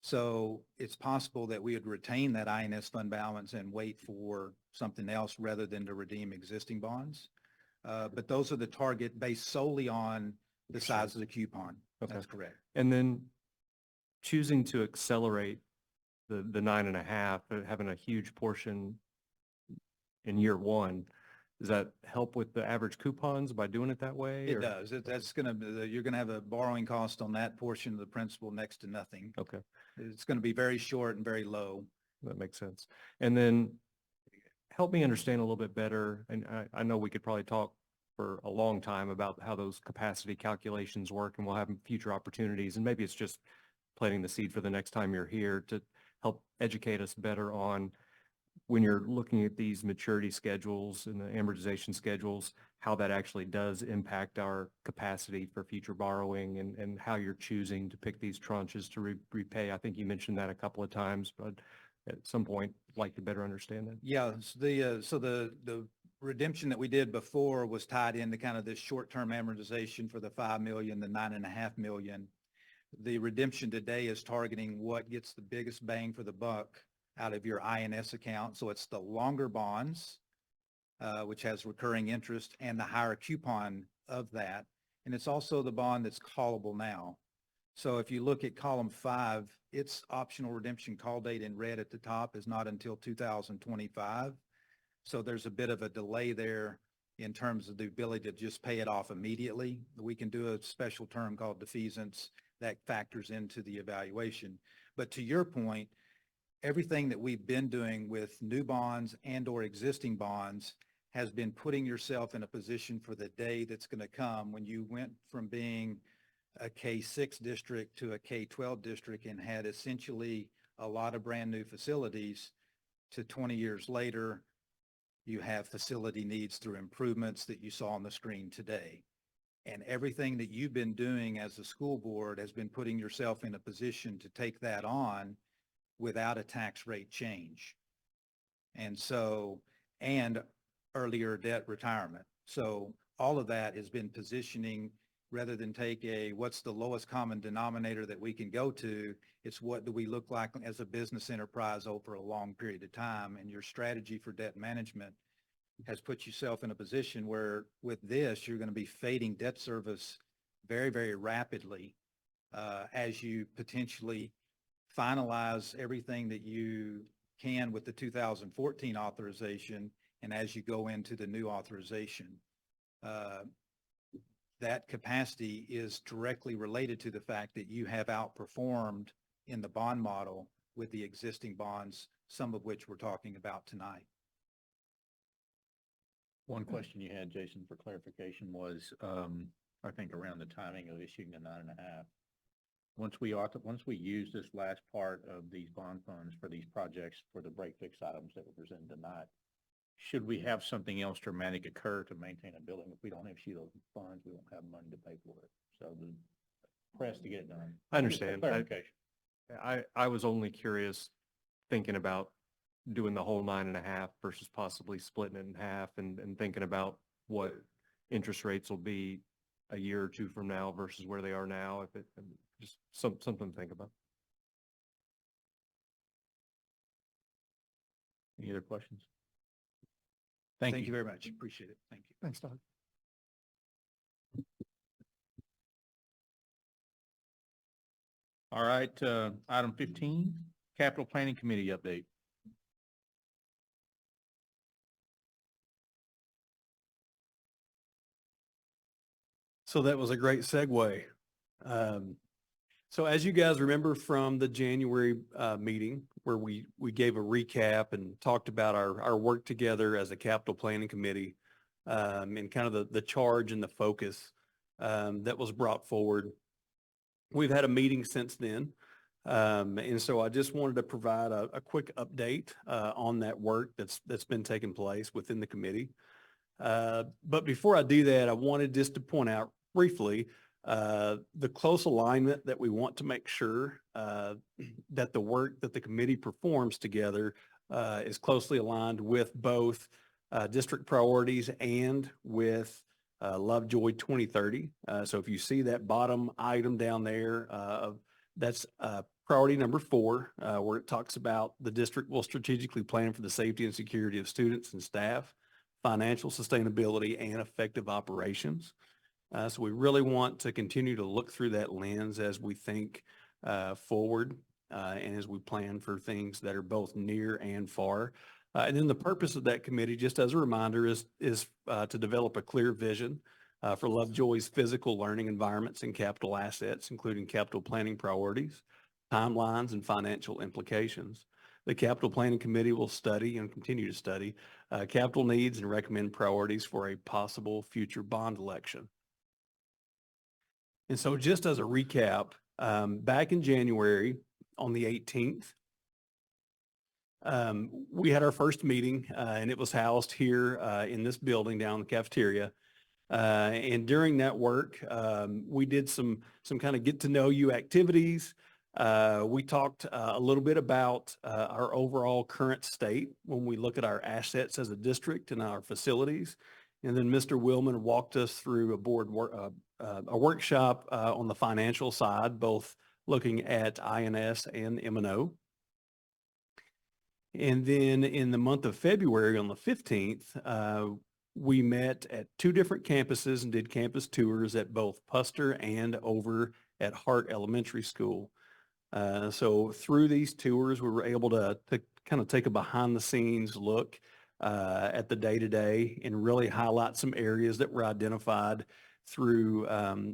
N: So it's possible that we would retain that INS fund balance and wait for something else rather than to redeem existing bonds. But those are the target based solely on the size of the coupon.
M: Okay.
N: That's correct.
M: And then choosing to accelerate the 9.5, having a huge portion in year one, does that help with the average coupons by doing it that way?
N: It does. You're going to have a borrowing cost on that portion of the principal next to nothing.
M: Okay.
N: It's going to be very short and very low.
M: That makes sense. And then help me understand a little bit better. And I know we could probably talk for a long time about how those capacity calculations work, and we'll have future opportunities. And maybe it's just planting the seed for the next time you're here to help educate us better on when you're looking at these maturity schedules and the amortization schedules, how that actually does impact our capacity for future borrowing and how you're choosing to pick these tranches to repay. I think you mentioned that a couple of times, but at some point, I'd like to better understand that.
N: Yeah, so the redemption that we did before was tied into kind of this short-term amortization for the 5 million, the 9.5 million. The redemption today is targeting what gets the biggest bang for the buck out of your INS account. So it's the longer bonds, which has recurring interest, and the higher coupon of that. And it's also the bond that's callable now. So if you look at column 5, its optional redemption call date in red at the top is not until 2025. So there's a bit of a delay there in terms of the ability to just pay it off immediately. We can do a special term called defeasance that factors into the evaluation. But to your point, everything that we've been doing with new bonds and or existing bonds has been putting yourself in a position for the day that's going to come when you went from being a K-6 district to a K-12 district and had essentially a lot of brand new facilities to 20 years later, you have facility needs through improvements that you saw on the screen today. And everything that you've been doing as a school board has been putting yourself in a position to take that on without a tax rate change. And so, and earlier debt retirement. So all of that has been positioning rather than take what's the lowest common denominator that we can go to, it's what do we look like as a business enterprise over a long period of time. And your strategy for debt management has put yourself in a position where with this, you're going to be fading debt service very, very rapidly as you potentially finalize everything that you can with the 2014 authorization and as you go into the new authorization. That capacity is directly related to the fact that you have outperformed in the bond model with the existing bonds, some of which we're talking about tonight.
A: One question you had, Jason, for clarification was, I think around the timing of issuing the 9.5. Once we use this last part of these bond funds for these projects for the break fix items that were presented tonight, should we have something else dramatic occur to maintain a building, if we don't issue those funds, we won't have money to pay for it. So the press to get it done.
M: I understand.
A: Clarification.
M: I was only curious, thinking about doing the whole 9.5 versus possibly splitting it in half and thinking about what interest rates will be a year or two from now versus where they are now. If it just something to think about.
A: Any other questions?
N: Thank you very much. Appreciate it. Thank you.
E: Thanks, Doug.
A: All right, item 15, Capital Planning Committee update.
L: So that was a great segue. So as you guys remember from the January meeting where we gave a recap and talked about our work together as a capital planning committee and kind of the charge and the focus that was brought forward. We've had a meeting since then. And so I just wanted to provide a quick update on that work that's been taking place within the committee. But before I do that, I wanted just to point out briefly the close alignment that we want to make sure that the work that the committee performs together is closely aligned with both district priorities and with Lovejoy 2030. So if you see that bottom item down there, that's priority number 4, where it talks about the district will strategically plan for the safety and security of students and staff, financial sustainability, and effective operations. So we really want to continue to look through that lens as we think forward and as we plan for things that are both near and far. And then the purpose of that committee, just as a reminder, is to develop a clear vision for Lovejoy's physical learning environments and capital assets, including capital planning priorities, timelines, and financial implications. The Capital Planning Committee will study and continue to study capital needs and recommend priorities for a possible future bond election. And so just as a recap, back in January on the 18th, we had our first meeting and it was housed here in this building down in the cafeteria. And during that work, we did some kind of get to know you activities. We talked a little bit about our overall current state when we look at our assets as a district and our facilities. And then Mr. Willman walked us through a workshop on the financial side, both looking at INS and M&O. And then in the month of February on the 15th, we met at 2 different campuses and did campus tours at both Puster and over at Hart Elementary School. So through these tours, we were able to kind of take a behind the scenes look at the day-to-day and really highlight some areas that were identified through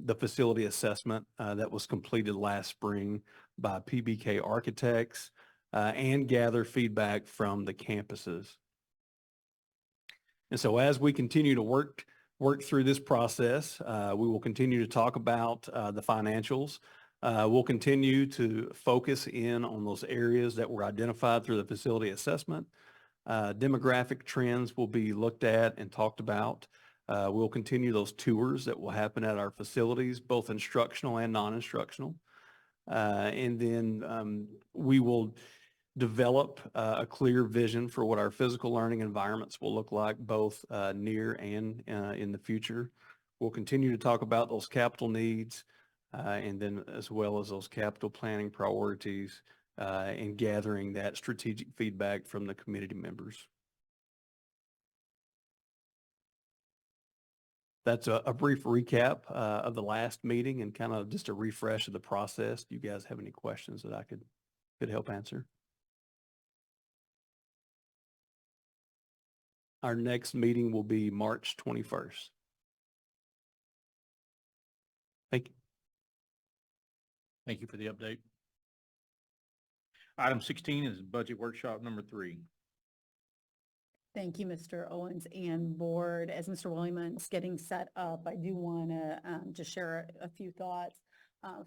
L: the facility assessment that was completed last spring by PBK Architects and gather feedback from the campuses. And so as we continue to work through this process, we will continue to talk about the financials. We'll continue to focus in on those areas that were identified through the facility assessment. Demographic trends will be looked at and talked about. We'll continue those tours that will happen at our facilities, both instructional and non-instructional. And then we will develop a clear vision for what our physical learning environments will look like, both near and in the future. We'll continue to talk about those capital needs and then as well as those capital planning priorities and gathering that strategic feedback from the community members. That's a brief recap of the last meeting and kind of just a refresh of the process. Do you guys have any questions that I could help answer? Our next meeting will be March 21st. Thank you.
A: Thank you for the update. Item 16 is budget workshop number 3.
I: Thank you, Mr. Owens and board. As Mr. Williams getting set up, I do want to just share a few thoughts.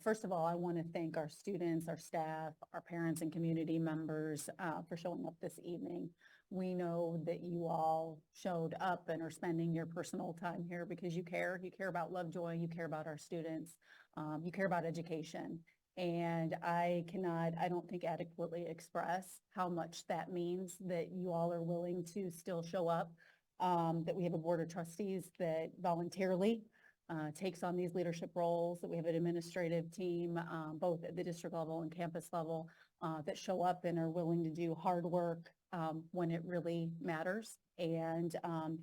I: First of all, I want to thank our students, our staff, our parents and community members for showing up this evening. We know that you all showed up and are spending your personal time here because you care. You care about Lovejoy, you care about our students, you care about education. And I don't think adequately express how much that means that you all are willing to still show up, that we have a board of trustees that voluntarily takes on these leadership roles, that we have an administrative team, both at the district level and campus level, that show up and are willing to do hard work when it really matters and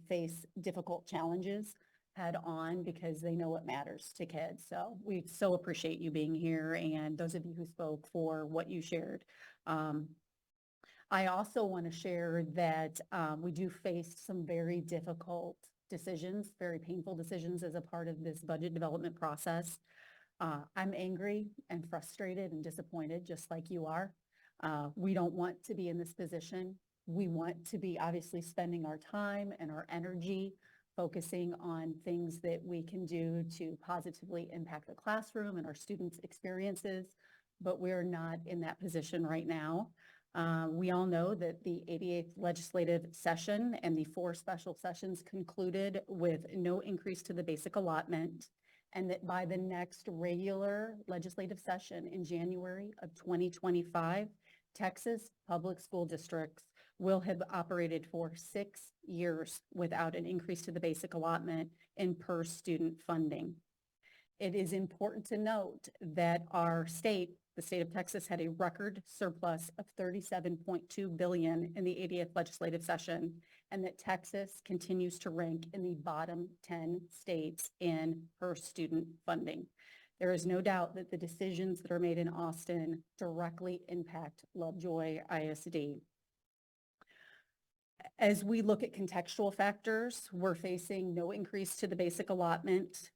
I: face difficult challenges head on because they know what matters to kids. So we so appreciate you being here and those of you who spoke for what you shared. I also want to share that we do face some very difficult decisions, very painful decisions as a part of this budget development process. I'm angry and frustrated and disappointed just like you are. We don't want to be in this position. We want to be obviously spending our time and our energy focusing on things that we can do to positively impact the classroom and our students' experiences, but we're not in that position right now. We all know that the 88th legislative session and the 4 special sessions concluded with no increase to the basic allotment, and that by the next regular legislative session in January of 2025, Texas public school districts will have operated for 6 years without an increase to the basic allotment in per student funding. It is important to note that our state, the state of Texas, had a record surplus of $37.2 billion in the 80th legislative session, and that Texas continues to rank in the bottom 10 states in per student funding. There is no doubt that the decisions that are made in Austin directly impact Lovejoy ISD. As we look at contextual factors, we're facing no increase to the basic allotment,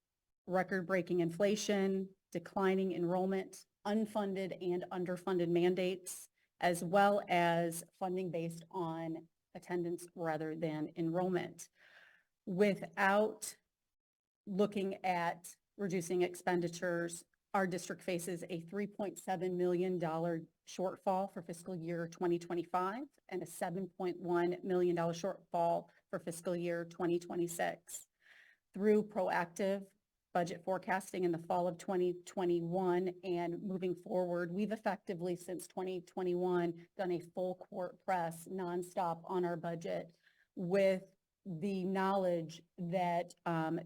I: record-breaking inflation, declining enrollment, unfunded and underfunded mandates, as well as funding based on attendance rather than enrollment. Without looking at reducing expenditures, our district faces a $3.7 million shortfall for fiscal year 2025 and a $7.1 million shortfall for fiscal year 2026. Through proactive budget forecasting in the fall of 2021 and moving forward, we've effectively since 2021 done a full court press nonstop on our budget with the knowledge that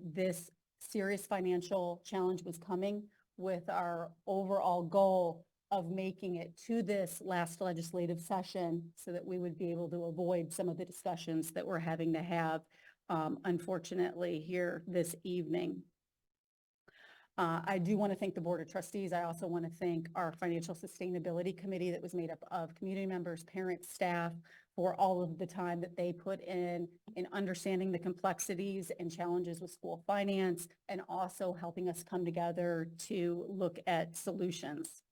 I: this serious financial challenge was coming, with our overall goal of making it to this last legislative session so that we would be able to avoid some of the discussions that we're having to have, unfortunately, here this evening. I do want to thank the Board of Trustees. I also want to thank our Financial Sustainability Committee that was made up of community members, parents, staff, for all of the time that they put in understanding the complexities and challenges with school finance and also helping us come together to look at solutions.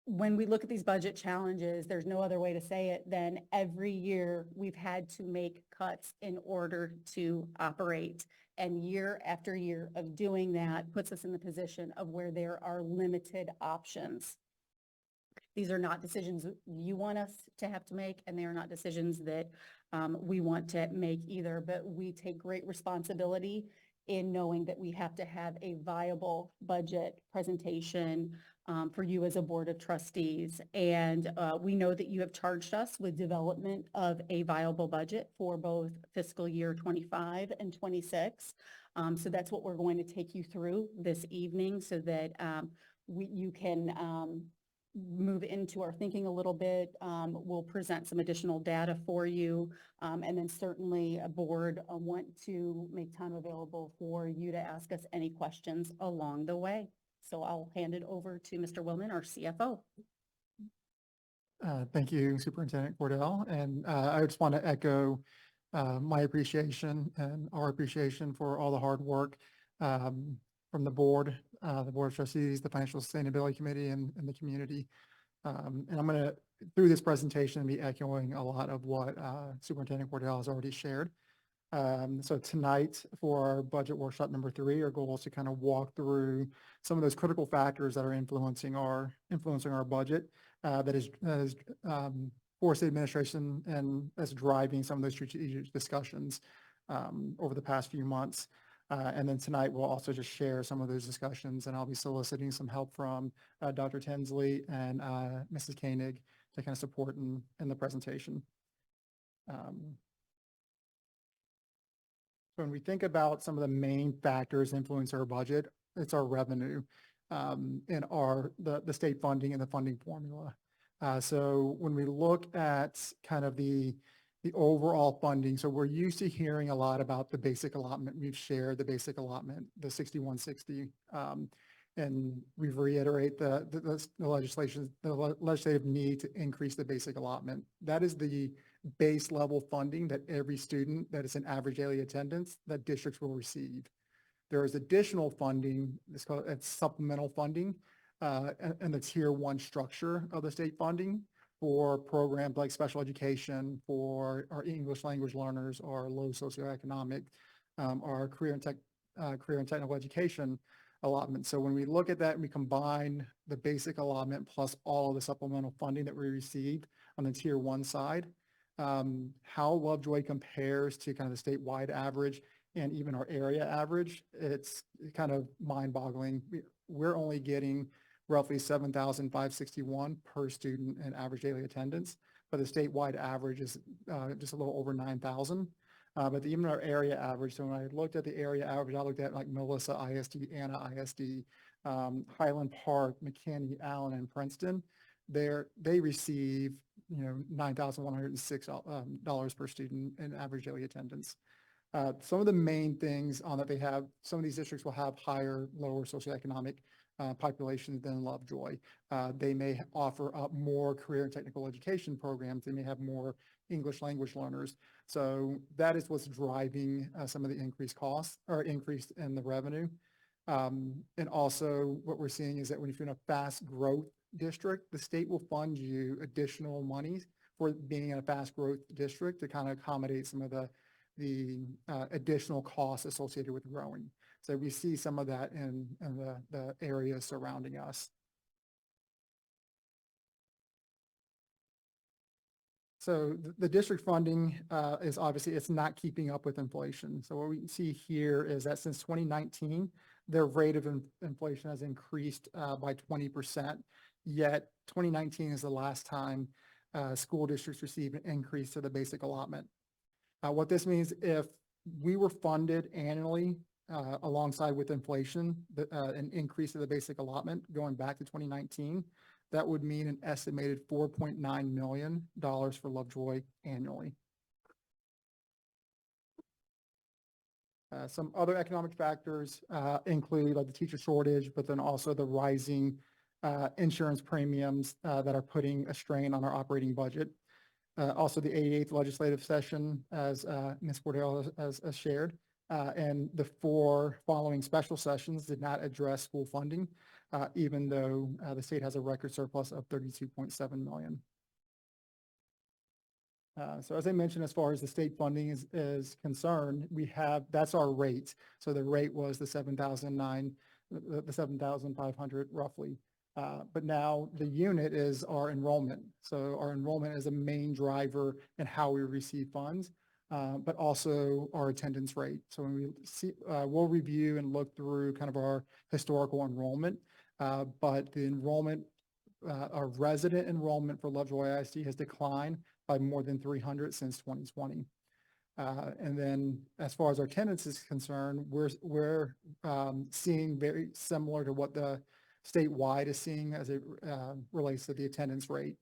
I: When we look at these budget challenges, there's no other way to say it than every year we've had to make cuts in order to operate. And year after year of doing that puts us in the position of where there are limited options. These are not decisions you want us to have to make, and they are not decisions that we want to make either, but we take great responsibility in knowing that we have to have a viable budget presentation for you as a Board of Trustees. And we know that you have charged us with development of a viable budget for both fiscal year 25 and 26. So that's what we're going to take you through this evening so that you can move into our thinking a little bit. We'll present some additional data for you. And then certainly a board want to make time available for you to ask us any questions along the way. So I'll hand it over to Mr. Willman, our CFO.
E: Thank you, Superintendent Cordell. And I just want to echo my appreciation and our appreciation for all the hard work from from the board of trustees, the Financial Sustainability Committee, and the community. And I'm going to, through this presentation, be echoing a lot of what Superintendent Cordell has already shared. So tonight for our budget workshop number 3, our goal is to kind of walk through some of those critical factors that are influencing our budget that is for state administration and as driving some of those strategic discussions over the past few months. And then tonight we'll also just share some of those discussions, and I'll be soliciting some help from Dr. Tinsley and Mrs. Koenig to kind of support in the presentation. When we think about some of the main factors influencing our budget, it's our revenue and the state funding and the funding formula. So when we look at kind of the overall funding, so we're used to hearing a lot about the basic allotment. We've shared the basic allotment, the 6160, and we've reiterated the legislative need to increase the basic allotment. That is the base level funding that every student that is in average daily attendance that districts will receive. There is additional funding, it's supplemental funding, and the tier 1 structure of the state funding for programs like special education, for our English language learners, our low socioeconomic, our career and technical education allotment. So when we look at that and we combine the basic allotment plus all of the supplemental funding that we received on the tier 1 side, how Lovejoy compares to kind of the statewide average and even our area average, it's kind of mind-boggling. We're only getting roughly 7,561 per student in average daily attendance, but the statewide average is just a little over 9,000. But even our area average, so when I looked at the area average, I looked at like Melissa ISD, Anna ISD, Highland Park, McKinney, Allen, and Princeton. They receive, $9,106 per student in average daily attendance. Some of the main things on that they have, some of these districts will have lower socioeconomic populations than Lovejoy. They may offer up more career and technical education programs. They may have more English language learners. So that is what's driving some of the increased costs or increase in the revenue. And also what we're seeing is that when you're in a fast growth district, the state will fund you additional monies for being in a fast growth district to kind of accommodate some of the additional costs associated with growing. So we see some of that in the areas surrounding us. So the district funding is obviously, it's not keeping up with inflation. So what we see here is that since 2019, their rate of inflation has increased by 20%, yet 2019 is the last time school districts received an increase to the basic allotment. What this means, if we were funded annually alongside with inflation, an increase of the basic allotment going back to 2019, that would mean an estimated $4.9 million for Lovejoy annually. Some other economic factors include like the teacher shortage, but then also the rising insurance premiums that are putting a strain on our operating budget. Also the 88th legislative session, as Ms. Cordell has shared, and the 4 following special sessions did not address school funding, even though the state has a record surplus of $32.7 million. So as I mentioned, as far as the state funding is concerned, that's our rate. So the rate was the 7,500 roughly. But now the unit is our enrollment. So our enrollment is a main driver in how we receive funds, but also our attendance rate. So when we see, we'll review and look through kind of our historical enrollment, but the enrollment, our resident enrollment for Lovejoy ISD has declined by more than 300 since 2020. And then as far as our attendance is concerned, we're seeing very similar to what the statewide is seeing as it relates to the attendance rate.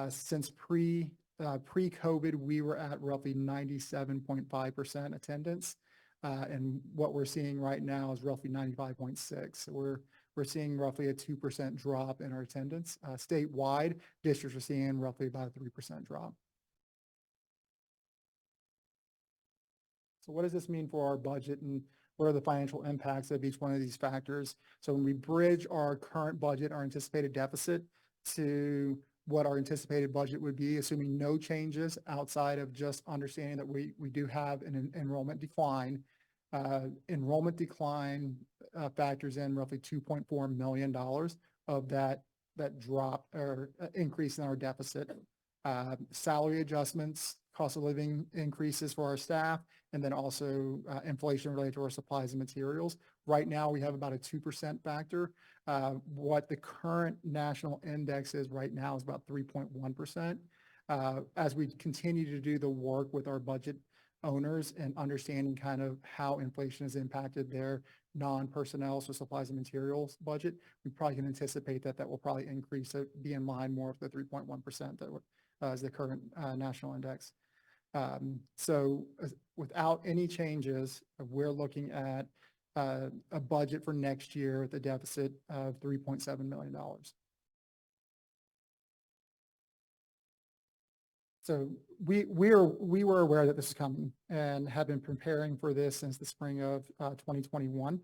E: Since pre-COVID, we were at roughly 97.5% attendance. And what we're seeing right now is roughly 95.6. We're seeing roughly a 2% drop in our attendance. Statewide, districts are seeing roughly about a 3% drop. So what does this mean for our budget and what are the financial impacts of each one of these factors. So when we bridge our current budget, our anticipated deficit, to what our anticipated budget would be, assuming no changes outside of just understanding that we do have an enrollment decline. Enrollment decline factors in roughly $2.4 million of that drop or increase in our deficit. Salary adjustments, cost of living increases for our staff, and then also inflation related to our supplies and materials. Right now, we have about a 2% factor. What the current national index is right now is about 3.1%. As we continue to do the work with our budget owners and understanding kind of how inflation has impacted their non-personnel, so supplies and materials budget, we probably can anticipate that will probably increase, so be in line more of the 3.1% that is the current national index. So without any changes, we're looking at a budget for next year with a deficit of $3.7 million. So we were aware that this is coming and have been preparing for this since the spring of 2021.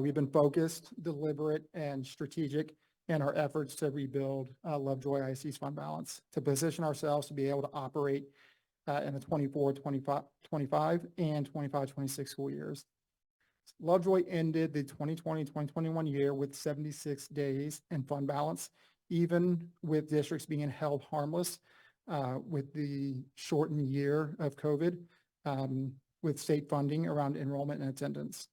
E: We've been focused, deliberate, and strategic in our efforts to rebuild Lovejoy ISD's fund balance, to position ourselves to be able to operate in the 24-25 and 25-26 school years. Lovejoy ended the 2020-2021 year with 76 days in fund balance, even with districts being held harmless with the shortened year of COVID, with state funding around enrollment and attendance.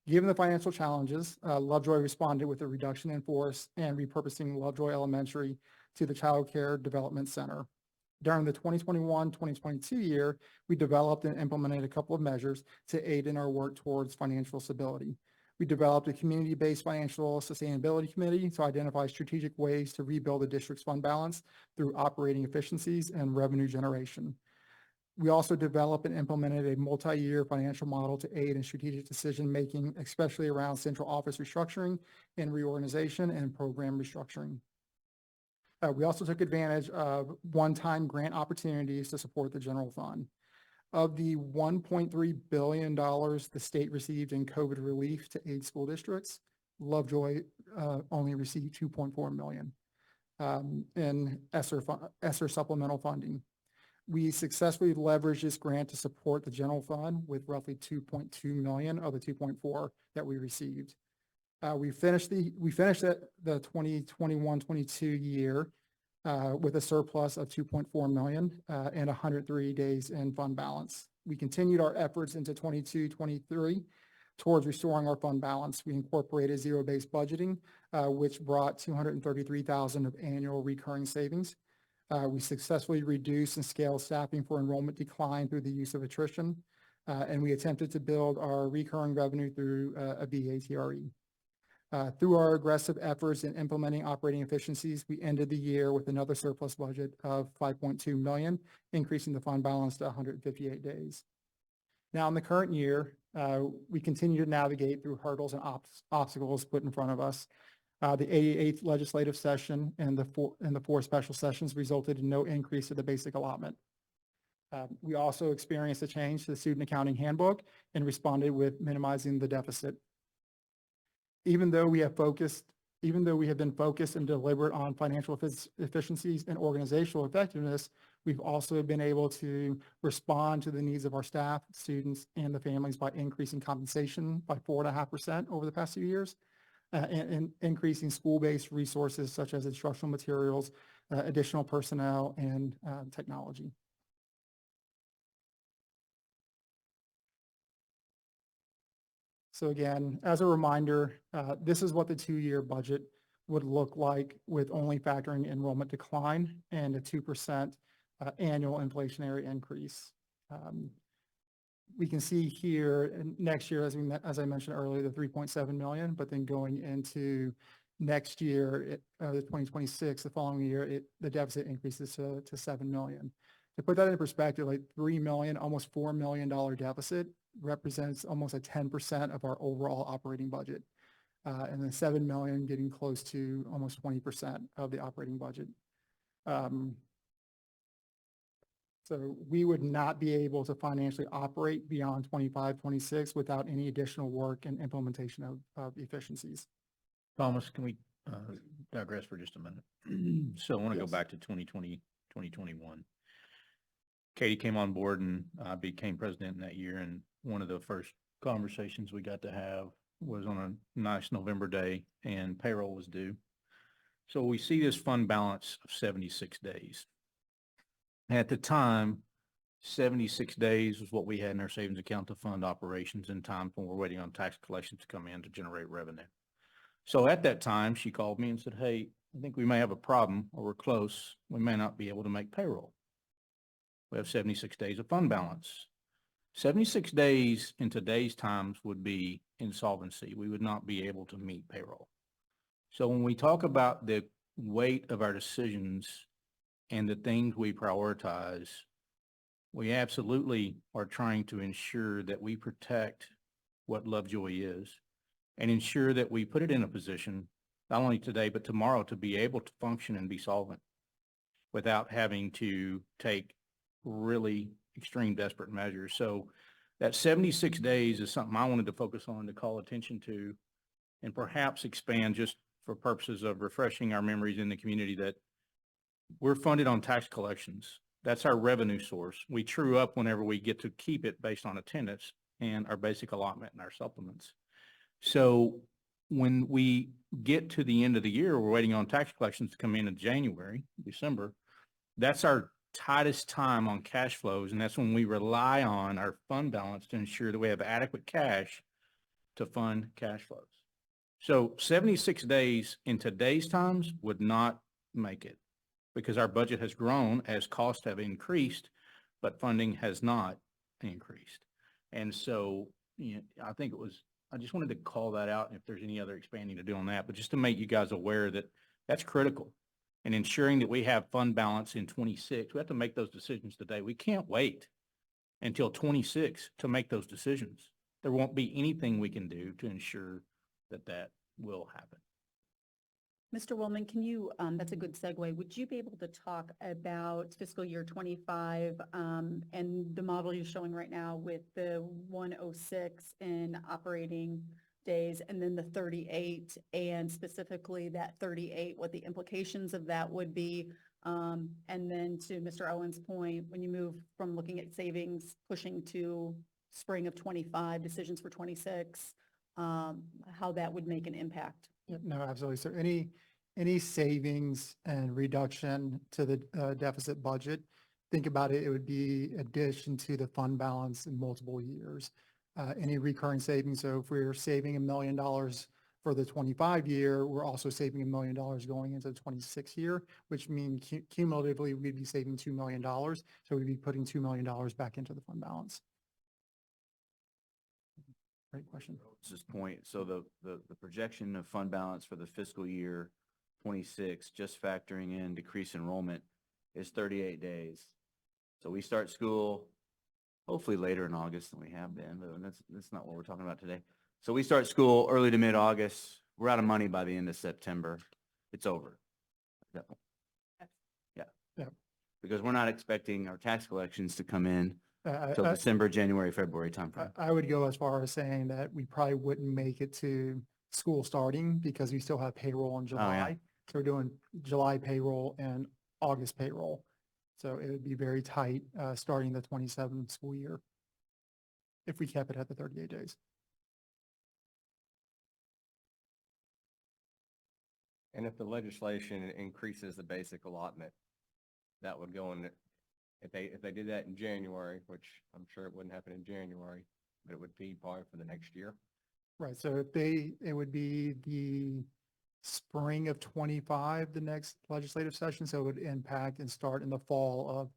E: Given the financial challenges, Lovejoy responded with a reduction in force and repurposing Lovejoy Elementary to the Child Care Development Center. During the 2021-2022 year, we developed and implemented a couple of measures to aid in our work towards financial stability. We developed a community-based financial sustainability committee to identify strategic ways to rebuild the district's fund balance through operating efficiencies and revenue generation. We also developed and implemented a multi-year financial model to aid in strategic decision-making, especially around central office restructuring and reorganization and program restructuring. We also took advantage of one-time grant opportunities to support the general fund. Of the $1.3 billion the state received in COVID relief to aid school districts, Lovejoy only received $2.4 million in ESSER supplemental funding. We successfully leveraged this grant to support the general fund with roughly $2.2 million of the $2.4 that we received. We finished the 2021-22 year with a surplus of $2.4 million and 103 days in fund balance. We continued our efforts into 22-23 towards restoring our fund balance. We incorporated zero-based budgeting, which brought $233,000 of annual recurring savings. We successfully reduced and scaled staffing for enrollment decline through the use of attrition, and we attempted to build our recurring revenue through a BATRE. Through our aggressive efforts in implementing operating efficiencies, we ended the year with another surplus budget of $5.2 million, increasing the fund balance to 158 days. Now, in the current year, we continue to navigate through hurdles and obstacles put in front of us. The 88th legislative session and the four special sessions resulted in no increase to the basic allotment. We also experienced a change to the student accounting handbook and responded with minimizing the deficit. Even though we have been focused and deliberate on financial efficiencies and organizational effectiveness, we've also been able to respond to the needs of our staff, students, and the families by increasing compensation by 4.5% over the past few years, and increasing school-based resources such as instructional materials, additional personnel, and technology. So again, as a reminder, this is what the two-year budget would look like with only factoring enrollment decline and a 2% annual inflationary increase. We can see here next year, as I mentioned earlier, the $3.7 million, but then going into next year, the 2026, the following year, the deficit increases to $7 million. To put that into perspective, like $3 million, almost $4 million deficit represents almost a 10% of our overall operating budget. And then $7 million getting close to almost 20% of the operating budget. So we would not be able to financially operate beyond 25, 26 without any additional work and implementation of efficiencies.
A: Thomas, can we digress for just a minute? So I want to go
E: Yes.
A: back to 2020, 2021. Katie came on board and I became president in that year. And one of the first conversations we got to have was on a nice November day and payroll was due. So we see this fund balance of 76 days. At the time, 76 days was what we had in our savings account to fund operations in times when we're waiting on tax collections to come in to generate revenue. So at that time, she called me and said, hey, I think we may have a problem or we're close. We may not be able to make payroll. We have 76 days of fund balance. 76 days in today's times would be insolvency. We would not be able to meet payroll. So when we talk about the weight of our decisions and the things we prioritize, we absolutely are trying to ensure that we protect what Lovejoy is and ensure that we put it in a position, not only today, but tomorrow, to be able to function and be solvent without having to take really extreme desperate measures. So that 76 days is something I wanted to focus on, to call attention to, and perhaps expand just for purposes of refreshing our memories in the community that we're funded on tax collections. That's our revenue source. We true up whenever we get to keep it based on attendance and our basic allotment and our supplements. So when we get to the end of the year, we're waiting on tax collections to come in January, December. That's our tightest time on cash flows, and that's when we rely on our fund balance to ensure that we have adequate cash to fund cash flows. So 76 days in today's times would not make it because our budget has grown as costs have increased, but funding has not increased. And so, you know, I just wanted to call that out, and if there's any other expanding to do on that, but just to make you guys aware that that's critical. And ensuring that we have fund balance in 26, we have to make those decisions today. We can't wait until 26 to make those decisions. There won't be anything we can do to ensure that that will happen.
I: Mr. Woolman, can you, that's a good segue. Would you be able to talk about fiscal year 25 and the model you're showing right now with the 106 in operating days and then the 38, and specifically that 38, what the implications of that would be? And then to Mr. Owen's point, when you move from looking at savings, pushing to spring of 25, decisions for 26, how that would make an impact.
E: Yep, no, absolutely. So any savings and reduction to the deficit budget, think about it, it would be addition to the fund balance in multiple years. Any recurring savings. So if we're saving $1 million for the 25 year, we're also saving $1 million going into the 26 year, which means cumulatively we'd be saving $2 million. So we'd be putting $2 million back into the fund balance. Great question.
O: This point. So the projection of fund balance for the fiscal year 26, just factoring in decreased enrollment, is 38 days. So we start school hopefully later in August than we have been, but that's not what we're talking about today. So we start school early to mid-August. We're out of money by the end of September. It's over. Yeah.
E: Yeah.
O: Because we're not expecting our tax collections to come in till December, January, February timeframe.
E: I would go as far as saying that we probably wouldn't make it to school starting because we still have payroll in July.
O: yeah.
E: So we're doing July payroll and August payroll. So it would be very tight starting the 27 school year if we kept it at the 38 days.
P: And if the legislation increases the basic allotment, that would go in, if they did that in January, which I'm sure it wouldn't happen in January, but it would be probably for the next year.
E: Right. So it would be the spring of 25, the next legislative session. So it would impact and start in the fall of,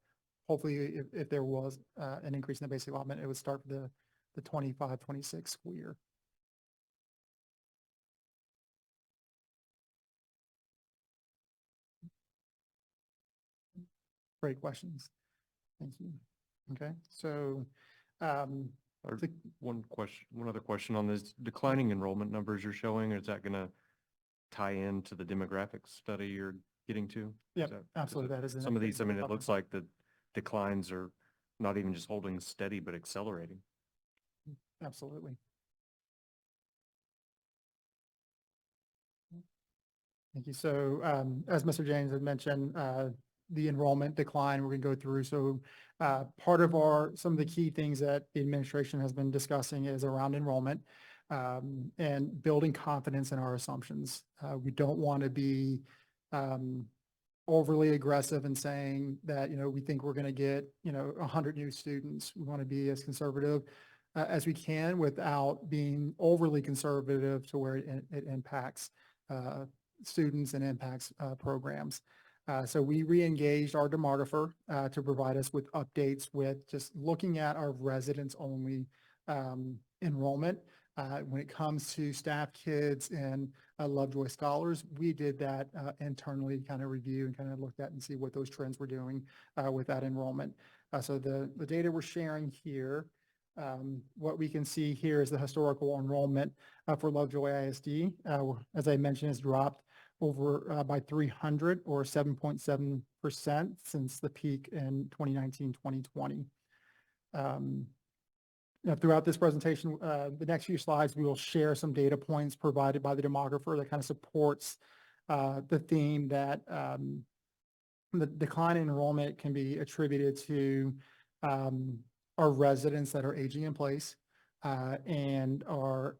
E: hopefully if there was an increase in the basic allotment, it would start for the 25, 26 school year. Great questions. Thank you. Okay. So
M: one other question on this declining enrollment numbers you're showing. Is that going to tie into the demographic study you're getting to?
E: Yeah, absolutely. That is
M: some of these. I mean, it looks like the declines are not even just holding steady, but accelerating.
E: Absolutely. Thank you. So as Mr. James had mentioned, the enrollment decline we're going to go through. So part of some of the key things that the administration has been discussing is around enrollment and building confidence in our assumptions. We don't want to be overly aggressive in saying that, we think we're going to get, 100 new students. We want to be as conservative as we can without being overly conservative to where it impacts students and impacts programs. So we re-engaged our demographer to provide us with updates with just looking at our residents only enrollment. When it comes to staff, kids, and Lovejoy scholars, we did that internally, kind of review and kind of looked at and see what those trends were doing with that enrollment. So the data we're sharing here, what we can see here is the historical enrollment for Lovejoy ISD. As I mentioned, has dropped over by 300 or 7.7% since the peak in 2019-2020. Throughout this presentation, the next few slides, we will share some data points provided by the demographer that kind of supports the theme that the decline in enrollment can be attributed to our residents that are aging in place and our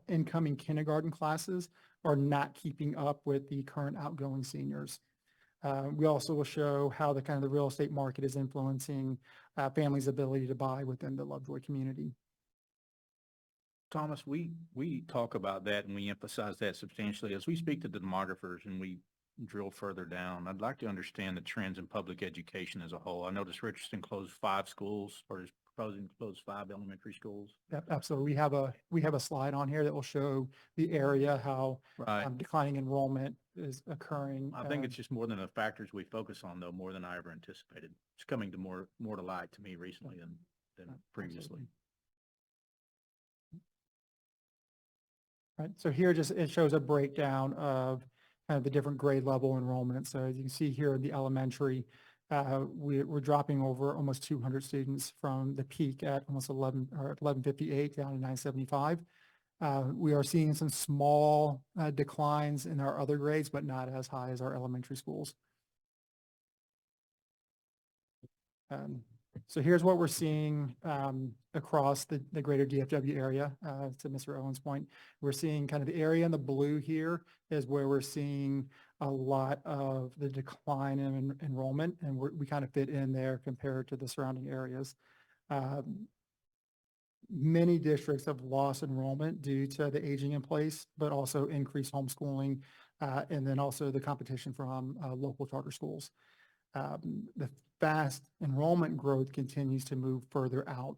E: incoming kindergarten classes are not keeping up with the current outgoing seniors. We also will show how the real estate market is influencing families' ability to buy within the Lovejoy community.
A: Thomas, we talk about that and we emphasize that substantially. As we speak to the demographers and we drill further down, I'd like to understand the trends in public education as a whole. I noticed Richardson closed 5 schools or is proposing to close 5 elementary schools.
E: Yep, absolutely. We have a slide on here that will show the area, how declining enrollment is occurring.
A: I think it's just more than the factors we focus on, though, more than I ever anticipated. It's coming to more to light to me recently than previously.
E: Right. So here it shows a breakdown of kind of the different grade level enrollment. So as you can see here in the elementary, we're dropping over almost 200 students from the peak at almost 1158 down to 975. We are seeing some small declines in our other grades, but not as high as our elementary schools. So here's what we're seeing across the greater DFW area, to Mr. Owen's point. We're seeing kind of the area in the blue here is where we're seeing a lot of the decline in enrollment, and we kind of fit in there compared to the surrounding areas. Many districts have lost enrollment due to the aging in place, but also increased homeschooling, and then also the competition from local charter schools. The fast enrollment growth continues to move further out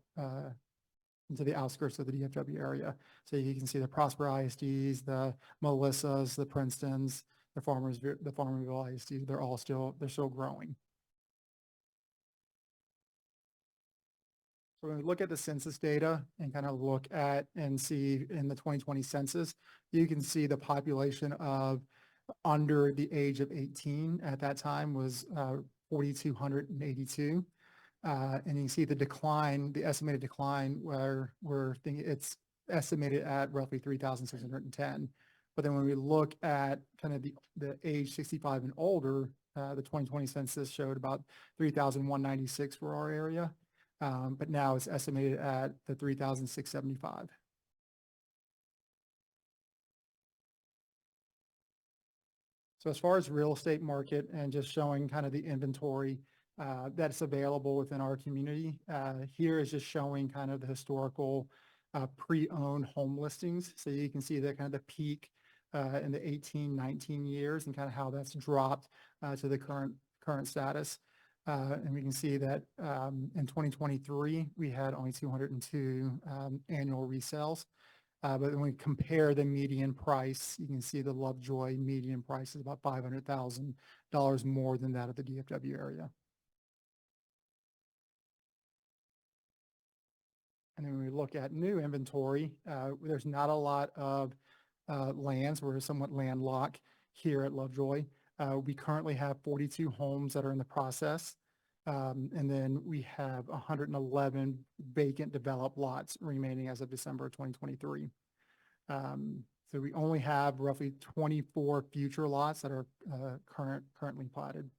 E: into the outskirts of the DFW area. So you can see the Prosper ISDs, the Melissas, the Princetons, the Farmerville ISDs, they're still growing. So when we look at the census data and kind of look at and see in the 2020 census, you can see the population of under the age of 18 at that time was 4,282. And you can see the decline, the estimated decline, where we're thinking it's estimated at roughly 3,610. But then when we look at kind of the age 65 and older, the 2020 census showed about 3,196 for our area. But now it's estimated at the 3,675. So as far as real estate market and just showing kind of the inventory that's available within our community, here is just showing kind of the historical pre-owned home listings. So you can see that kind of the peak in the 18-19 years and kind of how that's dropped to the current status. And we can see that in 2023, we had only 202 annual resales. But when we compare the median price, you can see the Lovejoy median price is about $500,000 more than that of the DFW area. And then when we look at new inventory, there's not a lot of lands. We're somewhat landlocked here at Lovejoy. We currently have 42 homes that are in the process. And then we have 111 vacant developed lots remaining as of December 2023. So we only have roughly 24 future lots that are currently platted.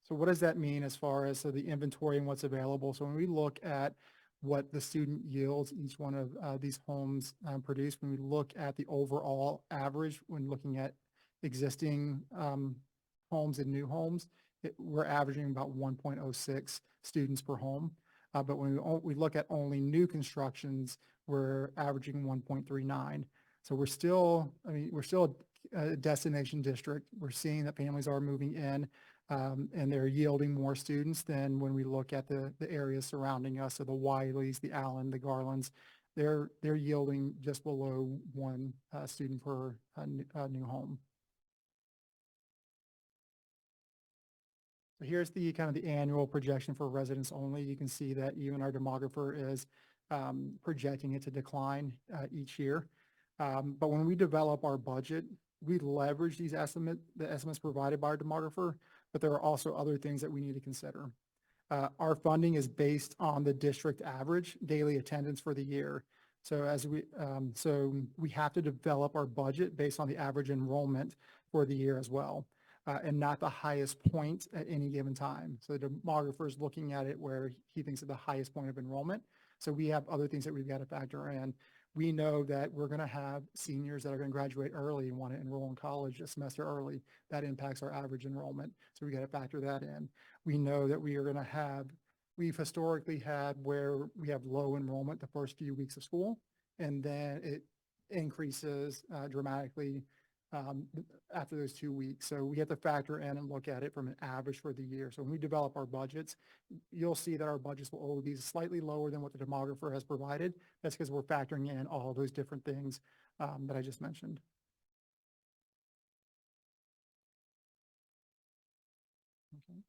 E: So what does that mean as far as the inventory and what's available? So when we look at what the student yields each one of these homes produce, when we look at the overall average, when looking at existing homes and new homes, we're averaging about 1.06 students per home. But when we look at only new constructions, we're averaging 1.39. So we're still a destination district. We're seeing that families are moving in and they're yielding more students than when we look at the areas surrounding us. So the Wileys, the Allen, the Garlands, they're yielding just below one student per new home. So here's the kind of the annual projection for residents only. You can see that even our demographer is projecting it to decline each year. But when we develop our budget, we leverage the estimates provided by our demographer, but there are also other things that we need to consider. Our funding is based on the district average daily attendance for the year. So we have to develop our budget based on the average enrollment for the year as well. And not the highest point at any given time. So the demographer is looking at it where he thinks of the highest point of enrollment. So we have other things that we've got to factor in. We know that we're going to have seniors that are going to graduate early and want to enroll in college a semester early. That impacts our average enrollment. So we got to factor that in. We know that we are going to have, we've historically had where we have low enrollment the first few weeks of school, and then it increases dramatically after those 2 weeks. So we have to factor in and look at it from an average for the year. So when we develop our budgets, you'll see that our budgets will always be slightly lower than what the demographer has provided. That's because we're factoring in all those different things that I just mentioned. Okay.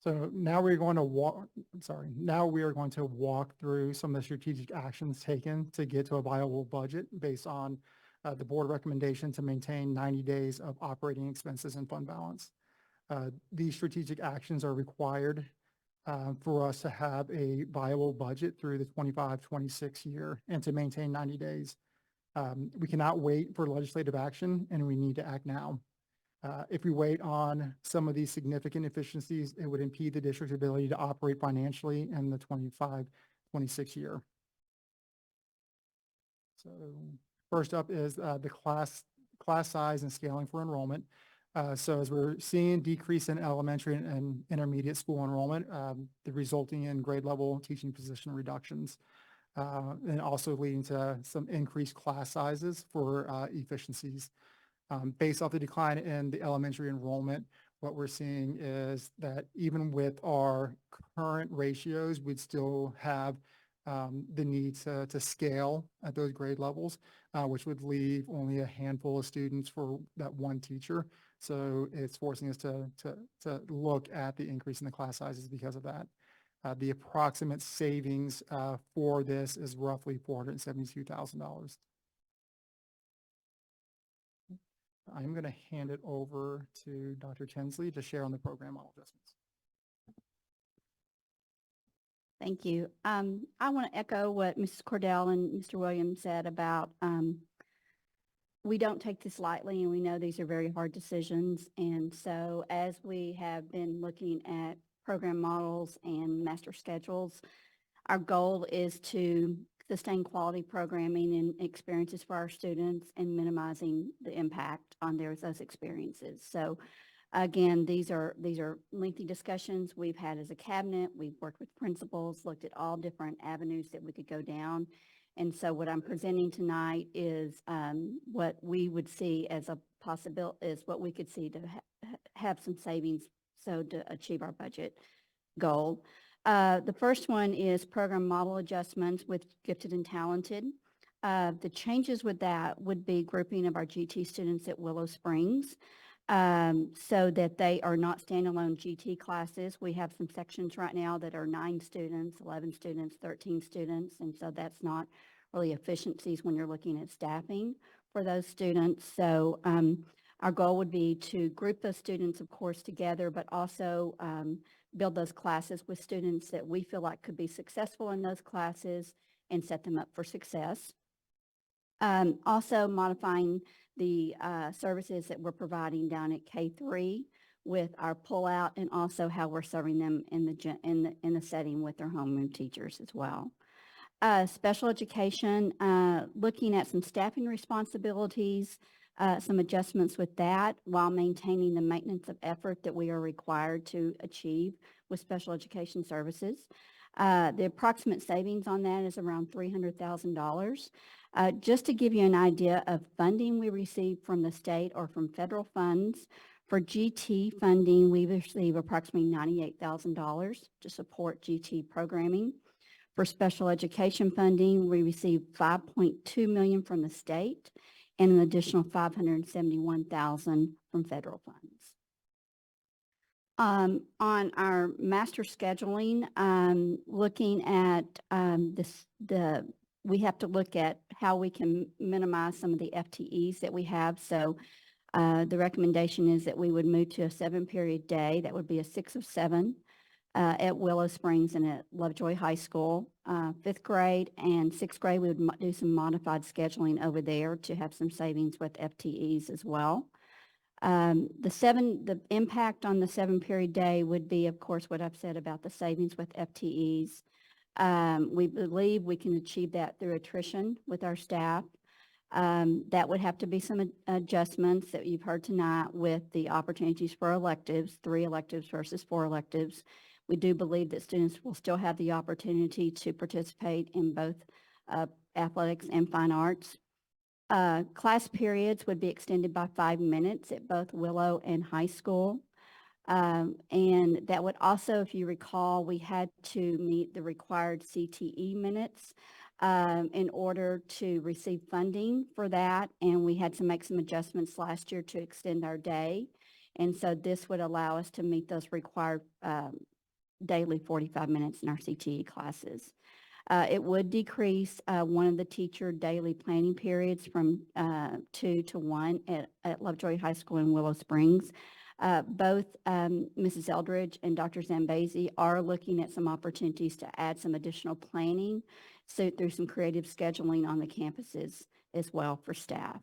E: So now we're going to walk through some of the strategic actions taken to get to a viable budget based on the board recommendation to maintain 90 days of operating expenses and fund balance. These strategic actions are required for us to have a viable budget through the 25-26 year and to maintain 90 days. We cannot wait for legislative action, and we need to act now. If we wait on some of these significant efficiencies, it would impede the district's ability to operate financially in the 25-26 year. So first up is the class size and scaling for enrollment. So as we're seeing decrease in elementary and intermediate school enrollment, the resulting in grade level teaching position reductions, and also leading to some increased class sizes for efficiencies. Based off the decline in the elementary enrollment, what we're seeing is that even with our current ratios, we'd still have the need to scale at those grade levels, which would leave only a handful of students for that one teacher. So it's forcing us to look at the increase in the class sizes because of that. The approximate savings for this is roughly $472,000. I'm going to hand it over to Dr. Tinsley to share on the program model adjustments.
D: Thank you. I want to echo what Mrs. Cordell and Mr. Williams said about we don't take this lightly, and we know these are very hard decisions. And so as we have been looking at program models and master schedules, our goal is to sustain quality programming and experiences for our students and minimizing the impact on those experiences. So again, these are lengthy discussions we've had as a cabinet. We've worked with principals, looked at all different avenues that we could go down. And so what I'm presenting tonight is what we would see as a possibility, is what we could see to have some savings so to achieve our budget goal. The first one is program model adjustments with gifted and talented. The changes with that would be grouping of our GT students at Willow Springs so that they are not standalone GT classes. We have some sections right now that are 9 students, 11 students, 13 students, and so that's not really efficiencies when you're looking at staffing for those students. So Our goal would be to group those students, of course, together, but also build those classes with students that we feel like could be successful in those classes and set them up for success. Also modifying the services that we're providing down at K3 with our pullout, and also how we're serving them in the setting with their homeroom teachers as well. Special education, looking at some staffing responsibilities, some adjustments with that while maintaining the maintenance of effort that we are required to achieve with special education services. The approximate savings on that is around $300,000. Just to give you an idea of funding we receive from the state or from federal funds, for GT funding, we receive approximately $98,000 to support GT programming. For special education funding, we receive $5.2 million from the state and an additional $571,000 from federal funds. On our master scheduling, looking at we have to look at how we can minimize some of the FTEs that we have. So the recommendation is that we would move to a 7-period day. That would be a 6 of 7 at Willow Springs and at Lovejoy High School. 5th grade and 6th grade, we would do some modified scheduling over there to have some savings with FTEs as well. The impact on the 7-period day would be, of course, what I've said about the savings with FTEs. We believe we can achieve that through attrition with our staff. That would have to be some adjustments that you've heard tonight with the opportunities for electives, 3 electives versus 4 electives. We do believe that students will still have the opportunity to participate in both athletics and fine arts. Class periods would be extended by 5 minutes at both Willow and high school. And that would also, if you recall, we had to meet the required CTE minutes in order to receive funding for that. And we had to make some adjustments last year to extend our day. And so this would allow us to meet those required daily 45 minutes in our CTE classes. It would decrease one of the teacher daily planning periods from 2 to 1 at Lovejoy High School in Willow Springs. Both Mrs. Eldridge and Dr. Zambezi are looking at some opportunities to add some additional planning through some creative scheduling on the campuses as well for staff.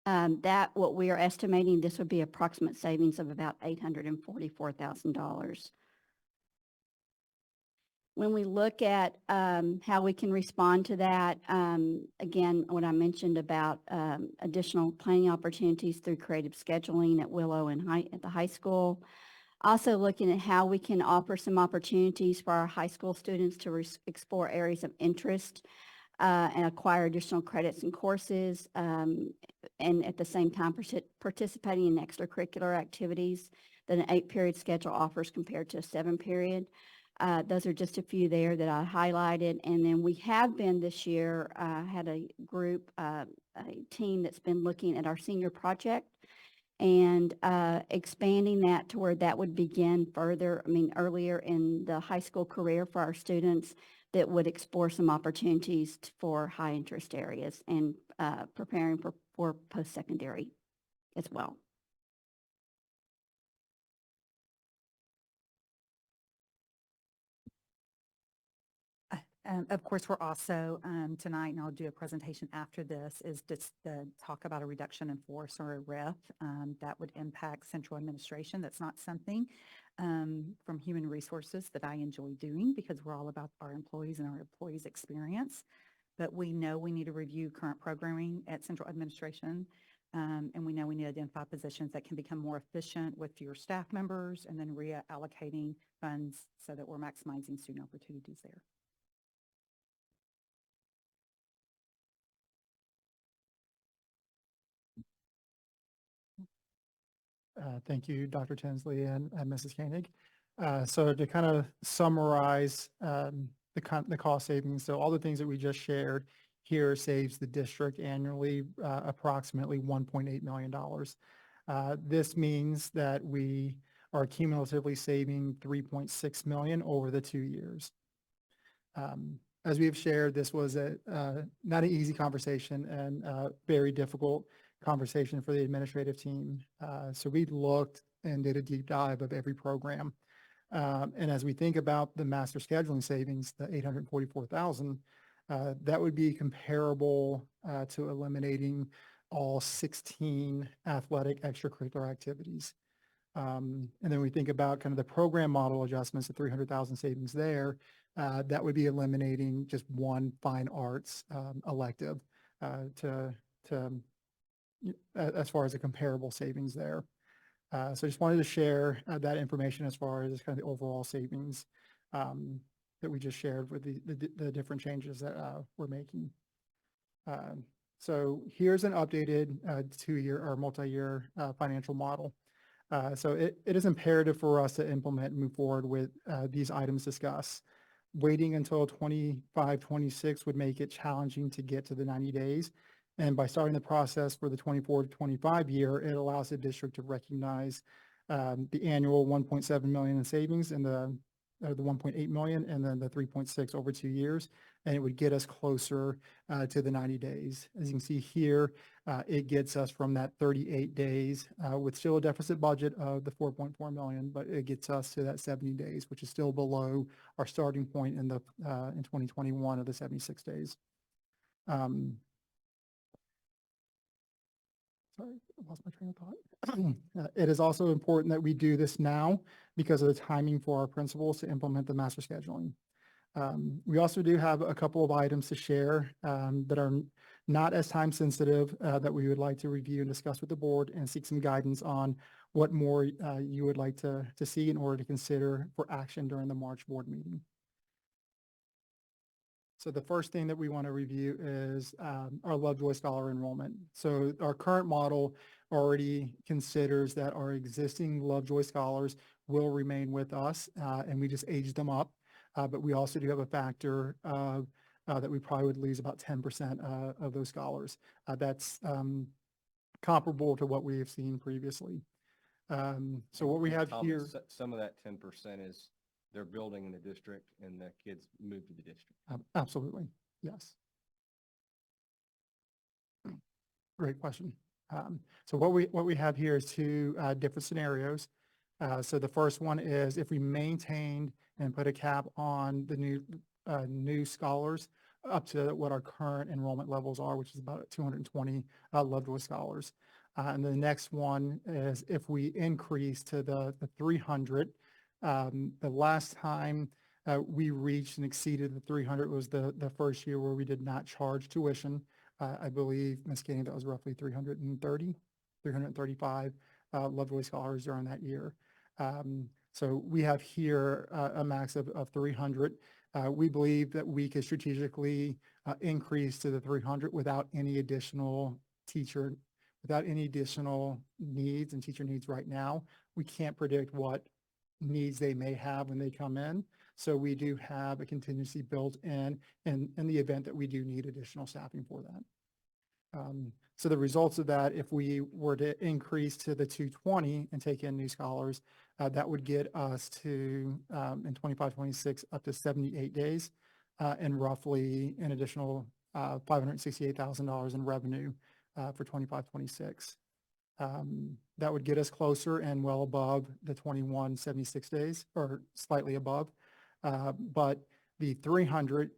D: What we are estimating, this would be approximate savings of about $844,000. When we look at how we can respond to that, again, what I mentioned about additional planning opportunities through creative scheduling at Willow and at the high school. Also looking at how we can offer some opportunities for our high school students to explore areas of interest and acquire additional credits and courses, and at the same time participating in extracurricular activities that an 8-period schedule offers compared to a 7-period. Those are just a few there that I highlighted. And then we have been this year, had a group, a team that's been looking at our senior project and expanding that to where that would begin further, earlier in the high school career for our students that would explore some opportunities for high interest areas and preparing for post-secondary as well.
I: Of course, we're also tonight, and I'll do a presentation after this, is just to talk about a reduction in force or a RIF that would impact central administration. That's not something from human resources that I enjoy doing because we're all about our employees and our employees' experience. But we know we need to review current programming at central administration, and we know we need to identify positions that can become more efficient with fewer staff members and then reallocating funds so that we're maximizing student opportunities there.
E: Thank you, Dr. Tinsley and Mrs. Koenig. So to kind of summarize the cost savings, so all the things that we just shared here saves the district annually approximately $1.8 million. This means that we are cumulatively saving $3.6 million over the 2 years. As we have shared, this was not an easy conversation and very difficult conversation for the administrative team. So we looked and did a deep dive of every program. And as we think about the master scheduling savings, the 844,000, that would be comparable to eliminating all 16 athletic extracurricular activities. And then we think about kind of the program model adjustments, the 300,000 savings there, that would be eliminating just one fine arts elective as far as a comparable savings there. So I just wanted to share that information as far as kind of the overall savings that we just shared with the different changes that we're making. So here's an updated 2-year or multi-year financial model. So it is imperative for us to implement and move forward with these items discussed. Waiting until 25-26 would make it challenging to get to the 90 days. And by starting the process for the 24-25 year, it allows the district to recognize the annual 1.7 million in savings and the 1.8 million and then the 3.6 over 2 years. And it would get us closer to the 90 days. As you can see here, it gets us from that 38 days with still a deficit budget of the 4.4 million, but it gets us to that 70 days, which is still below our starting point in 2021 of the 76 days. Sorry, I lost my train of thought. It is also important that we do this now because of the timing for our principals to implement the master scheduling. We also do have a couple of items to share that are not as time sensitive that we would like to review and discuss with the board and seek some guidance on what more you would like to see in order to consider for action during the March board meeting. So the first thing that we want to review is our Lovejoy Scholar enrollment. So our current model already considers that our existing Lovejoy Scholars will remain with us and we just age them up. But we also do have a factor of that we probably would lose about 10% of those scholars. That's comparable to what we have seen previously. So what we have
P: Thomas,
L: Um,
E: here.
P: Some of that 10% is they're building in the district and the kids move to the district.
E: Absolutely, yes. Great question. So what we have here is two different scenarios. So the first one is if we maintained and put a cap on the new scholars up to what our current enrollment levels are, which is about 220 Lovejoy scholars. And the next one is if we increase to the 300. The last time we reached and exceeded the 300 was the first year where we did not charge tuition. I believe, Ms. Kenny, that was roughly 335 Lovejoy scholars during that year. So we have here a max of 300. We believe that we could strategically increase to the 300 without any additional needs and teacher needs right now. We can't predict what needs they may have when they come in. So we do have a contingency built in the event that we do need additional staffing for that. So the results of that, if we were to increase to the 220 and take in new scholars, that would get us to, in 25-26, up to 78 days and roughly an additional $568,000 in revenue for 25-26. That would get us closer and well above the 21-76 days or slightly above. But the 300,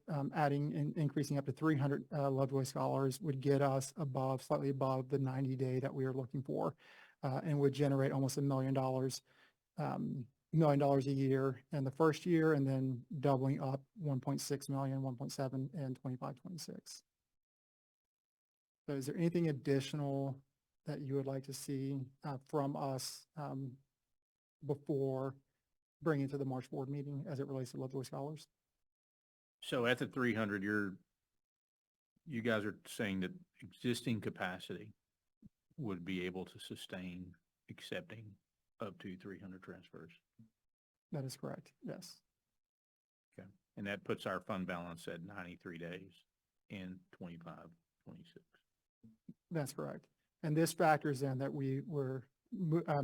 E: increasing up to 300 Lovejoy scholars would get us slightly above the 90-day that we are looking for and would generate almost $1 million a year in the first year and then doubling up 1.6 million, 1.7 in 25-26. So is there anything additional that you would like to see from us before bringing to the March board meeting as it relates to Lovejoy scholars?
A: So at the 300, you guys are saying that existing capacity would be able to sustain accepting up to 300 transfers.
E: That is correct. Yes.
A: Okay. And that puts our fund balance at 93 days in 25-26.
E: That's correct. And this factors in that we were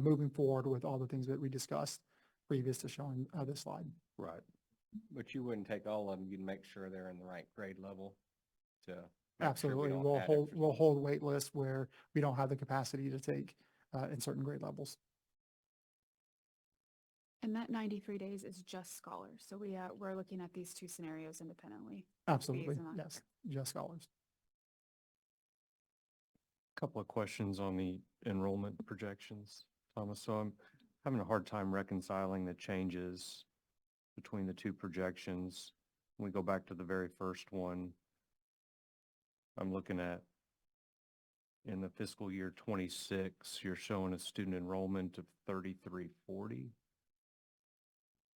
E: moving forward with all the things that we discussed previous to showing this slide.
P: Right. But you wouldn't take all of them. You'd make sure they're in the right grade level to make sure we
E: Absolutely.
P: don't
E: We'll
P: add
E: hold,
P: extra
E: we'll hold wait lists where we don't have the capacity to take in certain grade levels.
J: And that 93 days is just scholars. So we're looking at these two scenarios independently.
E: Absolutely.
J: Fees and
E: Yes. Just scholars.
M: Couple of questions on the enrollment projections, Thomas. So I'm having a hard time reconciling the changes between the two projections. When we go back to the very first one, I'm looking at in the fiscal year 26, you're showing a student enrollment of 3,340.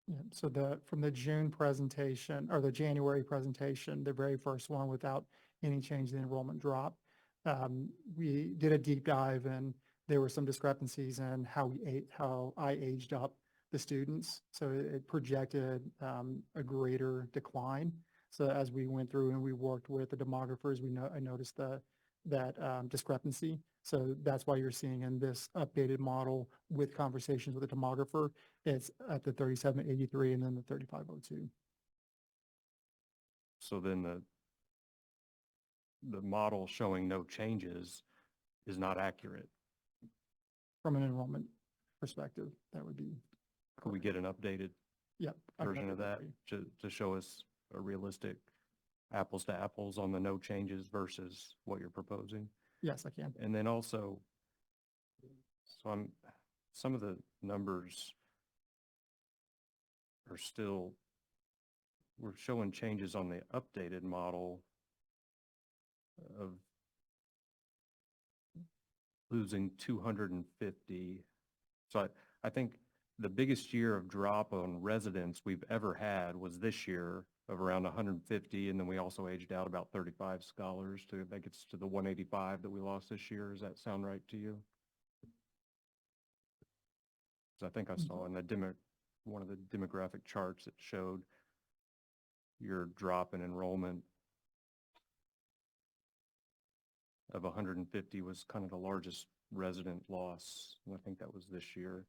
E: Yeah, so from the June presentation or the January presentation, the very first one without any change in the enrollment drop, we did a deep dive and there were some discrepancies in how I aged up the students. So it projected a greater decline. So as we went through and we worked with the demographers, I noticed that discrepancy. So that's why you're seeing in this updated model with conversations with the demographer, it's at the 3783 and then the 3502.
M: So then the model showing no changes is not accurate.
E: From an enrollment perspective, that would be.
M: Could we get an updated
E: Yep. I can
M: version of
E: update
M: that
E: for you.
M: to show us a realistic apples to apples on the no changes versus what you're proposing?
E: Yes, I can.
M: And then also, some of the numbers are still, we're showing changes on the updated model of losing 250. So I think the biggest year of drop on residents we've ever had was this year of around 150. And then we also aged out about 35 scholars that gets to the 185 that we lost this year. Does that sound right to you? So I think I saw in the one of the demographic charts that showed your drop in enrollment of 150 was kind of the largest resident loss. And I think that was this year.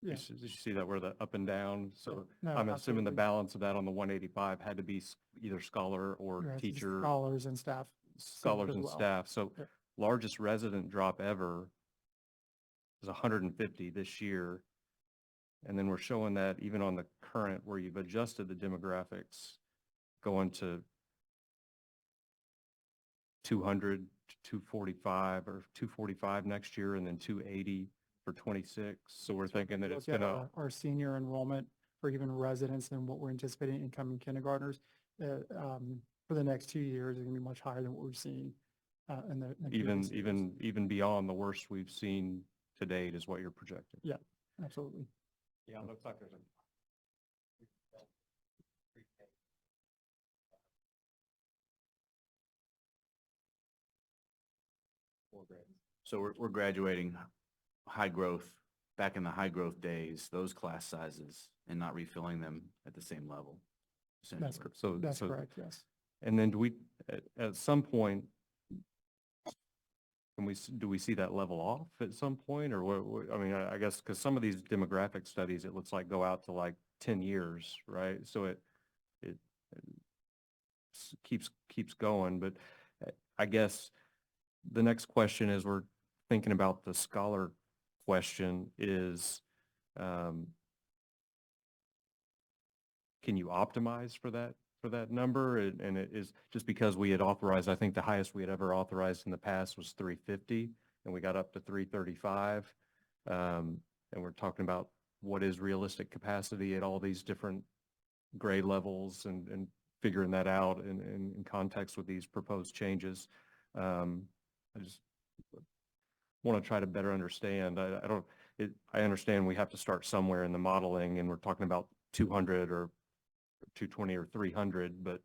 E: Yeah.
M: Did you see that where the up and down? So
E: No,
M: I'm assuming the
E: absolutely.
M: balance of that on the 185 had to be either scholar or
E: Yes, it's
M: teacher.
E: Scholars and staff.
M: Scholars
E: as
M: and
E: well.
M: staff. So
E: Yep.
M: largest resident drop ever is 150 this year. And then we're showing that even on the current where you've adjusted the demographics going to 200 to 245 or 245 next year and then 280 for 26. So we're thinking that it's
E: Look at
M: going to,
E: our senior enrollment for even residents and what we're anticipating incoming kindergartners for the next 2 years is going to be much higher than what we're seeing in the previous years.
M: even beyond the worst we've seen to date is what you're projecting.
E: Yeah, absolutely.
P: Yeah, it looks like there's a.
O: So we're graduating high growth, back in the high growth days, those class sizes and not refilling them at the same level.
E: That's
O: essentially.
E: That's correct, yes.
M: And then do we, at some point, do we see that level off at some point or what I mean, I guess, because some of these demographic studies, it looks like go out to like 10 years, right? So it keeps going, but I guess the next question is we're thinking about the scholar question is, can you optimize for that number? And it is just because we had authorized, I think the highest we had ever authorized in the past was 350 and we got up to 335. And we're talking about what is realistic capacity at all these different grade levels and figuring that out in context with these proposed changes. I just want to try to better understand. I understand we have to start somewhere in the modeling and we're talking about 200 or 220 or 300, but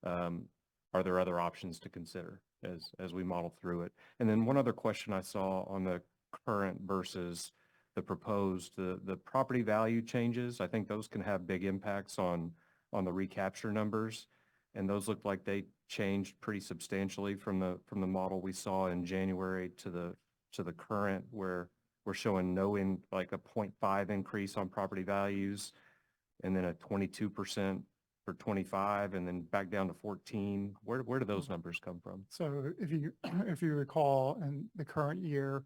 M: are there other options to consider as we model through it? And then one other question I saw on the current versus the proposed, the property value changes, I think those can have big impacts on the recapture numbers. And those look like they changed pretty substantially from the model we saw in January to the current, where we're showing like a 0.5 increase on property values and then a 22% for 25 and then back down to 14. Where do those numbers come from?
E: So if you, if you recall, in the current year,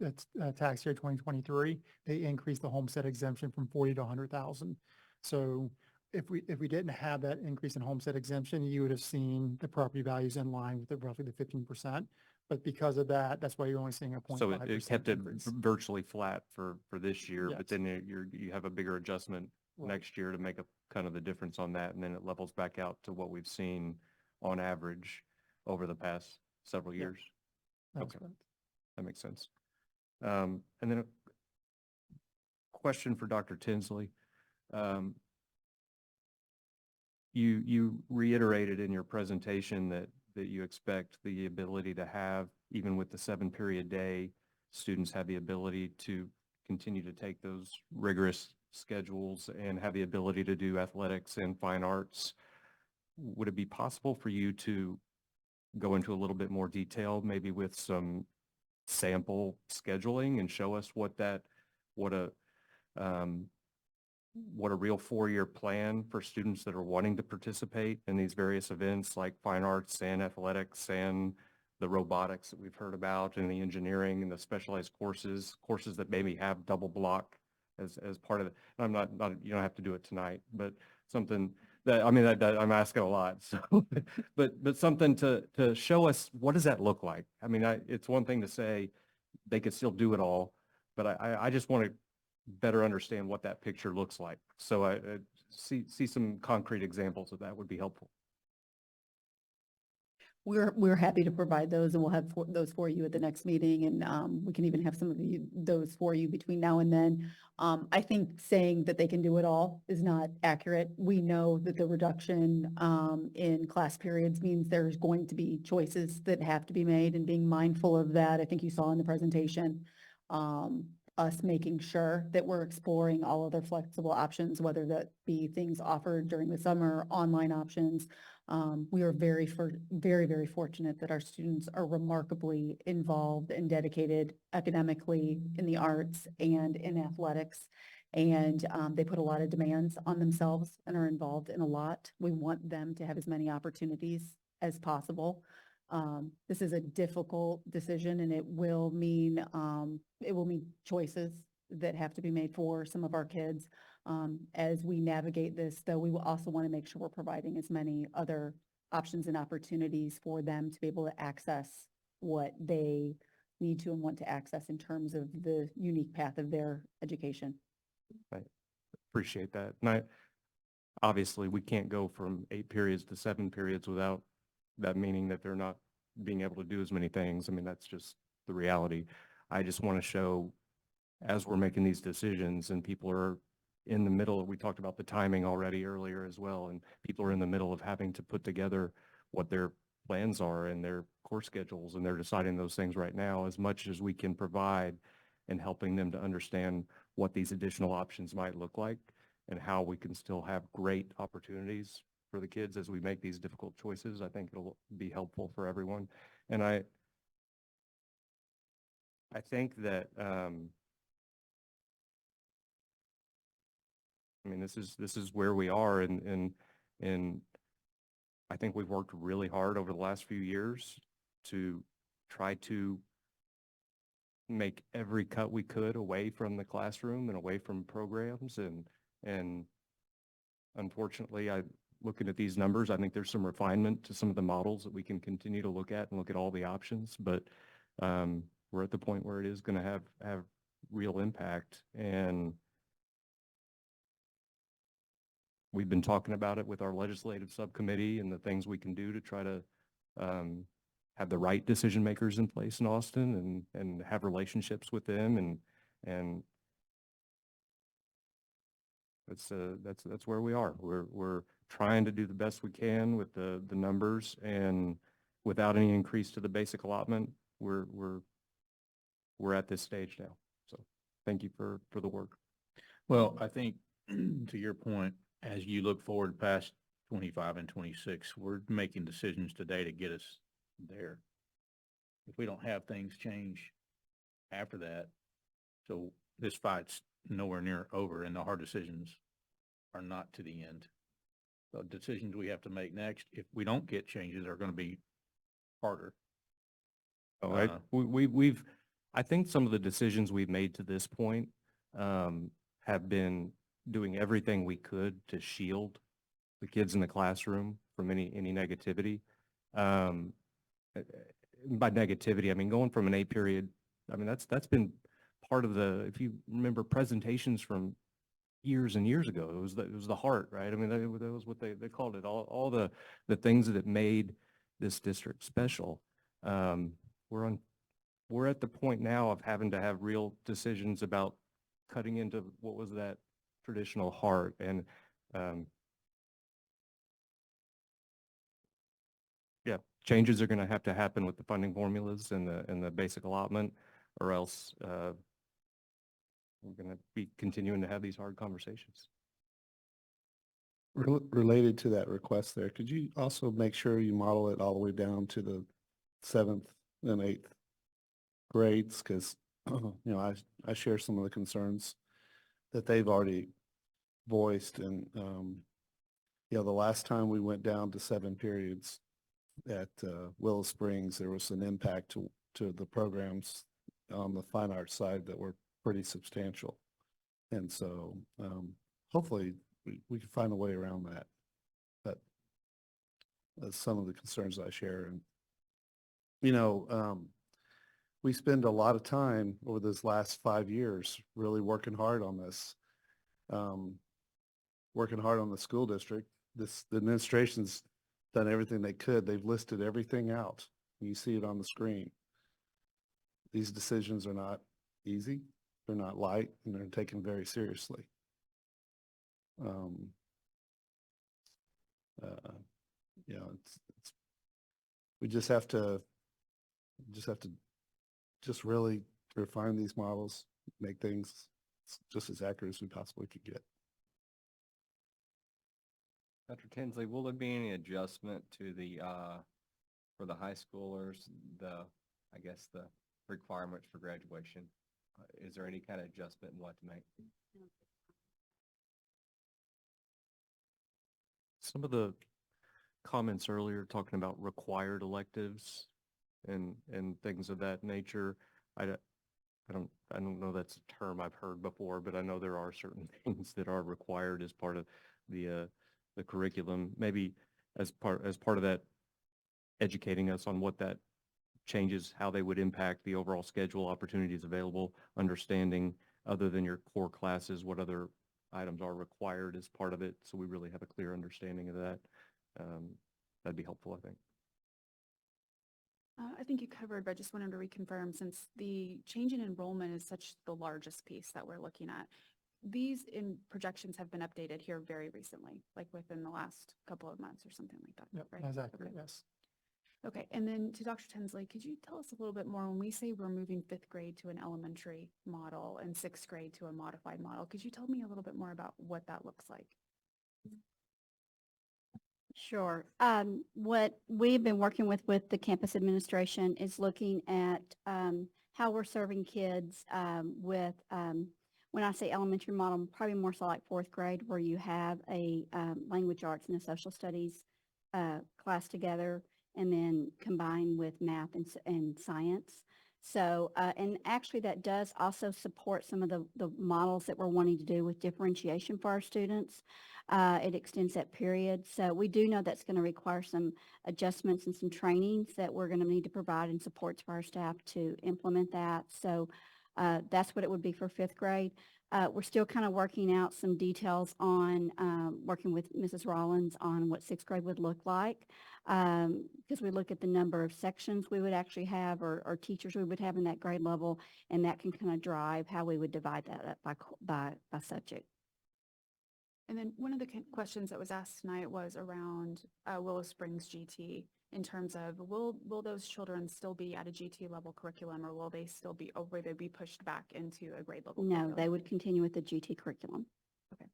E: that's tax year 2023, they increased the homestead exemption from 40 to 100,000. So if we didn't have that increase in homestead exemption, you would have seen the property values in line with roughly the 15%. But because of that, that's why you're only seeing a 0.5%
M: So it kept it
E: increase.
M: virtually flat for this year,
E: Yes.
M: but then you have a bigger adjustment
E: Right.
M: next year to make up kind of the difference on that, and then it levels back out to what we've seen on average over the past several years.
E: That's
M: Okay.
E: correct.
M: That makes sense. And then a question for Dr. Tinsley. You reiterated in your presentation that you expect the ability to have, even with the 7-period day, students have the ability to continue to take those rigorous schedules and have the ability to do athletics and fine arts. Would it be possible for you to go into a little bit more detail, maybe with some sample scheduling, and show us what a real 4-year plan for students that are wanting to participate in these various events like fine arts and athletics and the robotics that we've heard about, and the engineering and the specialized courses that maybe have double block as part of it. I'm not, you don't have to do it tonight, but something that, I mean, that I'm asking a lot. So, but something to show us, what does that look like? I mean, it's one thing to say they could still do it all, but I just want to better understand what that picture looks like. So I see some concrete examples of that would be helpful.
I: We're happy to provide those, and we'll have those for you at the next meeting, and we can even have some of those for you between now and then. I think saying that they can do it all is not accurate. We know that the reduction in class periods means there's going to be choices that have to be made, and being mindful of that, I think you saw in the presentation, us making sure that we're exploring all other flexible options, whether that be things offered during the summer, online options. We are very, very fortunate that our students are remarkably involved and dedicated academically in the arts and in athletics. And they put a lot of demands on themselves and are involved in a lot. We want them to have as many opportunities as possible. This is a difficult decision, and it will mean choices that have to be made for some of our kids. As we navigate this, though, we will also want to make sure we're providing as many other options and opportunities for them to be able to access what they need to and want to access in terms of the unique path of their education.
M: I appreciate that. And obviously we can't go from 8 periods to 7 periods without that meaning that they're not being able to do as many things. I mean, that's just the reality. I just want to show, as we're making these decisions and people are in the middle, we talked about the timing already earlier as well, and people are in the middle of having to put together what their plans are and their course schedules, and they're deciding those things right now. As much as we can provide and helping them to understand what these additional options might look like and how we can still have great opportunities for the kids as we make these difficult choices, I think it'll be helpful for everyone. And I think that, I mean, this is where we are, and I think we've worked really hard over the last few years to try to make every cut we could away from the classroom and away from programs, and unfortunately, looking at these numbers, I think there's some refinement to some of the models that we can continue to look at and look at all the options, but we're at the point where it is going to have real impact, and we've been talking about it with our legislative subcommittee and the things we can do to try to have the right decision makers in place in Austin and have relationships with them, and that's where we are. We're trying to do the best we can with the numbers, and without any increase to the basic allotment, we're at this stage now. So thank you for the work.
A: Well, I think to your point, as you look forward past 25 and 26, we're making decisions today to get us there. If we don't have things change after that, so this fight's nowhere near over, and the hard decisions are not to the end. decisions we have to make next, if we don't get changes, are going to be harder.
M: Oh,
A: Uh,
M: I think some of the decisions we've made to this point have been doing everything we could to shield the kids in the classroom from any negativity. By negativity, I mean going from an 8-period. I mean that's been part of the. If you remember presentations from years and years ago, it was the heart, right? I mean that was what they called it. All the things that made this district special. We're at the point now of having to have real decisions about cutting into what was that traditional heart, and yeah, changes are going to have to happen with the funding formulas and the basic allotment, or else we're going to be continuing to have these hard conversations.
Q: Related to that request there, could you also make sure you model it all the way down to the 7th and 8th grades? Because, I share some of the concerns that they've already voiced. And, the last time we went down to 7 periods at Willow Springs, there was an impact to the programs on the fine arts side that were pretty substantial. And so hopefully we can find a way around that. But that's some of the concerns I share. And, we spend a lot of time over those last 5 years really working hard on this, working hard on the school district. The administration's done everything they could. They've listed everything out. You see it on the screen. These decisions are not easy. They're not light, and they're taken very seriously. We just have to really refine these models, make things just as accurate as we possibly could get.
P: Dr. Tinsley, will there be any adjustment to the, for the high schoolers, I guess the requirements for graduation? Is there any kind of adjustment in what to make?
M: Some of the comments earlier talking about required electives and things of that nature. I don't know that's a term I've heard before, but I know there are certain things that are required as part of the curriculum. Maybe as part of that, educating us on what that changes, how they would impact the overall schedule, opportunities available, understanding other than your core classes, what other items are required as part of it, so we really have a clear understanding of that. That'd be helpful, I think.
J: I think you covered, but just wanted to reconfirm, since the change in enrollment is such the largest piece that we're looking at. These projections have been updated here very recently, like within the last couple of months or something like that.
E: Yep,
J: right?
E: that's accurate,
J: Okay.
E: yes.
J: Okay, and then to Dr. Tinsley, could you tell us a little bit more when we say we're moving 5th grade to an elementary model and 6th grade to a modified model? Could you tell me a little bit more about what that looks like?
D: Sure. What we've been working with the campus administration is looking at how we're serving kids with, when I say elementary model, probably more so like 4th grade, where you have a language arts and a social studies class together, and then combined with math and science. So, and actually that does also support some of the models that we're wanting to do with differentiation for our students. It extends that period. So we do know that's going to require some adjustments and some trainings that we're going to need to provide and supports for our staff to implement that. So that's what it would be for 5th grade. We're still kind of working out some details on working with Mrs. Rollins on what 6th grade would look like, because we look at the number of sections we would actually have or teachers we would have in that grade level, and that can kind of drive how we would divide that up by subject.
J: And then one of the questions that was asked tonight was around Willow Springs GT, in terms of will those children still be at a GT level curriculum, or will they still be, or will they be pushed back into a grade level
D: No,
J: curriculum?
D: they would continue with the GT curriculum.
J: Okay.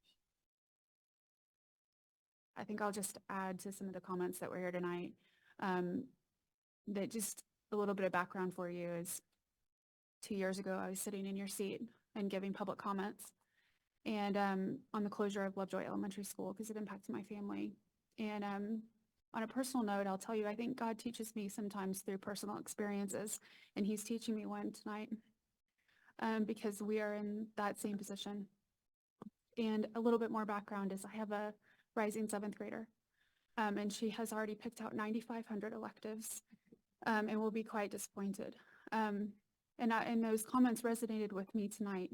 J: I think I'll just add to some of the comments that were here tonight. That just a little bit of background for you is 2 years ago, I was sitting in your seat and giving public comments, and on the closure of Lovejoy Elementary School, because it impacted my family. And on a personal note, I'll tell you, I think God teaches me sometimes through personal experiences, and he's teaching me one tonight because we are in that same position. And a little bit more background is I have a rising 7th grader, and she has already picked out 9,500 electives and will be quite disappointed. And those comments resonated with me tonight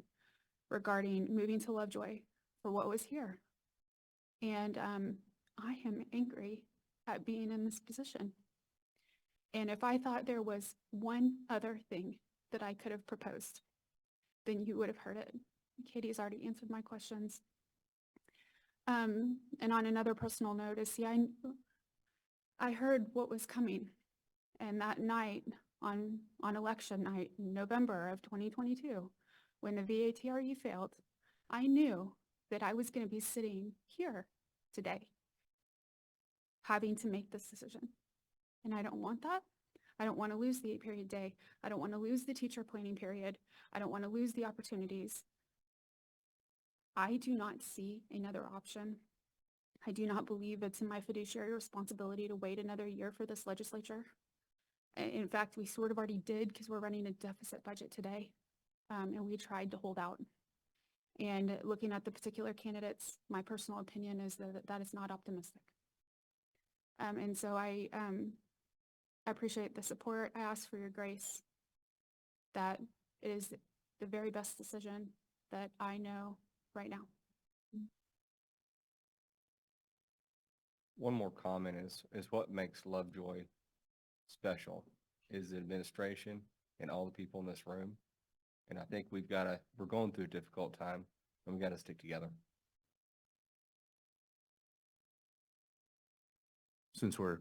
J: regarding moving to Lovejoy for what was here. And I am angry at being in this position. And if I thought there was one other thing that I could have proposed, then you would have heard it. Katie's already answered my questions. And on another personal note is, see, I heard what was coming. And that night, on election night, in November of 2022, when the VATRE failed, I knew that I was going to be sitting here today, having to make this decision. And I don't want that. I don't want to lose the 8-period day. I don't want to lose the teacher planning period. I don't want to lose the opportunities. I do not see another option. I do not believe it's in my fiduciary responsibility to wait another year for this legislature. In fact, we sort of already did because we're running a deficit budget today, and we tried to hold out. And looking at the particular candidates, my personal opinion is that that is not optimistic. And so I appreciate the support. I ask for your grace that it is the very best decision that I know right now.
P: One more comment is what makes Lovejoy special is the administration and all the people in this room. And I think we're going through a difficult time and we got to stick together.
O: Since we're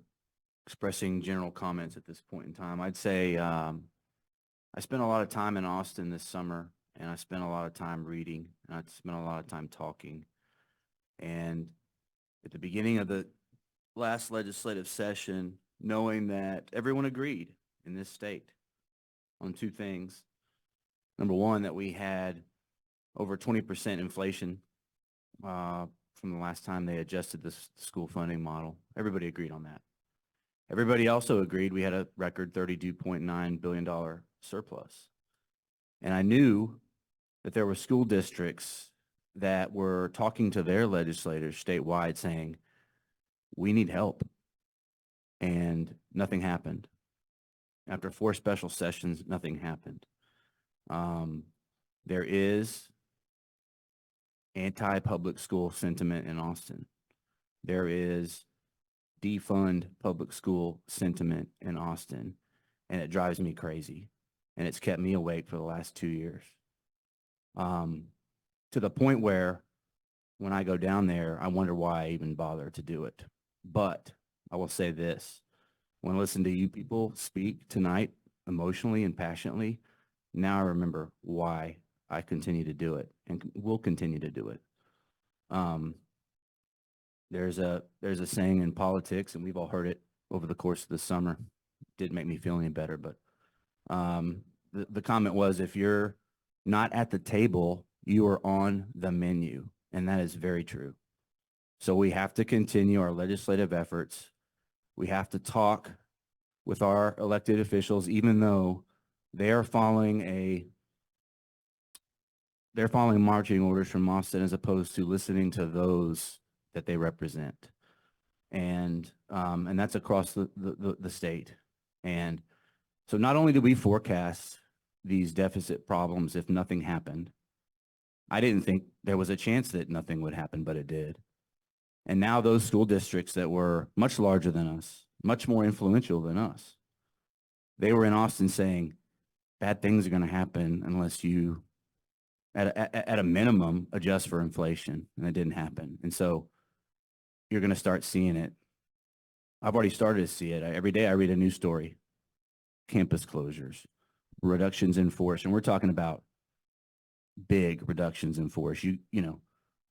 O: expressing general comments at this point in time, I'd say I spent a lot of time in Austin this summer, and I spent a lot of time reading, and I spent a lot of time talking. And at the beginning of the last legislative session, knowing that everyone agreed in this state on two things. Number one, that we had over 20% inflation from the last time they adjusted the school funding model. Everybody agreed on that. Everybody also agreed we had a record $32.9 billion surplus. And I knew that there were school districts that were talking to their legislators statewide saying, we need help. And nothing happened. After 4 special sessions, nothing happened. There is anti-public school sentiment in Austin. There is defund public school sentiment in Austin, and it drives me crazy. And it's kept me awake for the last 2 years. To the point where when I go down there, I wonder why I even bother to do it. But I will say this, when I listen to you people speak tonight emotionally and passionately, now I remember why I continue to do it and will continue to do it. There's a saying in politics, and we've all heard it over the course of the summer. Didn't make me feel any better, but the comment was, if you're not at the table, you are on the menu, and that is very true. So we have to continue our legislative efforts. We have to talk with our elected officials, even though they're following marching orders from Austin as opposed to listening to those that they represent. And that's across the state. And so not only do we forecast these deficit problems if nothing happened, I didn't think there was a chance that nothing would happen, but it did. And now those school districts that were much larger than us, much more influential than us, they were in Austin saying, bad things are going to happen unless you, at a minimum, adjust for inflation. And it didn't happen. And so you're going to start seeing it. I've already started to see it. Every day I read a news story. Campus closures, reductions in force. And we're talking about big reductions in force.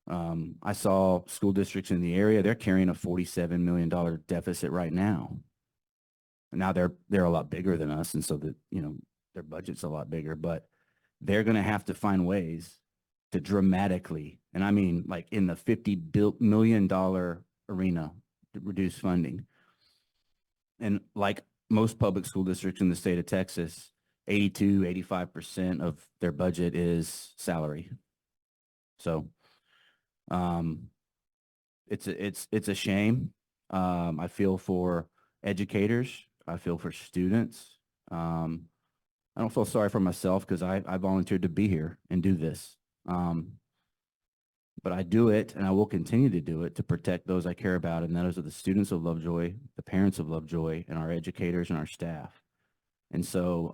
O: I saw school districts in the area, they're carrying a $47 million deficit right now. And now they're a lot bigger than us, and so their budget's a lot bigger, but they're going to have to find ways to dramatically, and I mean like in the $50 million arena, reduce funding. And like most public school districts in the state of Texas, 85% of their budget is salary. So it's a shame. I feel for educators. I feel for students. I don't feel sorry for myself because I volunteered to be here and do this. But I do it, and I will continue to do it to protect those I care about, and those are the students of Lovejoy, the parents of Lovejoy, and our educators and our staff. And so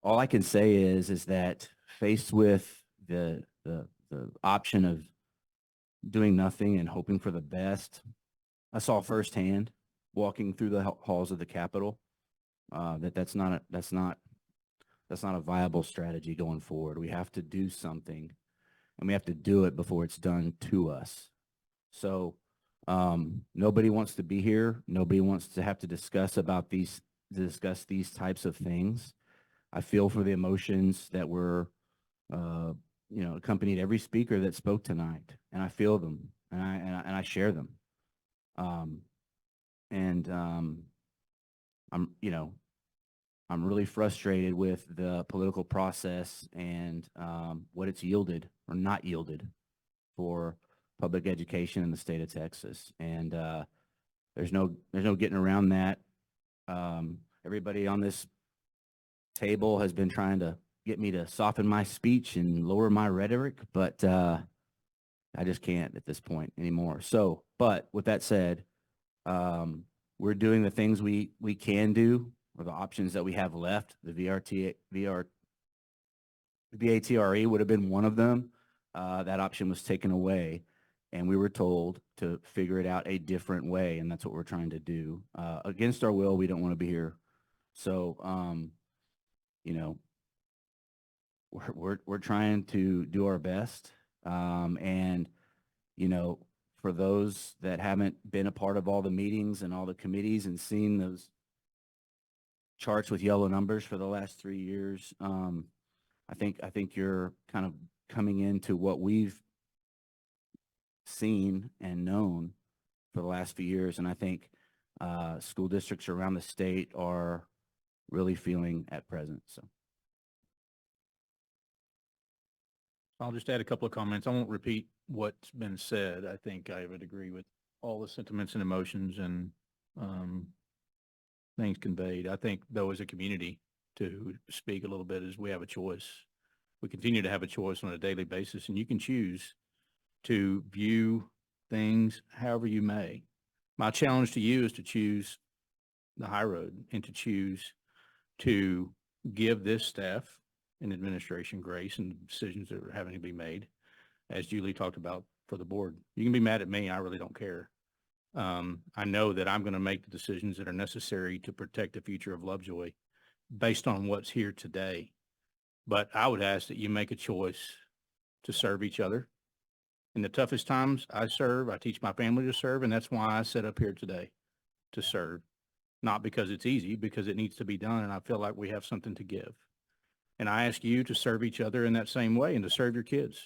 O: all I can say is that faced with the option of doing nothing and hoping for the best, I saw firsthand walking through the halls of the Capitol that's not a viable strategy going forward. We have to do something, and we have to do it before it's done to us. So nobody wants to be here. Nobody wants to have to discuss these types of things. I feel for the emotions that were, accompanied every speaker that spoke tonight, and I feel them, and I share them. I'm really frustrated with the political process and what it's yielded or not yielded for public education in the state of Texas. And there's no getting around that. Everybody on this table has been trying to get me to soften my speech and lower my rhetoric, but I just can't at this point anymore. So, but with that said, we're doing the things we can do, or the options that we have left. The VATRE would have been one of them. That option was taken away, and we were told to figure it out a different way, and that's what we're trying to do. Against our will, we don't want to be here. So, we're trying to do our best. And, for those that haven't been a part of all the meetings and all the committees and seen those charts with yellow numbers for the last 3 years, I think you're kind of coming into what we've seen and known for the last few years. And I think school districts around the state are really feeling at present. So
A: I'll just add a couple of comments. I won't repeat what's been said. I think I would agree with all the sentiments and emotions and things conveyed. I think, though, as a community, to speak a little bit, is we have a choice. We continue to have a choice on a daily basis, and you can choose to view things however you may. My challenge to you is to choose the high road and to choose to give this staff and administration grace and decisions that are having to be made, as Julie talked about, for the board. You can be mad at me. I really don't care. I know that I'm going to make the decisions that are necessary to protect the future of Lovejoy based on what's here today. But I would ask that you make a choice to serve each other. In the toughest times, I serve. I teach my family to serve, and that's why I sit up here today, to serve. Not because it's easy, because it needs to be done, and I feel like we have something to give. And I ask you to serve each other in that same way and to serve your kids.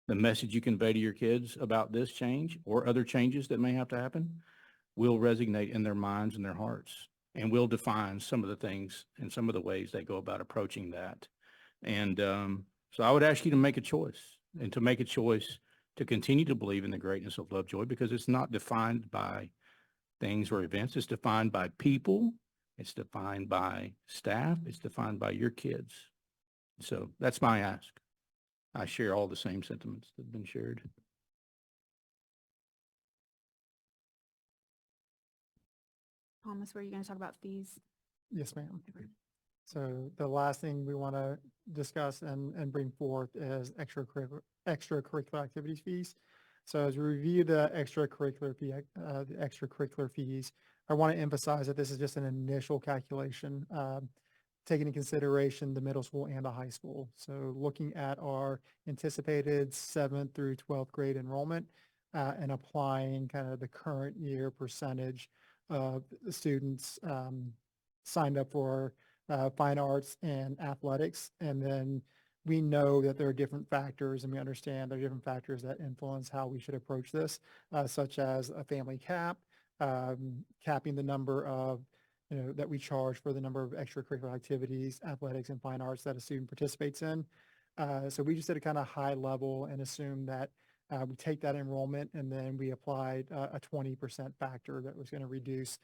A: The message you convey to your kids about this change or other changes that may have to happen will resonate in their minds and their hearts, and will define some of the things and some of the ways they go about approaching that. And so I would ask you to make a choice, and to make a choice to continue to believe in the greatness of Lovejoy, because it's not defined by things or events. It's defined by people. It's defined by staff. It's defined by your kids. So that's my ask. I share all the same sentiments that have been shared.
J: Thomas, were you going to talk about fees?
E: Yes, ma'am. So the last thing we want to discuss and bring forth is extracurricular activities fees. So as we review the extracurricular fees, I want to emphasize that this is just an initial calculation, taking into consideration the middle school and the high school. So looking at our anticipated 7th through 12th grade enrollment and applying kind of the current year percentage of the students signed up for fine arts and athletics, and then we know that there are different factors, and we understand there are different factors that influence how we should approach this, such as a family cap, capping the number of, that we charge for the number of extracurricular activities, athletics, and fine arts that a student participates in. So we just did a kind of high level and assumed that we take that enrollment and then we applied a 20% factor that was going to reduce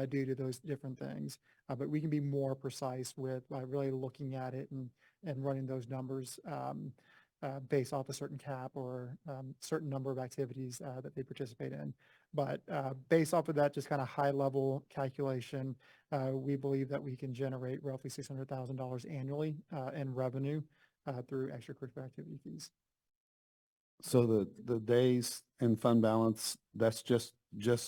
E: due to those different things. But we can be more precise with really looking at it and running those numbers based off a certain cap or certain number of activities that they participate in. But based off of that, just kind of high level calculation, we believe that we can generate roughly $600,000 annually in revenue through extracurricular activity fees.
Q: So the days in fund balance, that's just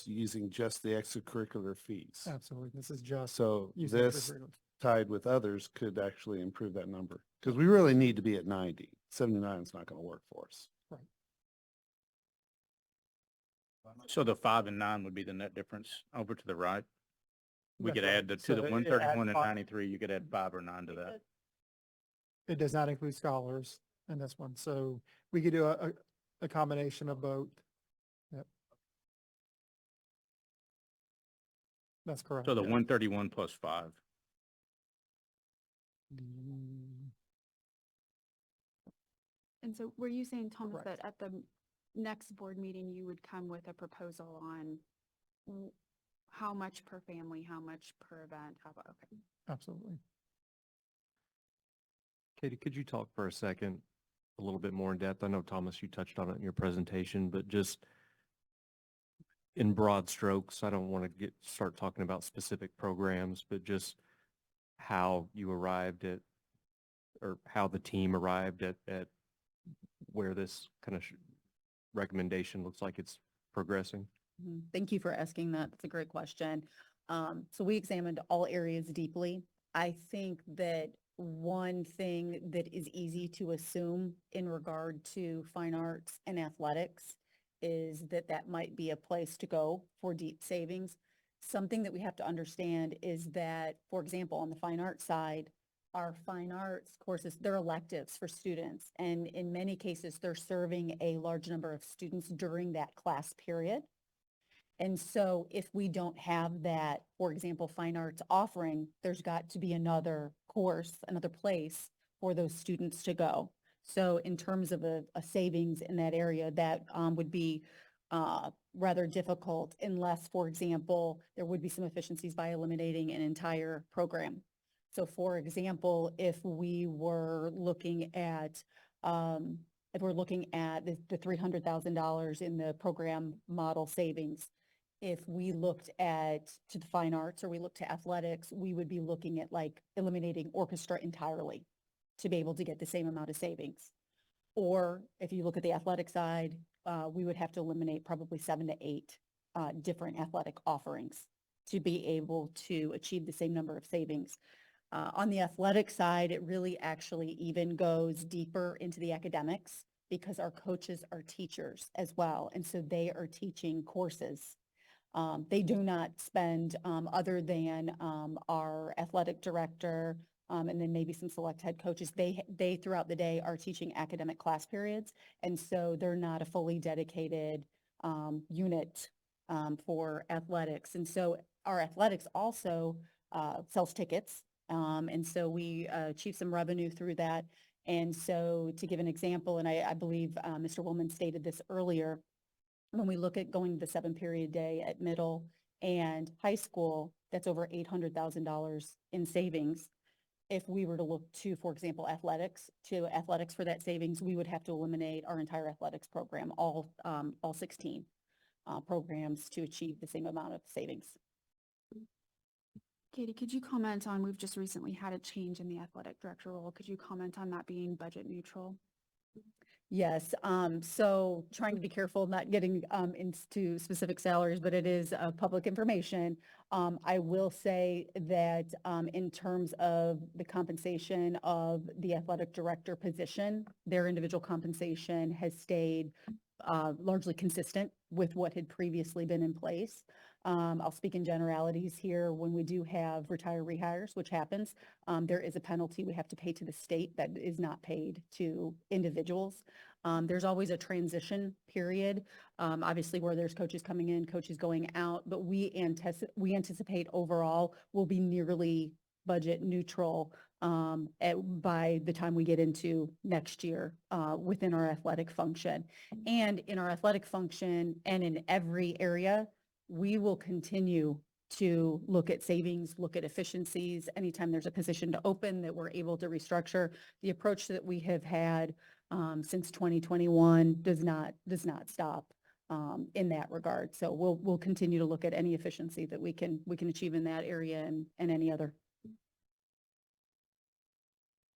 Q: using just the extracurricular fees.
E: Absolutely. This is just
Q: So
E: using
Q: this
E: extracurriculars.
Q: tied with others could actually improve that number because we really need to be at 90. 79 is not going to work for us.
E: Right.
A: So the 5 and 9 would be the net difference over to the right. We
E: That's
A: could
E: right.
A: add to
E: So
A: the
E: it
A: 131 and
E: adds
A: 93, you could add 5 or 9 to that.
E: It does not include scholars in this one. So we could do a combination of both. Yep. That's correct.
A: So the
E: yeah.
A: 131 plus 5.
J: And so were you saying, Thomas,
E: Correct.
J: that at the next board meeting, you would come with a proposal on how much per family, how much per event? Okay.
E: Absolutely.
M: Katie, could you talk for a second, a little bit more in depth? I know, Thomas, you touched on it in your presentation, but just in broad strokes, I don't want to start talking about specific programs, but just how you arrived at, or how the team arrived at where this kind of recommendation looks like it's progressing.
I: Thank you for asking that. That's a great question. So we examined all areas deeply. I think that one thing that is easy to assume in regard to fine arts and athletics is that that might be a place to go for deep savings. Something that we have to understand is that, for example, on the fine arts side, our fine arts courses, they're electives for students. And in many cases, they're serving a large number of students during that class period. And so if we don't have that, for example, fine arts offering, there's got to be another course, another place for those students to go. So in terms of a savings in that area, that would be rather difficult unless, for example, there would be some efficiencies by eliminating an entire program. So for example, if we were looking at the $300,000 in the program model savings, if we looked at to the fine arts or we looked to athletics, we would be looking at like eliminating orchestra entirely to be able to get the same amount of savings. Or if you look at the athletic side, we would have to eliminate probably 7 to 8 different athletic offerings to be able to achieve the same number of savings. On the athletic side, it really actually even goes deeper into the academics because our coaches are teachers as well. And so they are teaching courses. They do not spend, other than our athletic director and then maybe some select head coaches, they throughout the day are teaching academic class periods. And so they're not a fully dedicated unit for athletics. And so our athletics also sells tickets. And so we achieve some revenue through that. And so to give an example, and I believe Mr. Woolman stated this earlier, when we look at going to the 7-period day at middle and high school, that's over $800,000 in savings. If we were to look to, for example, athletics for that savings, we would have to eliminate our entire athletics program, all 16 programs to achieve the same amount of savings.
J: Katie, could you comment on, we've just recently had a change in the athletic director role. Could you comment on that being budget neutral?
I: Yes, so trying to be careful not getting into specific salaries, but it is public information. I will say that in terms of the compensation of the athletic director position, their individual compensation has stayed largely consistent with what had previously been in place. I'll speak in generalities here. When we do have retire rehires, which happens, there is a penalty we have to pay to the state that is not paid to individuals. There's always a transition period, obviously where there's coaches coming in, coaches going out, but we anticipate overall will be nearly budget neutral by the time we get into next year within our athletic function. And in our athletic function and in every area, we will continue to look at savings, look at efficiencies. Anytime there's a position to open that we're able to restructure, the approach that we have had since 2021 does not stop in that regard. So we'll continue to look at any efficiency that we can achieve in that area and any other.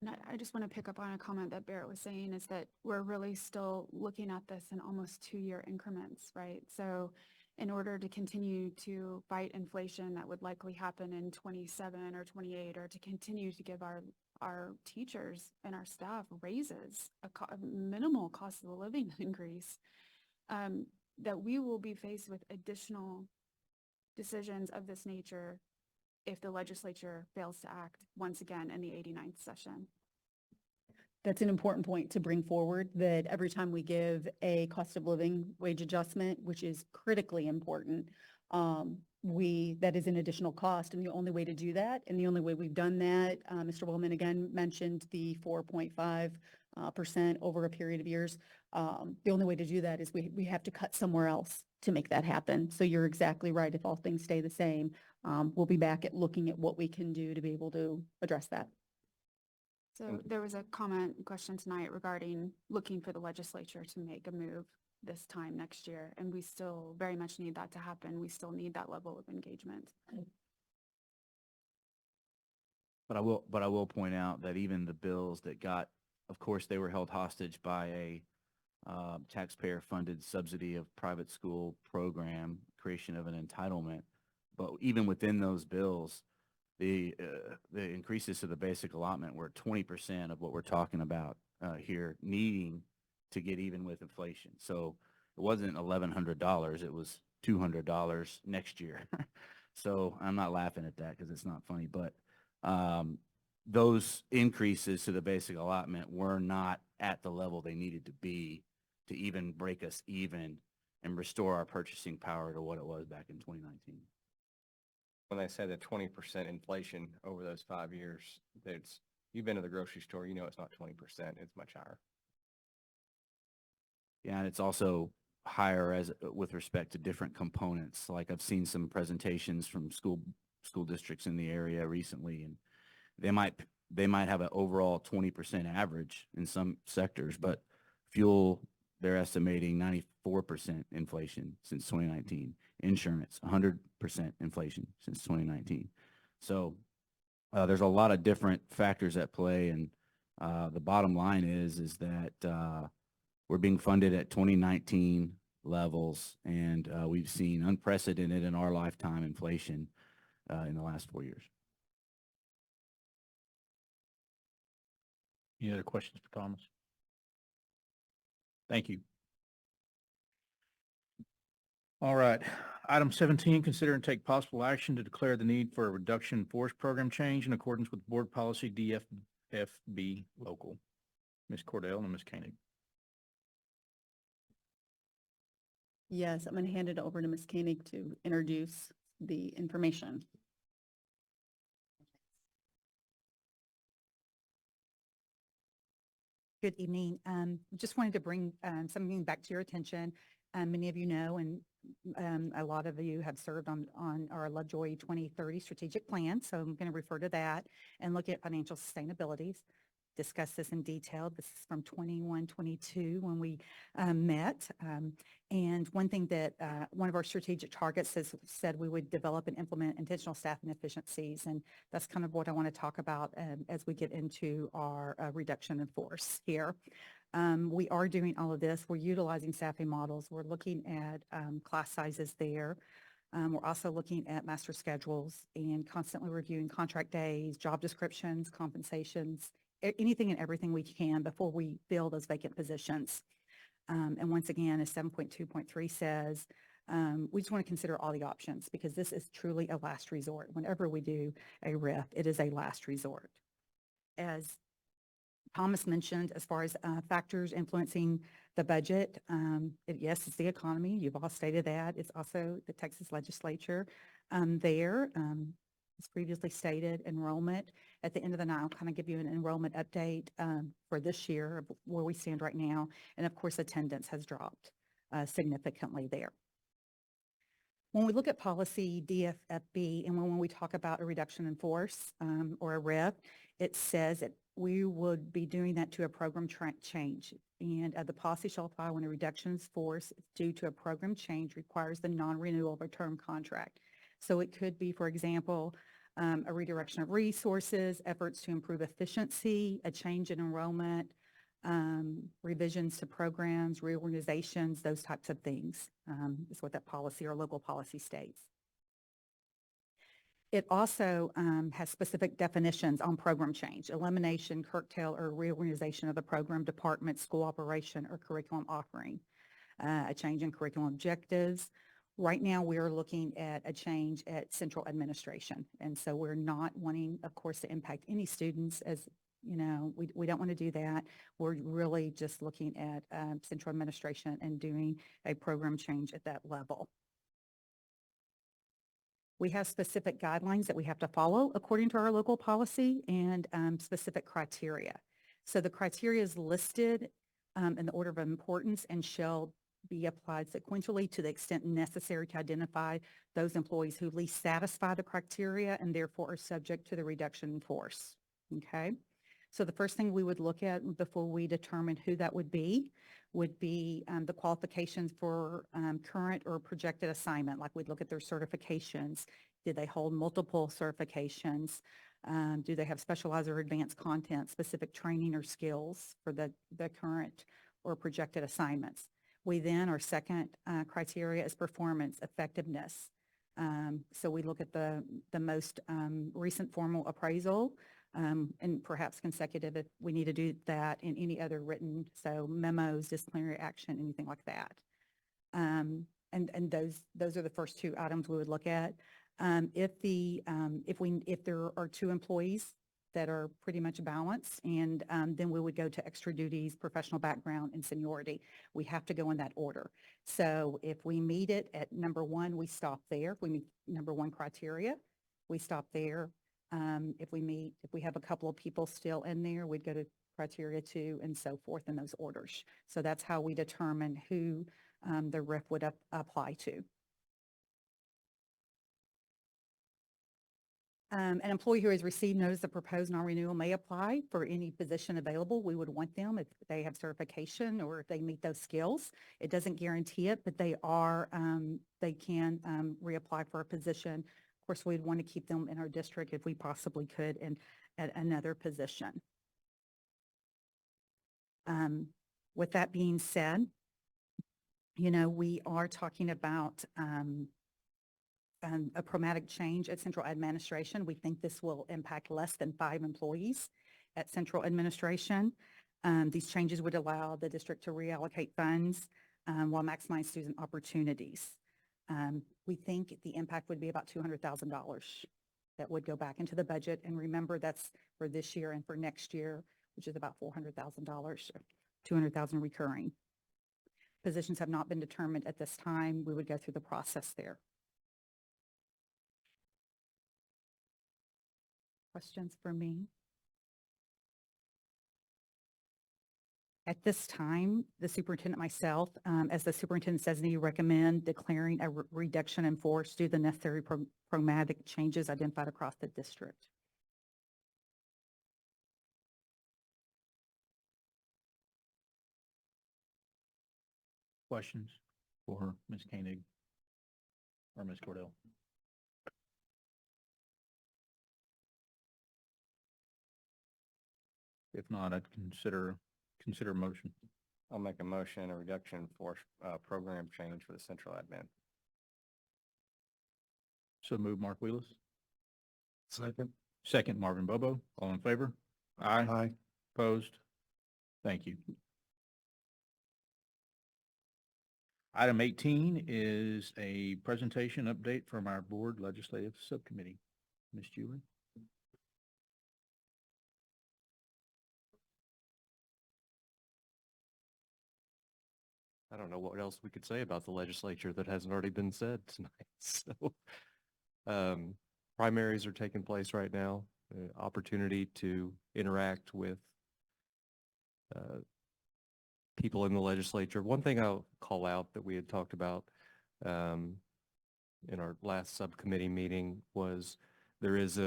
J: And I just want to pick up on a comment that Barrett was saying, is that we're really still looking at this in almost 2-year increments, right? So in order to continue to fight inflation that would likely happen in 27 or 28, or to continue to give our teachers and our staff raises, a minimal cost of the living increase, that we will be faced with additional decisions of this nature if the legislature fails to act once again in the 89th session.
I: That's an important point to bring forward, that every time we give a cost of living wage adjustment, which is critically important, that is an additional cost. And the only way to do that, and the only way we've done that, Mr. Wellman again mentioned the 4.5% over a period of years. The only way to do that is we have to cut somewhere else to make that happen. So you're exactly right. If all things stay the same, we'll be back at looking at what we can do to be able to address that.
J: So there was a question tonight regarding looking for the legislature to make a move this time next year, and we still very much need that to happen. We still need that level of engagement.
O: But I will point out that even the bills that got, of course, they were held hostage by a taxpayer-funded subsidy of private school program, creation of an entitlement. But even within those bills, the increases to the basic allotment were 20% of what we're talking about here, needing to get even with inflation. So it wasn't $1,100; it was $200 next year. So I'm not laughing at that because it's not funny, but those increases to the basic allotment were not at the level they needed to be to even break us even and restore our purchasing power to what it was back in 2019.
P: When they say the 20% inflation over those 5 years, you've been to the grocery store, you know it's not 20%, it's much higher.
O: Yeah, and it's also higher with respect to different components. Like I've seen some presentations from school districts in the area recently, and they might have an overall 20% average in some sectors, but fuel, they're estimating 94% inflation since 2019. Insurance, 100% inflation since 2019. So there's a lot of different factors at play, and the bottom line is that we're being funded at 2019 levels, and we've seen unprecedented in our lifetime inflation in the last 4 years.
A: Any other questions for Thomas? Thank you. All right. Item 17, consider and take possible action to declare the need for a reduction in force program change in accordance with board policy DFFB local. Ms. Cordell and Ms. Koenig.
I: Yes, I'm going to hand it over to Ms. Koenig to introduce the information.
R: Good evening. Just wanted to bring something back to your attention. Many of you know, and a lot of you have served on our Lovejoy 2030 strategic plan. So I'm going to refer to that and look at financial sustainabilities, discuss this in detail. This is from 21-22 when we met. And one thing that one of our strategic targets said we would develop and implement intentional staffing efficiencies. And that's kind of what I want to talk about as we get into our reduction in force here. We are doing all of this. We're utilizing staffing models. We're looking at class sizes there. We're also looking at master schedules and constantly reviewing contract days, job descriptions, compensations, anything and everything we can before we fill those vacant positions. And once again, as 7.2.3 says,
I: We just want to consider all the options because this is truly a last resort. Whenever we do a RIF, it is a last resort. As Thomas mentioned, as far as factors influencing the budget, yes, it's the economy. You've all stated that. It's also the Texas legislature there. As previously stated, enrollment. At the end of the night, I'll kind of give you an enrollment update for this year, of where we stand right now. And of course, attendance has dropped significantly there. When we look at policy DFFB and when we talk about a reduction in force or a RIF, it says that we would be doing that to a program change. And the policy shall apply when a reduction in force due to a program change requires the non-renewal of a term contract. So it could be, for example, a redirection of resources, efforts to improve efficiency, a change in enrollment, revisions to programs, reorganizations, those types of things is what that policy or local policy states. It also has specific definitions on program change, elimination, curtail, or reorganization of the program, department, school operation, or curriculum offering, a change in curriculum objectives. Right now, we are looking at a change at central administration. And so we're not wanting, of course, to impact any students as, you know, we don't want to do that. We're really just looking at central administration and doing a program change at that level. We have specific guidelines that we have to follow according to our local policy and specific criteria. So the criteria is listed in the order of importance and shall be applied sequentially to the extent necessary to identify those employees who least satisfy the criteria and therefore are subject to the reduction in force. Okay. So the first thing we would look at before we determine who that would be the qualifications for current or projected assignment. Like we'd look at their certifications. Did they hold multiple certifications? Do they have specialized or advanced content, specific training or skills for the current or projected assignments? We then, our second criteria is performance effectiveness. So we look at the most recent formal appraisal and perhaps consecutive if we need to do that in any other written, so memos, disciplinary action, anything like that. And those are the first two items we would look at. If there are two employees that are pretty much balanced, and then we would go to extra duties, professional background, and seniority. We have to go in that order. So if we meet it at number one, we stop there. If we meet number one criteria, we stop there. If we have a couple of people still in there, we'd go to criteria 2 and so forth in those orders. So that's how we determine who the RIF would apply to. An employee who has received notice of proposed non-renewal may apply for any position available. We would want them if they have certification or if they meet those skills. It doesn't guarantee it, but they can reapply for a position. Of course, we'd want to keep them in our district if we possibly could and at another position. With that being said, you know, we are talking about a programmatic change at central administration. We think this will impact less than 5 employees at central administration. These changes would allow the district to reallocate funds while maximizing student opportunities. We think the impact would be about $200,000 that would go back into the budget. And remember, that's for this year and for next year, which is about $400,000, $200,000 recurring. Positions have not been determined at this time. We would go through the process there. Questions for me? At this time, the superintendent myself, as the superintendent designee, recommend declaring a reduction in force due to the necessary programmatic changes identified across the district.
A: Questions for Ms. Koenig or Ms. Cordell? If not, I'd consider a motion.
P: I'll make a motion, a reduction in force program change for the central admin.
A: So move, Mark Wheelis. Second, Marvin Bobo. All in favor? Aye.
Q: Aye.
A: Opposed? Thank you. Item 18 is a presentation update from our board legislative subcommittee. Ms. Julie?
M: I don't know what else we could say about the legislature that hasn't already been said tonight. So, primaries are taking place right now. Opportunity to interact with people in the legislature. One thing I'll call out that we had talked about in our last subcommittee meeting was there is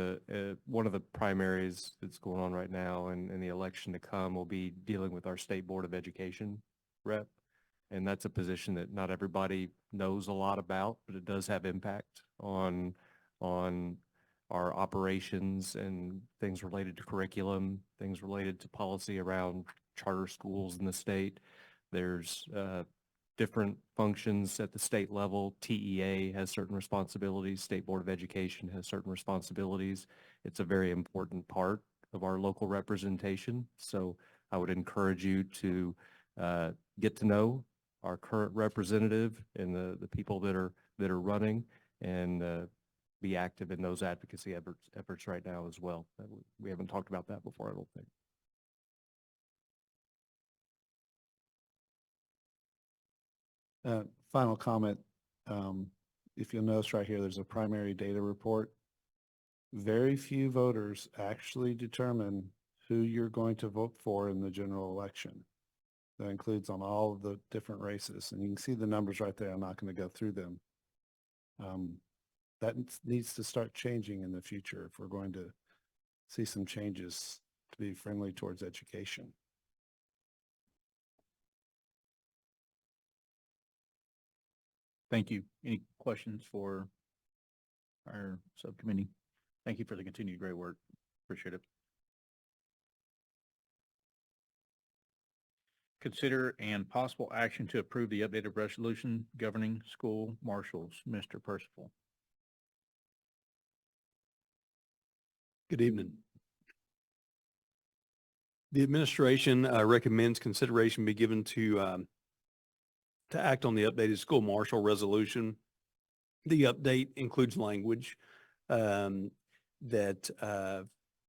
M: one of the primaries that's going on right now, and the election to come will be dealing with our State Board of Education rep. And that's a position that not everybody knows a lot about, but it does have impact on our operations and things related to curriculum, things related to policy around charter schools in the state. There's different functions at the state level. TEA has certain responsibilities. State Board of Education has certain responsibilities. It's a very important part of our local representation. So I would encourage you to get to know our current representative and the people that are running, and be active in those advocacy efforts right now as well. We haven't talked about that before, I don't think.
Q: Final comment. If you'll notice right here, there's a primary data report. Very few voters actually determine who you're going to vote for in the general election. That includes on all of the different races. And you can see the numbers right there. I'm not going to go through them. That needs to start changing in the future if we're going to see some changes to be friendly towards education.
A: Thank you. Any questions for our subcommittee? Thank you for the continued great work. Appreciate it. Consider and possible action to approve the updated resolution governing school marshals. Mr. Percival.
L: Good evening. The administration recommends consideration be given to act on the updated school marshal resolution. The update includes language that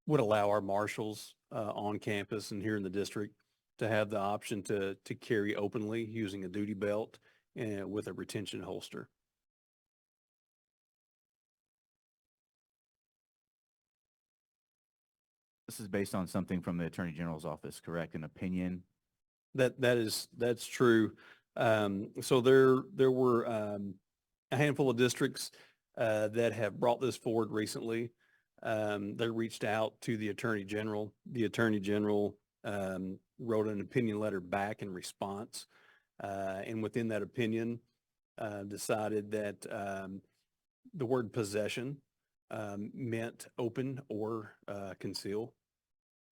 L: would allow our marshals on campus and here in the district to have the option to carry openly using a duty belt and with a retention holster.
O: This is based on something from the Attorney General's office, correct? An opinion?
L: That's true. So there were a handful of districts that have brought this forward recently. They reached out to the Attorney General. The Attorney General wrote an opinion letter back in response, and within that opinion decided that the word possession meant open or conceal.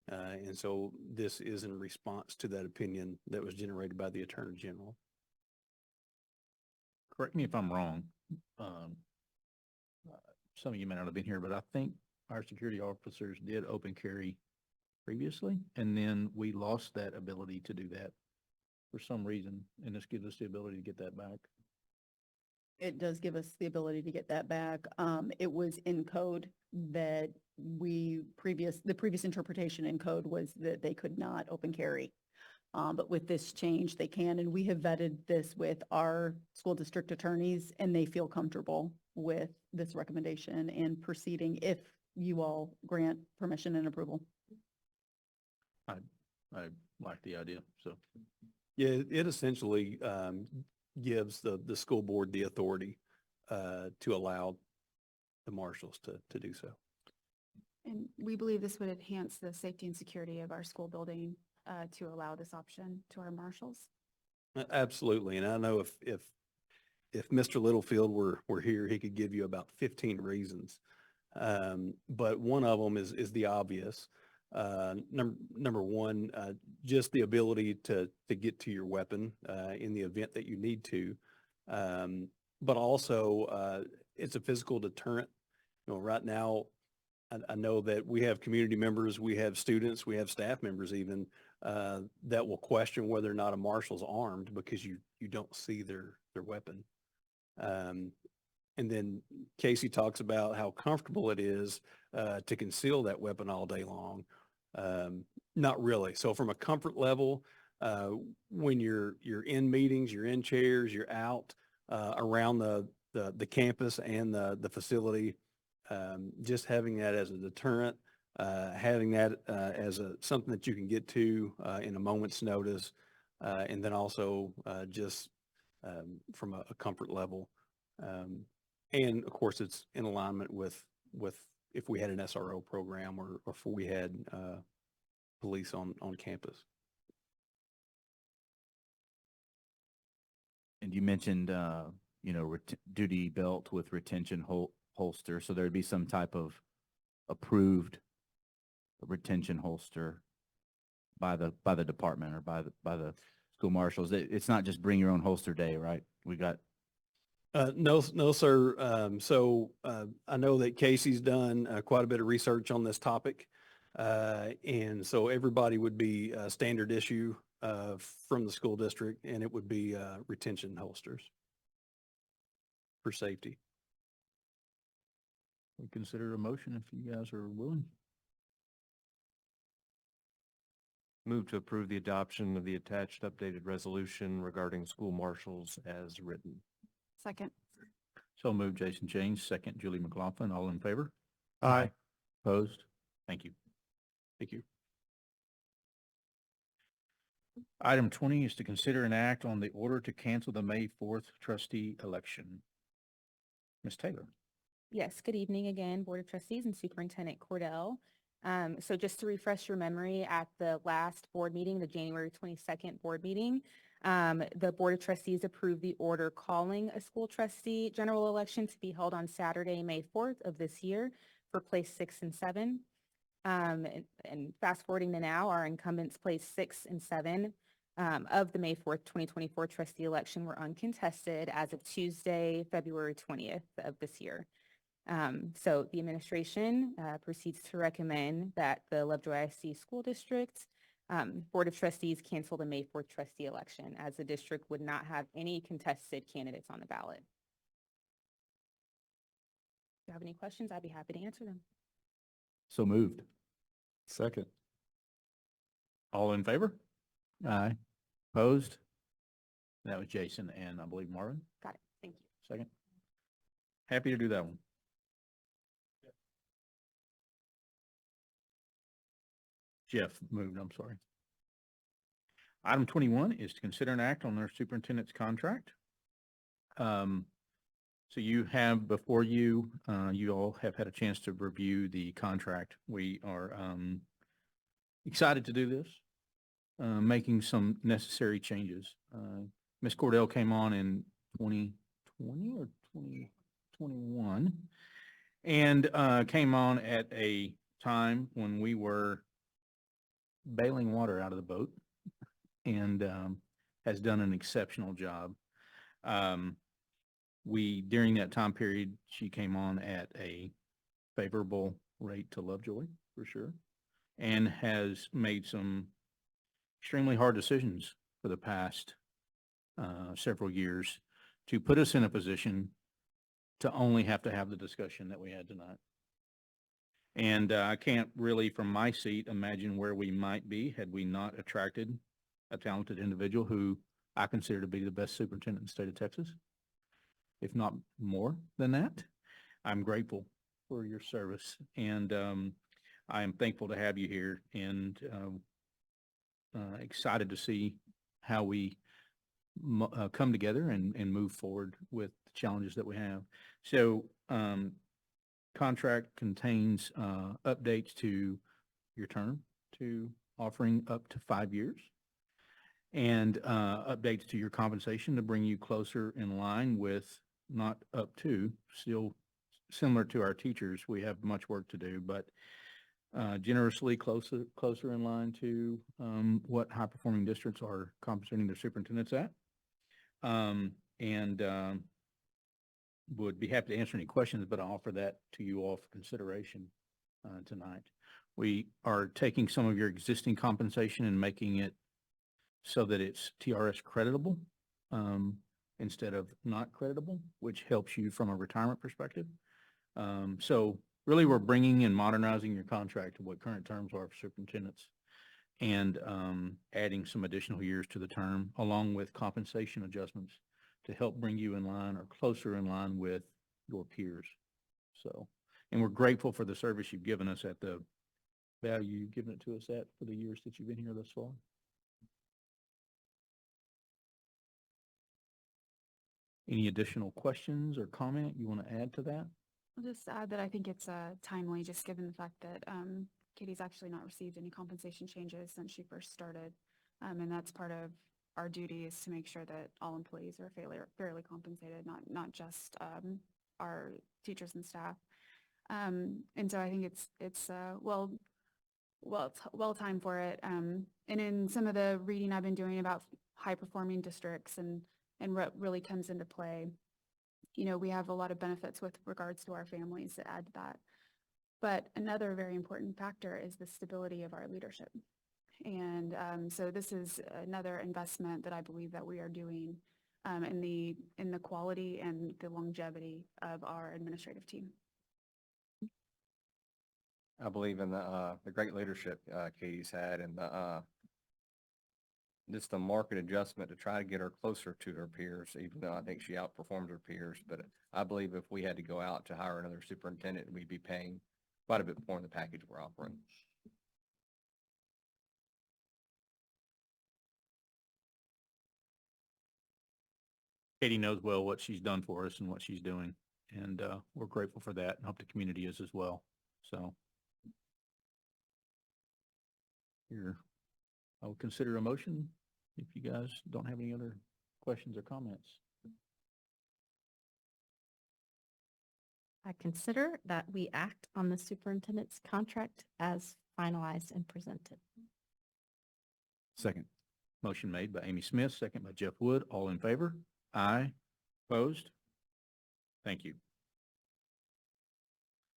L: And so this is in response to that opinion that was generated by the Attorney General.
A: Correct me if I'm wrong. Some of you may not have been here, but I think our security officers did open carry previously, and then we lost that ability to do that for some reason, and this gives us the ability to get that back.
K: It does give us the ability to get that back. It was in code that the previous interpretation in code was that they could not open carry. But with this change, they can, and we have vetted this with our school district attorneys, and they feel comfortable with this recommendation and proceeding if you all grant permission and approval.
A: I like the idea, so.
L: Yeah, it essentially gives the school board the authority to allow the marshals to do so.
J: And we believe this would enhance the safety and security of our school building to allow this option to our marshals.
L: Absolutely. And I know if Mr. Littlefield were here, he could give you about 15 reasons. But one of them is the obvious. Number one, just the ability to get to your weapon in the event that you need to. But also, it's a physical deterrent. You know, right now, I know that we have community members, we have students, we have staff members even that will question whether or not a marshal's armed because you don't see their weapon. And then Casey talks about how comfortable it is to conceal that weapon all day long. Not really. So from a comfort level, when you're in meetings, you're in chairs, you're out around the campus and the facility, just having that as a deterrent, having that as something that you can get to in a moment's notice, and then also just from a comfort level. And of course, it's in alignment with if we had an SRO program or if we had police on campus.
O: And you mentioned, duty belt with retention holster. So there'd be some type of approved retention holster by the department or by the school marshals. It's not just bring your own holster day, right? We got.
L: No, sir. I know that Casey's done quite a bit of research on this topic. And so everybody would be standard issue from the school district, and it would be retention holsters for safety.
A: We consider a motion if you guys are willing.
M: Move to approve the adoption of the attached updated resolution regarding school marshals as written.
J: Second.
A: So moved, Jason James, second, Julie McLaughlin. All in favor?
E: Aye.
A: Opposed? Thank you.
L: Thank you.
A: Item 20 is to consider an act on the order to cancel the May 4th trustee election. Ms. Taylor.
G: Yes, good evening again, Board of Trustees and Superintendent Cordell. So just to refresh your memory, at the last board meeting, the January 22nd board meeting, the Board of Trustees approved the order calling a school trustee general election to be held on Saturday, May 4th of this year for place 6 and 7. And fast forwarding to now, our incumbents place 6 and 7 of the May 4th, 2024 trustee election were uncontested as of Tuesday, February 20th of this year. So the administration proceeds to recommend that the Lovejoy ISD School District Board of Trustees cancel the May 4th trustee election, as the district would not have any contested candidates on the ballot. If you have any questions, I'd be happy to answer them.
O: So moved.
Q: Second.
A: All in favor? Aye. Opposed? That was Jason and I believe Marvin.
G: Got it. Thank you.
A: Second. Happy to do that one. Jeff moved, I'm sorry. Item 21 is to consider an act on their superintendent's contract. So you have before you, you all have had a chance to review the contract. We are excited to do this, making some necessary changes. Ms. Cordell came on in 2020 or 2021 and came on at a time when we were bailing water out of the boat and has done an exceptional job. During that time period, she came on at a favorable rate to Lovejoy for sure, and has made some extremely hard decisions for the past several years to put us in a position to only have to have the discussion that we had tonight. And I can't really, from my seat, imagine where we might be had we not attracted a talented individual who I consider to be the best superintendent in the state of Texas, if not more than that. I'm grateful for your service, and I am thankful to have you here, and excited to see how we come together and move forward with the challenges that we have. So contract contains updates to your term, to offering up to 5 years, and updates to your compensation to bring you closer in line with, not up to, still similar to our teachers. We have much work to do, but generously closer in line to what high-performing districts are compensating their superintendents at. And would be happy to answer any questions, but I'll offer that to you all for consideration. tonight. We are taking some of your existing compensation and making it so that it's TRS creditable instead of not creditable, which helps you from a retirement perspective. So really, we're bringing and modernizing your contract to what current terms are for superintendents and adding some additional years to the term, along with compensation adjustments to help bring you in line or closer in line with your peers. So, and we're grateful for the service you've given us at the value you've given it to us at for the years that you've been here thus far. Any additional questions or comment you want to add to that?
J: I'll just add that I think it's timely, just given the fact that Katie's actually not received any compensation changes since she first started. And that's part of our duty, is to make sure that all employees are fairly compensated, not just our teachers and staff. And so I think it's well timed for it. And in some of the reading I've been doing about high performing districts and what really comes into play, you know, we have a lot of benefits with regards to our families that add to that. But another very important factor is the stability of our leadership. And so this is another investment that I believe that we are doing in the quality and the longevity of our administrative team.
P: I believe in the great leadership Katie's had, and just the market adjustment to try to get her closer to her peers, even though I think she outperforms her peers. But I believe if we had to go out to hire another superintendent, we'd be paying quite a bit more in the package we're offering.
A: Katie knows well what she's done for us and what she's doing, and we're grateful for that, and hope the community is as well. So here, I will consider a motion if you guys don't have any other questions or comments.
H: I consider that we act on the superintendent's contract as finalized and presented.
L: Second.
A: Motion made by Amy Smith, second by Jeff Wood. All in favor? Aye. Opposed? Thank you.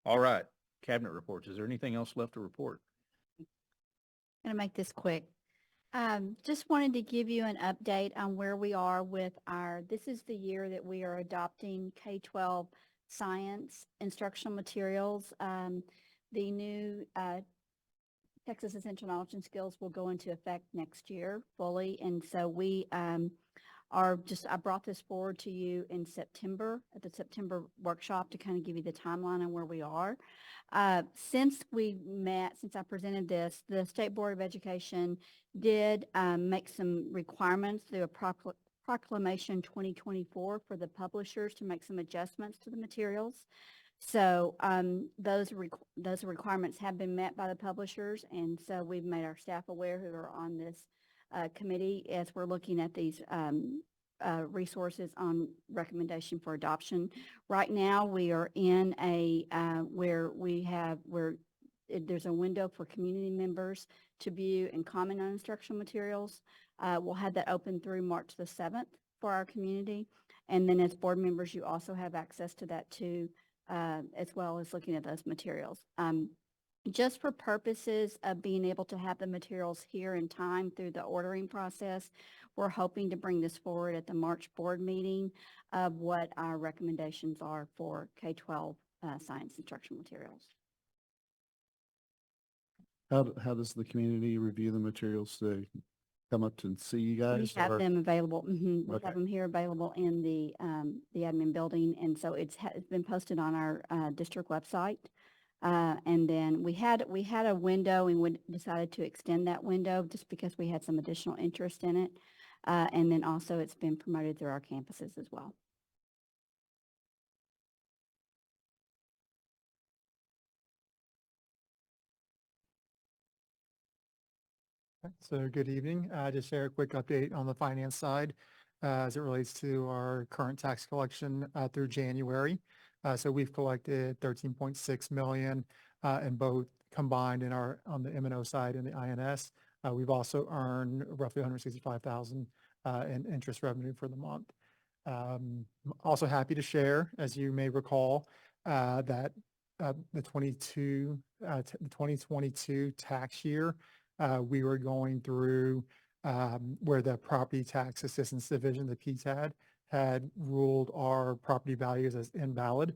A: All right. Cabinet reports. Is there anything else left to report?
D: I'm going to make this quick. Just wanted to give you an update on where we are with this is the year that we are adopting K-12 science instructional materials. The new Texas Essential Knowledge and Skills will go into effect next year fully. And so we I brought this forward to you in September at the September workshop to kind of give you the timeline on where we are. Since I presented this, the State Board of Education did make some requirements through a Proclamation 2024 for the publishers to make some adjustments to the materials. So those requirements have been met by the publishers, and so we've made our staff aware who are on this committee as we're looking at these resources on recommendation for adoption. Right now, we are in there's a window for community members to view and comment on instructional materials. We'll have that open through March the 7th for our community. And then as board members, you also have access to that too, as well as looking at those materials. Just for purposes of being able to have the materials here in time through the ordering process, we're hoping to bring this forward at the March board meeting of what our recommendations are for K-12 science instructional materials.
Q: How does the community review the materials? Do they come up to see you guys?
D: We have them available. We
Q: Okay.
D: have them here available in the admin building, and so it's been posted on our district website. And then we had a window, and we decided to extend that window just because we had some additional interest in it. And then also it's been promoted through our campuses as well.
E: So good evening. Just share a quick update on the finance side as it relates to our current tax collection through January. So we've collected 13.6 million in both combined on the M&O side and the INS. We've also earned roughly 165,000 in interest revenue for the month. Also happy to share, as you may recall, that the 2022 tax year, we were going through where the Property Tax Assistance Division, the PTAD, had ruled our property values as invalid.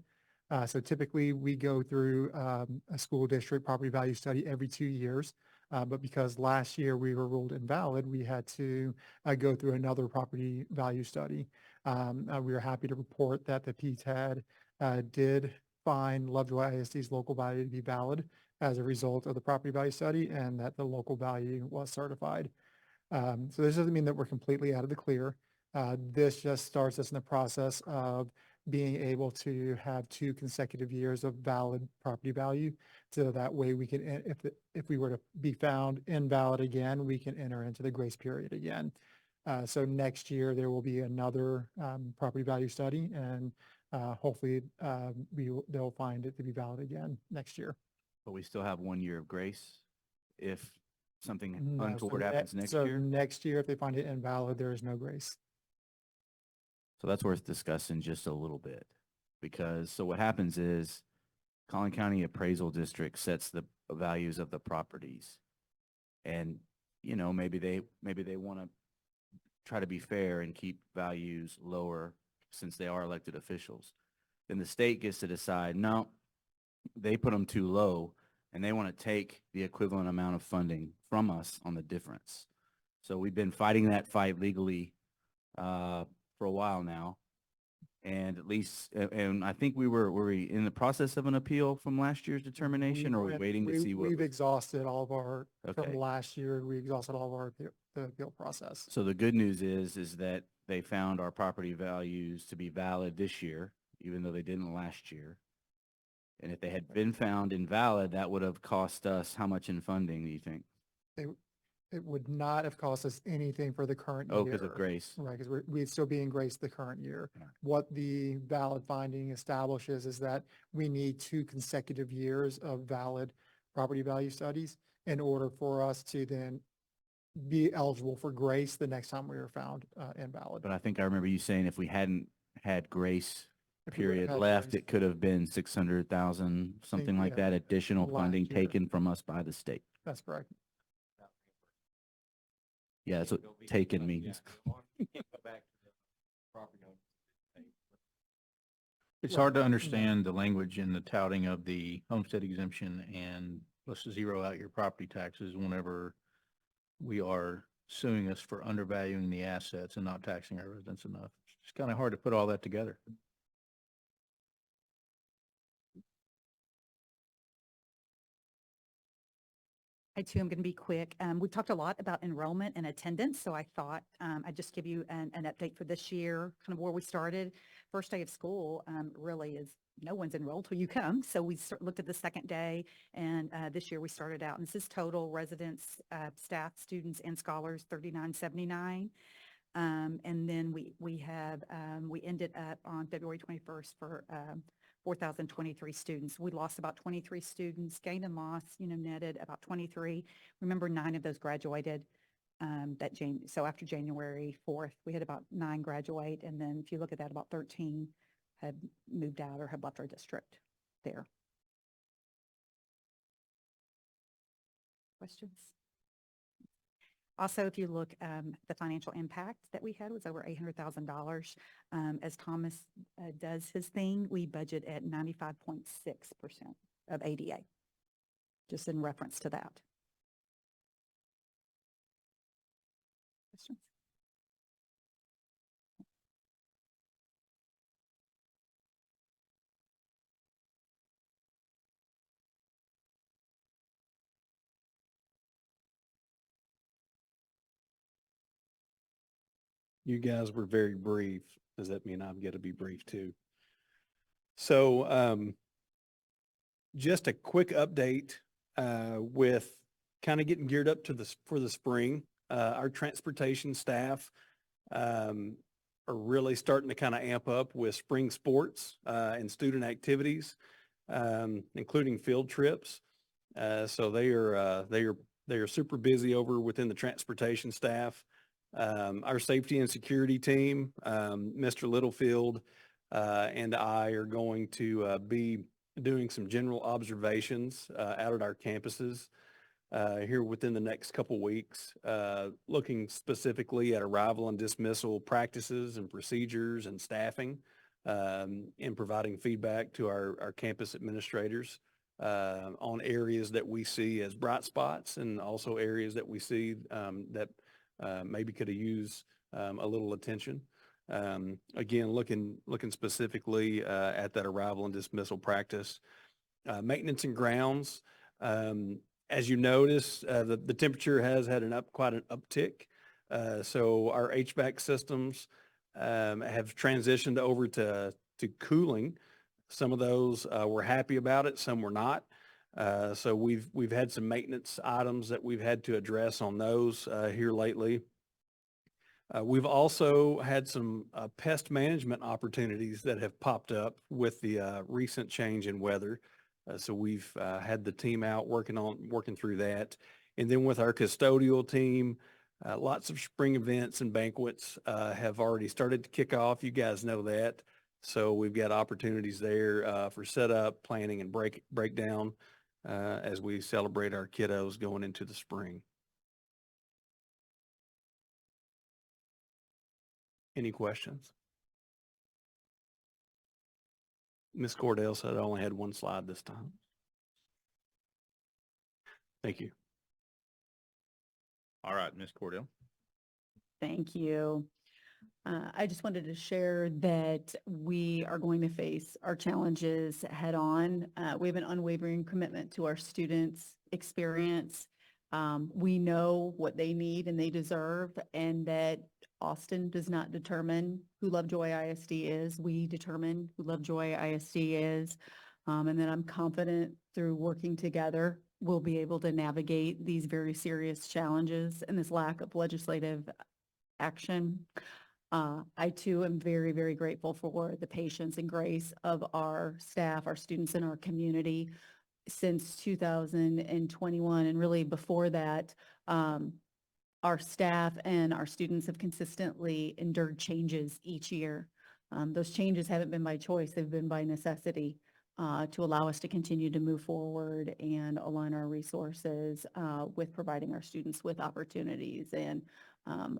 E: So typically we go through a school district property value study every 2 years. But because last year we were ruled invalid, we had to go through another property value study. We are happy to report that the PTAD did find Lovejoy ISD's local value to be valid as a result of the property value study, and that the local value was certified. So this doesn't mean that we're completely out of the clear. This just starts us in the process of being able to have 2 consecutive years of valid property value. So that way we can, if we were to be found invalid again, we can enter into the grace period again. So next year there will be another property value study, and hopefully they'll find it to be valid again next year.
O: But we still have 1 year of grace if something
E: No,
O: untoward happens next
E: so
O: year.
E: next year, if they find it invalid, there is no grace.
O: So that's worth discussing just a little bit, because so what happens is Collin County Appraisal District sets the values of the properties, and you know, maybe they want to try to be fair and keep values lower since they are elected officials. Then the state gets to decide, no, they put them too low and they want to take the equivalent amount of funding from us on the difference. So we've been fighting that fight legally for a while now, and at least, and I think were we in the process of an appeal from last year's determination, or are we waiting to see what?
E: We've exhausted all of our,
O: Okay.
E: from last year, we exhausted all of our the appeal process.
O: So the good news is that they found our property values to be valid this year, even though they didn't last year. And if they had been found invalid, that would have cost us how much in funding, do you think?
E: It would not have cost us anything for the current year.
O: Oh, because of grace.
E: Right, because we'd still be in grace the current year. What the valid finding establishes is that we need 2 consecutive years of valid property value studies in order for us to then be eligible for grace the next time we are found invalid.
O: But I think I remember you saying if we hadn't had grace
E: If we would've
O: period
E: had
O: left,
E: grace-
O: it could have been 600,000, something like
E: yeah,
O: that, additional
E: last
O: funding
E: year.
O: taken from us by the state.
E: That's correct.
O: Yeah, that's what taken means.
A: It's hard to understand the language in the touting of the homestead exemption and let's zero out your property taxes whenever we are suing us for undervaluing the assets and not taxing our residents enough. It's kind of hard to put all that together.
I: I too am going to be quick. We've talked a lot about enrollment and attendance, so I thought I'd just give you an update for this year, kind of where we started. First day of school really is no one's enrolled till you come. So we looked at the second day, and this year we started out, and this is total residents, staff, students, and scholars, 3,979. And then we ended up on February 21st for 4,023 students. We lost about 23 students, gained and lost, netted about 23. Remember, 9 of those graduated so after January 4th, we had about 9 graduate. And then if you look at that, about 13 had moved out or had left our district there. Questions? Also, if you look, the financial impact that we had was over $800,000. As Thomas does his thing, we budget at 95.6% of ADA, just in reference to that. Questions?
L: You guys were very brief. Does that mean I'm going to be brief too? So just a quick update with kind of getting geared up for the spring. Our transportation staff are really starting to kind of amp up with spring sports and student activities, including field trips. So they are super busy over within the transportation staff. Our safety and security team, Mr. Littlefield and I are going to be doing some general observations out at our campuses here within the next couple weeks, looking specifically at arrival and dismissal practices and procedures and staffing, and providing feedback to our campus administrators on areas that we see as bright spots and also areas that we see that maybe could have used a little attention. Again, looking specifically at that arrival and dismissal practice. Maintenance and grounds. As you notice, the temperature has had quite an uptick. So our HVAC systems have transitioned over to cooling. Some of those we're happy about it, some we're not. So we've had some maintenance items that we've had to address on those here lately. We've also had some pest management opportunities that have popped up with the recent change in weather. So we've had the team out working through that. And then with our custodial team, lots of spring events and banquets have already started to kick off. You guys know that. So we've got opportunities there for setup, planning, and breakdown as we celebrate our kiddos going into the spring. Any questions? Ms. Cordell said I only had one slide this time. Thank you.
A: All right, Ms. Cordell.
K: Thank you. I just wanted to share that we are going to face our challenges head on. We have an unwavering commitment to our students' experience. We know what they need and they deserve, and that Austin does not determine who Lovejoy ISD is. We determine who Lovejoy ISD is. And then I'm confident through working together, we'll be able to navigate these very serious challenges and this lack of legislative action. I too am very, very grateful for the patience and grace of our staff, our students in our community since 2021. And really before that, our staff and our students have consistently endured changes each year. Those changes haven't been by choice, they've been by necessity to allow us to continue to move forward and align our resources with providing our students with opportunities. And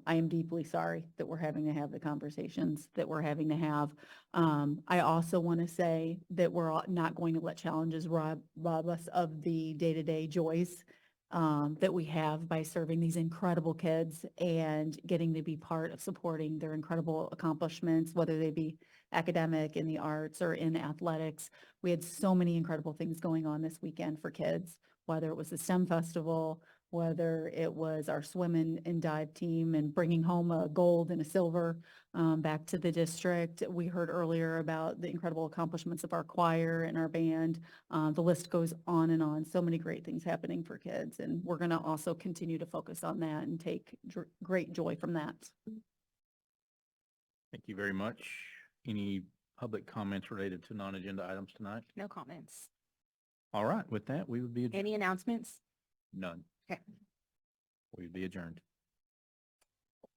K: I am deeply sorry that we're having to have the conversations that we're having to have. I also want to say that we're not going to let challenges rob us of the day-to-day joys that we have by serving these incredible kids and getting to be part of supporting their incredible accomplishments, whether they be academic, in the arts, or in athletics. We had so many incredible things going on this weekend for kids, whether it was the STEM Festival, whether it was our swim and dive team and bringing home a gold and a silver back to the district. We heard earlier about the incredible accomplishments of our choir and our band. The list goes on and on. So many great things happening for kids. And we're going to also continue to focus on that and take great joy from that.
A: Thank you very much. Any public comments related to non-agenda items tonight?
G: No comments.
A: All right, with that, we would be adjourned.
G: Any announcements?
A: None.
G: Okay.
A: We would be adjourned.